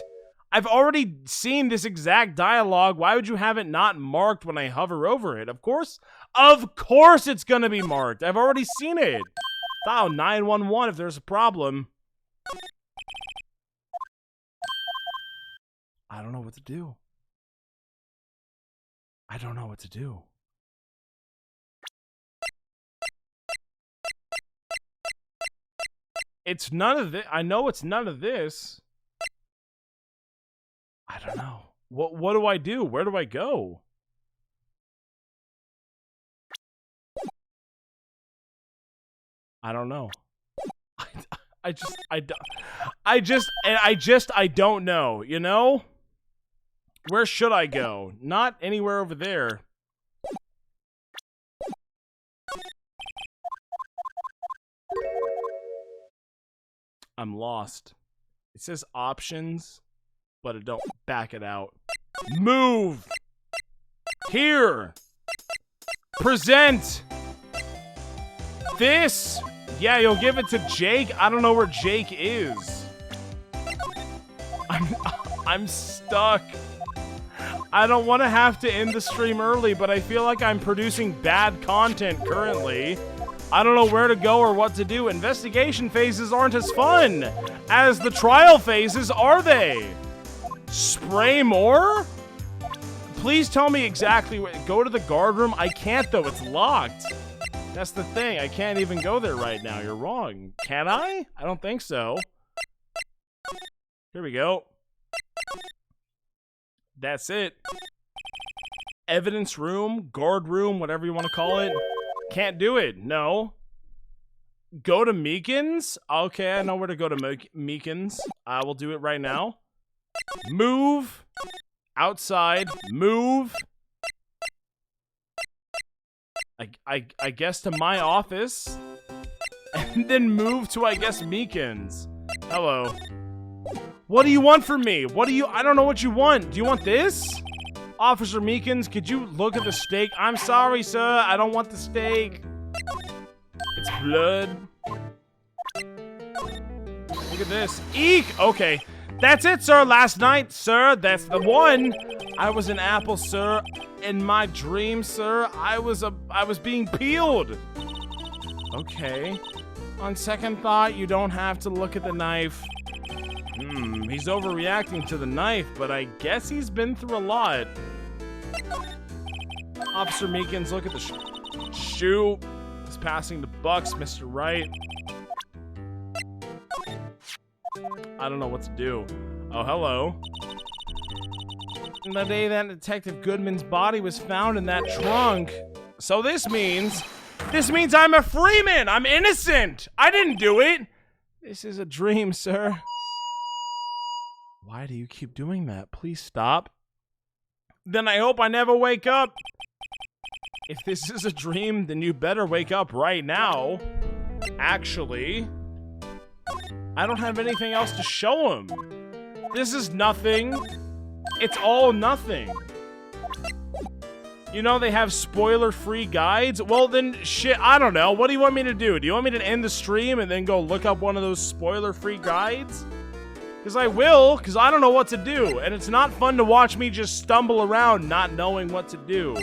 I've already seen this exact dialogue. Why would you have it not marked when I hover over it? Of course it's gonna be marked. I've already seen it. Dial 911 if there's a problem. I don't know what to do. I don't know what to do. It's none of this. I know it's none of this. I don't know. What do I do? Where do I go? I don't know. I don't know, you know? Where should I go? Not anywhere over there. I'm lost. It says options, but it don't back it out. Move! Here! Present! This! Yeah, you'll give it to Jake? I don't know where Jake is. I'm stuck. I don't want to have to end the stream early, but I feel like I'm producing bad content currently. I don't know where to go or what to do. Investigation phases aren't as fun as the trial phases, are they? Spray more? Please tell me exactly where. Go to the guard room? I can't though, it's locked. That's the thing, I can't even go there right now. You're wrong. Can I? I don't think so. Here we go. That's it. Evidence room, guard room, whatever you want to call it. Can't do it. No. Go to Meekins? Okay, I know where to go to Meekins. I will do it right now. Move. Outside. Move. I guess to my office. And then move to, I guess, Meekins. Hello. What do you want from me? I don't know what you want. Do you want this? Officer Meekins, could you look at the steak? I'm sorry, sir. I don't want the steak. It's blood. Look at this. Eek! Okay. That's it, sir. Last night, sir. That's the one. I was an apple, sir. In my dream, sir, I was being peeled. Okay. On second thought, you don't have to look at the knife. He's overreacting to the knife, but I guess he's been through a lot. Officer Meekins, look at the shoe. He's passing the bucks, Mr. Wright. I don't know what to do. Oh, hello. The day that Detective Goodman's body was found in that trunk. So this means I'm a Freeman. I'm innocent. I didn't do it. This is a dream, sir. Why do you keep doing that? Please stop. Then I hope I never wake up. If this is a dream, then you better wake up right now. Actually, I don't have anything else to show him. This is nothing. It's all nothing. You know, they have spoiler-free guides. Well, then, shit, I don't know. What do you want me to do? Do you want me to end the stream and then go look up one of those spoiler-free guides? Because I will, because I don't know what to do. And it's not fun to watch me just stumble around not knowing what to do.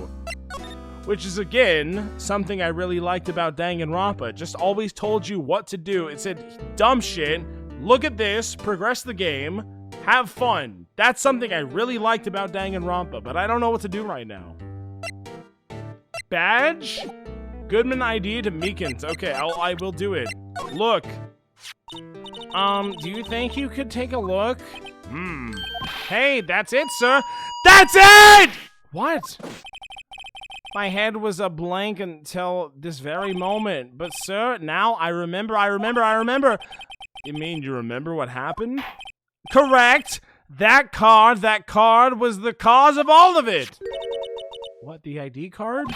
Which is, again, something I really liked about Danganronpa. It just always told you what to do. It said, dumb shit, look at this, progress the game, have fun. That's something I really liked about Danganronpa, but I don't know what to do right now. Badge? Goodman ID to Meekins. Okay, I will do it. Look. Do you think you could take a look? Hey, that's it, sir. That's it! What? My head was a blank until this very moment. But, sir, now I remember. You mean you remember what happened? Correct! That card was the cause of all of it! What, the ID card?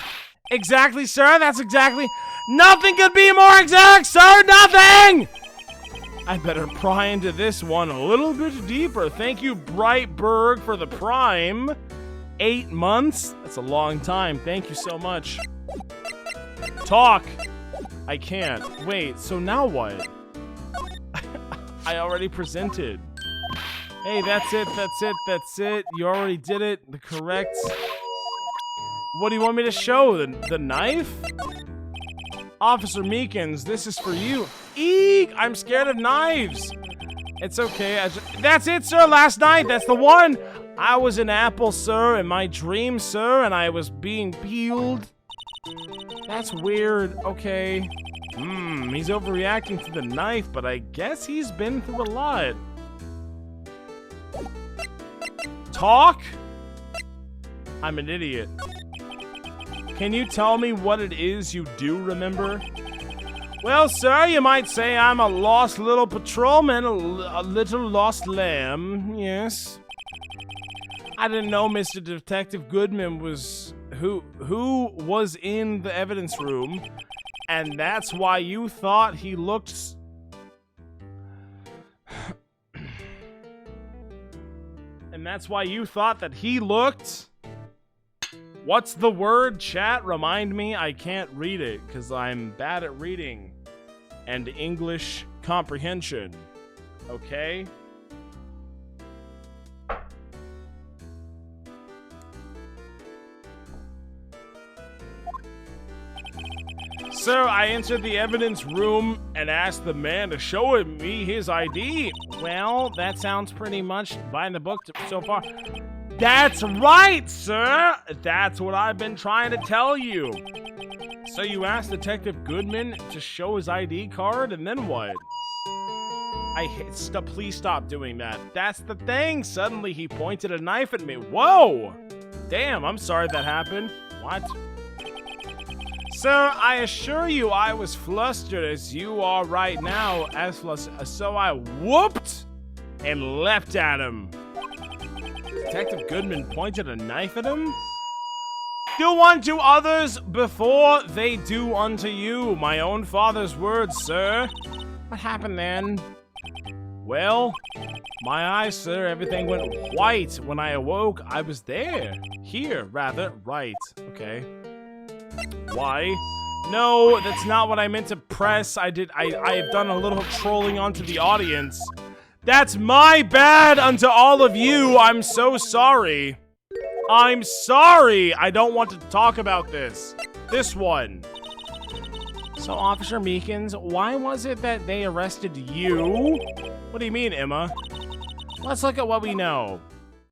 Exactly, sir, that's exactly... Nothing could be more exact, sir! Nothing! I better pry into this one a little bit deeper. Thank you, Brightberg, for the prime. 8 months? That's a long time. Thank you so much. Talk! I can't. Wait, so now what? I already presented. Hey, that's it. You already did it. The correct... What do you want me to show? The knife? Officer Meekins, this is for you. Eek! I'm scared of knives. It's okay. That's it, sir. Last night. That's the one. I was an apple, sir, in my dream, sir, and I was being peeled. That's weird. Okay. He's overreacting to the knife, but I guess he's been through a lot. Talk? I'm an idiot. Can you tell me what it is you do remember? Well, sir, you might say I'm a lost little patrolman, a little lost lamb, yes. I didn't know Mr. Detective Goodman was... who was in the evidence room, and that's why you thought he looked... And that's why you thought that he looked... What's the word, chat? Remind me. I can't read it because I'm bad at reading and English comprehension. Okay? Sir, I entered the evidence room and asked the man to show me his ID. Well, that sounds pretty much by the book so far. That's right, sir! That's what I've been trying to tell you. So you asked Detective Goodman to show his ID card, and then what? Please stop doing that. That's the thing! Suddenly he pointed a knife at me. Whoa! Damn, I'm sorry that happened. What? Sir, I assure you I was flustered as you are right now, as flustered. So I whooped and leapt at him. Detective Goodman pointed a knife at him? Do unto others before they do unto you. My own father's words, sir. What happened then? Well, my eyes, sir, everything went white. When I awoke, I was there. Here, rather. Right. Okay. Why? No, that's not what I meant to press. I have done a little trolling onto the audience. That's my bad unto all of you. I'm so sorry. I'm sorry. I don't want to talk about this. This one. So, Officer Meekins, why was it that they arrested you? What do you mean, Emma? Let's look at what we know.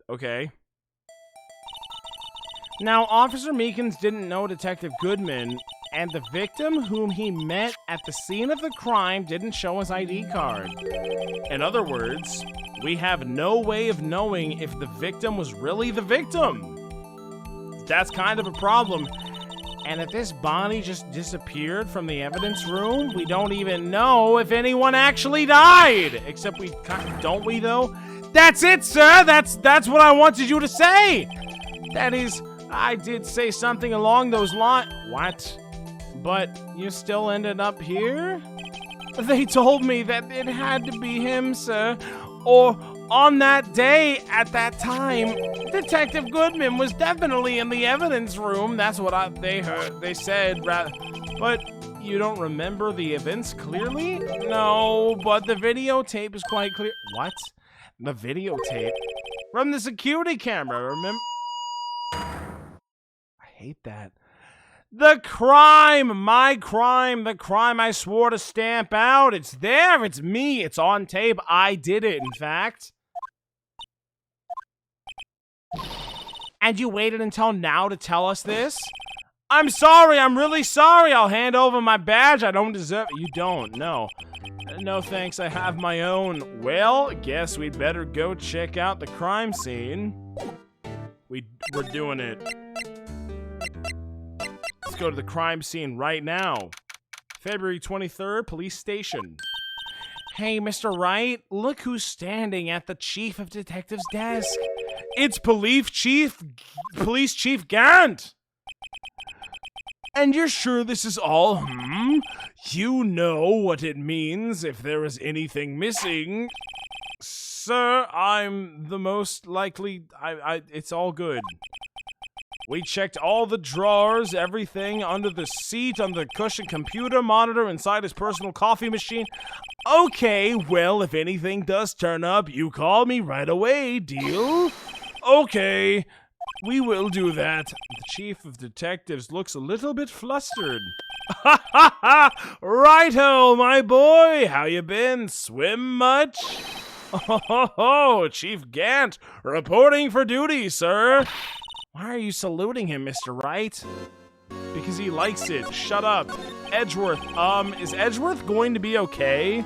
Okay. Now, Officer Meekins didn't know Detective Goodman, and the victim whom he met at the scene of the crime didn't show his ID card. In other words, we have no way of knowing if the victim was really the victim. That's kind of a problem. And if this body just disappeared from the evidence room, we don't even know if anyone actually died. Except we, don't we though? That's it, sir. That's what I wanted you to say. That is, I did say something along those lines. What? But you still ended up here? They told me that it had to be him, sir. Or on that day, at that time, Detective Goodman was definitely in the evidence room. That's what they heard. They said, but you don't remember the events clearly? No, but the videotape is quite clear. What? The videotape? From the security camera, remember? I hate that. The crime, my crime, the crime I swore to stamp out. It's there, it's me, it's on tape. I did it, in fact. And you waited until now to tell us this? I'm sorry, I'm really sorry. I'll hand over my badge. I don't deserve it. You don't, no. No thanks, I have my own. Well, guess we'd better go check out the crime scene. We're doing it. Let's go to the crime scene right now. February 23rd, police station. Hey, Mr. Wright, look who's standing at the chief of detectives' desk. It's Police Chief Gant. And you're sure this is all, You know what it means if there is anything missing. Sir, I'm the most likely, it's all good. We checked all the drawers, everything, under the seat, under the cushion, computer, monitor, inside his personal coffee machine. Okay, well, if anything does turn up, you call me right away, deal? Okay, we will do that. The chief of detectives looks a little bit flustered. Ha ha ha! Righto, my boy, how you been? Swim much? Oh, Chief Gant, reporting for duty, sir. Why are you saluting him, Mr. Wright? Because he likes it. Shut up. Edgeworth, is Edgeworth going to be okay?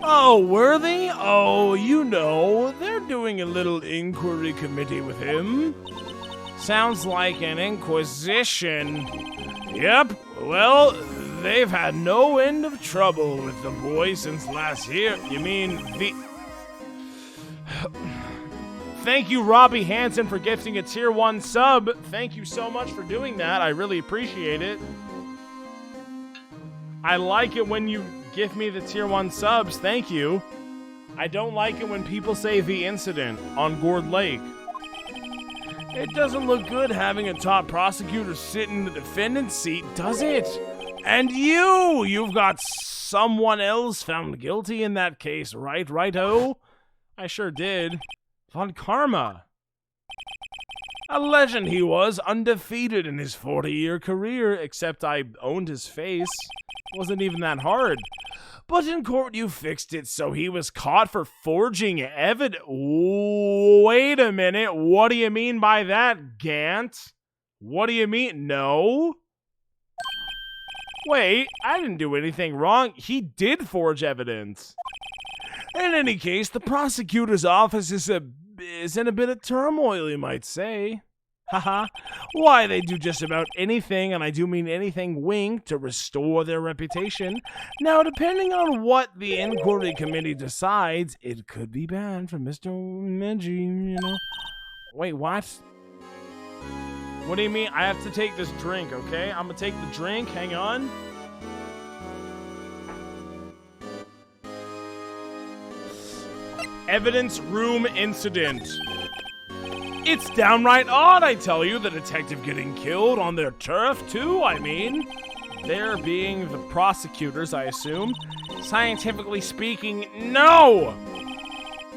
Oh, Worthy? Oh, you know, they're doing a little inquiry committee with him. Sounds like an inquisition. Yep, well, they've had no end of trouble with the boy since last year. You mean the... Thank you, Robbie Hansen, for gifting a tier 1 sub. Thank you so much for doing that. I really appreciate it. I like it when you give me the tier 1 subs. Thank you. I don't like it when people say the incident on Gourd Lake. It doesn't look good having a top prosecutor sit in the defendant's seat, does it? And you've got someone else found guilty in that case, right, righto? I sure did. Von Karma. A legend he was, undefeated in his 40-year career, except I owned his face. Wasn't even that hard. But in court you fixed it so he was caught for forging evidence. Wait a minute, what do you mean by that, Gant? What do you mean? No? Wait, I didn't do anything wrong. He did forge evidence. In any case, the prosecutor's office is in a bit of turmoil, you might say. Haha. Why, they do just about anything, and I do mean anything, wink, to restore their reputation. Now, depending on what the inquiry committee decides, it could be bad for Mr. Meji, you know. Wait, what? What do you mean? I have to take this drink, okay? I'm gonna take the drink. Hang on. Evidence room incident. It's downright odd, I tell you, the detective getting killed on their turf, too, I mean. There being the prosecutors, I assume. Scientifically speaking, no!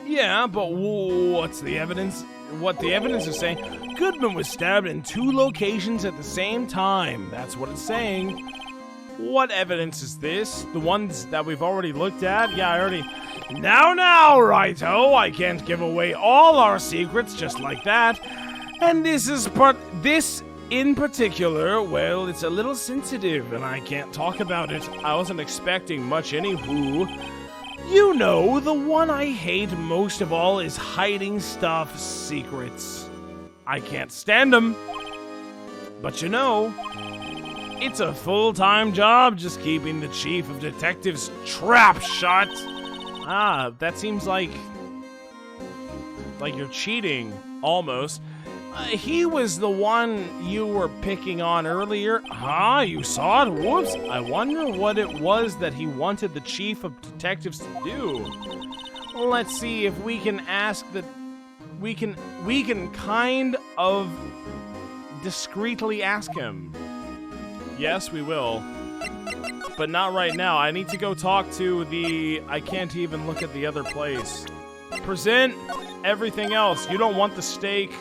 Yeah, but what's the evidence? What the evidence is saying? Goodman was stabbed in 2 locations at the same time. That's what it's saying. What evidence is this? The ones that we've already looked at? Yeah, I already... Now, righto! I can't give away all our secrets just like that. And this in particular, well, it's a little sensitive, and I can't talk about it. I wasn't expecting much anywho. You know, the one I hate most of all is hiding stuff, secrets. I can't stand them. But you know, it's a full-time job just keeping the chief of detectives' trap shut. Ah, that seems like you're cheating, almost. He was the one you were picking on earlier. Huh? You saw it? Whoops. I wonder what it was that he wanted the chief of detectives to do. Let's see if we can ask that... We can kind of discreetly ask him. Yes, we will. But not right now. I need to go talk to the... I can't even look at the other place. Present everything else. You don't want the steak...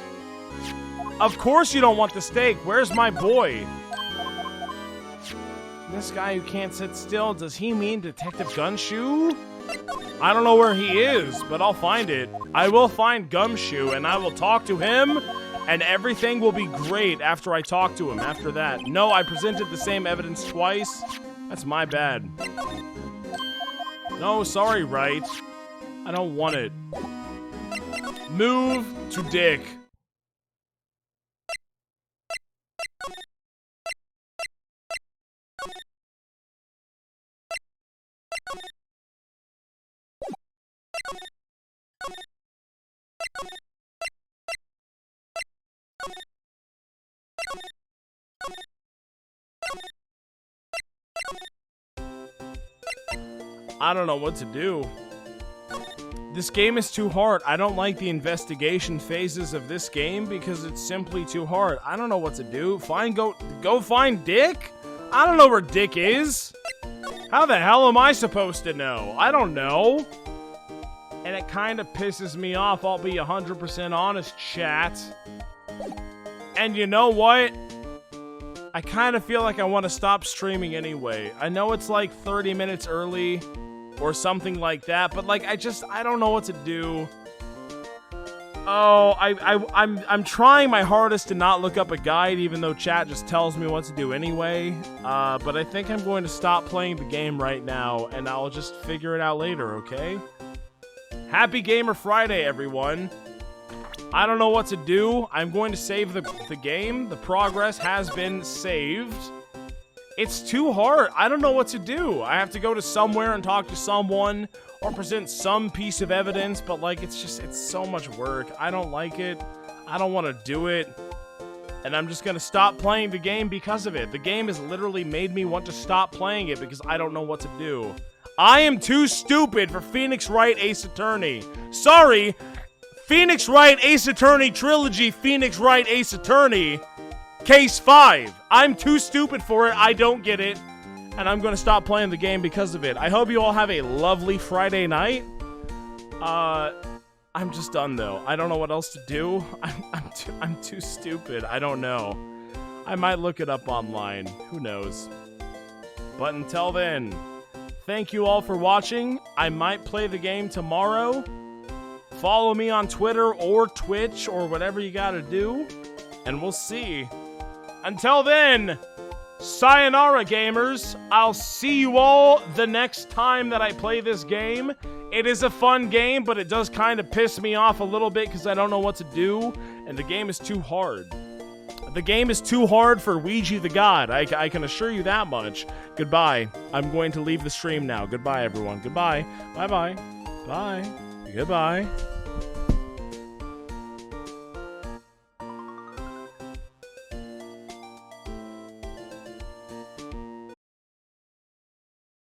Of course you don't want the steak. Where's my boy? This guy who can't sit still, does he mean Detective Gumshoe? I don't know where he is, but I'll find it. I will find Gumshoe, and I will talk to him, and everything will be great after I talk to him after that. No, I presented the same evidence twice. That's my bad. No, sorry, right? I don't want it. Move to Dick. I don't know what to do. This game is too hard. I don't like the investigation phases of this game because it's simply too hard. I don't know what to do. Go find Dick? I don't know where Dick is. How the hell am I supposed to know? I don't know. And it kind of pisses me off, I'll be 100% honest, chat. And you know what? I kind of feel like I want to stop streaming anyway. I know it's like 30 minutes early or something like that, but like I don't know what to do. Oh, I'm trying my hardest to not look up a guide, even though chat just tells me what to do anyway. But I think I'm going to stop playing the game right now, and I'll just figure it out later, okay? Happy Gamer Friday, everyone. I don't know what to do. I'm going to save the game. The progress has been saved. It's too hard. I don't know what to do. I have to go to somewhere and talk to someone or present some piece of evidence, but like it's so much work. I don't like it. I don't want to do it. And I'm just going to stop playing the game because of it. The game has literally made me want to stop playing it because I don't know what to do. I am too stupid for Phoenix Wright Ace Attorney. Sorry, Phoenix Wright Ace Attorney Trilogy, Phoenix Wright Ace Attorney, Case 5. I'm too stupid for it, I don't get it, and I'm gonna stop playing the game because of it. I hope you all have a lovely Friday night. I'm just done though. I don't know what else to do. I'm too stupid. I don't know. I might look it up online. Who knows? But until then, thank you all for watching. I might play the game tomorrow. Follow me on Twitter or Twitch or whatever you gotta do, and we'll see. Until then, sayonara, gamers. I'll see you all the next time that I play this game. It is a fun game, but it does kind of piss me off a little bit because I don't know what to do, and the game is too hard. The game is too hard for WeegeeTheGod. I can assure you that much. Goodbye. I'm going to leave the stream now. Goodbye, everyone. Goodbye. Bye-bye. Bye. Goodbye.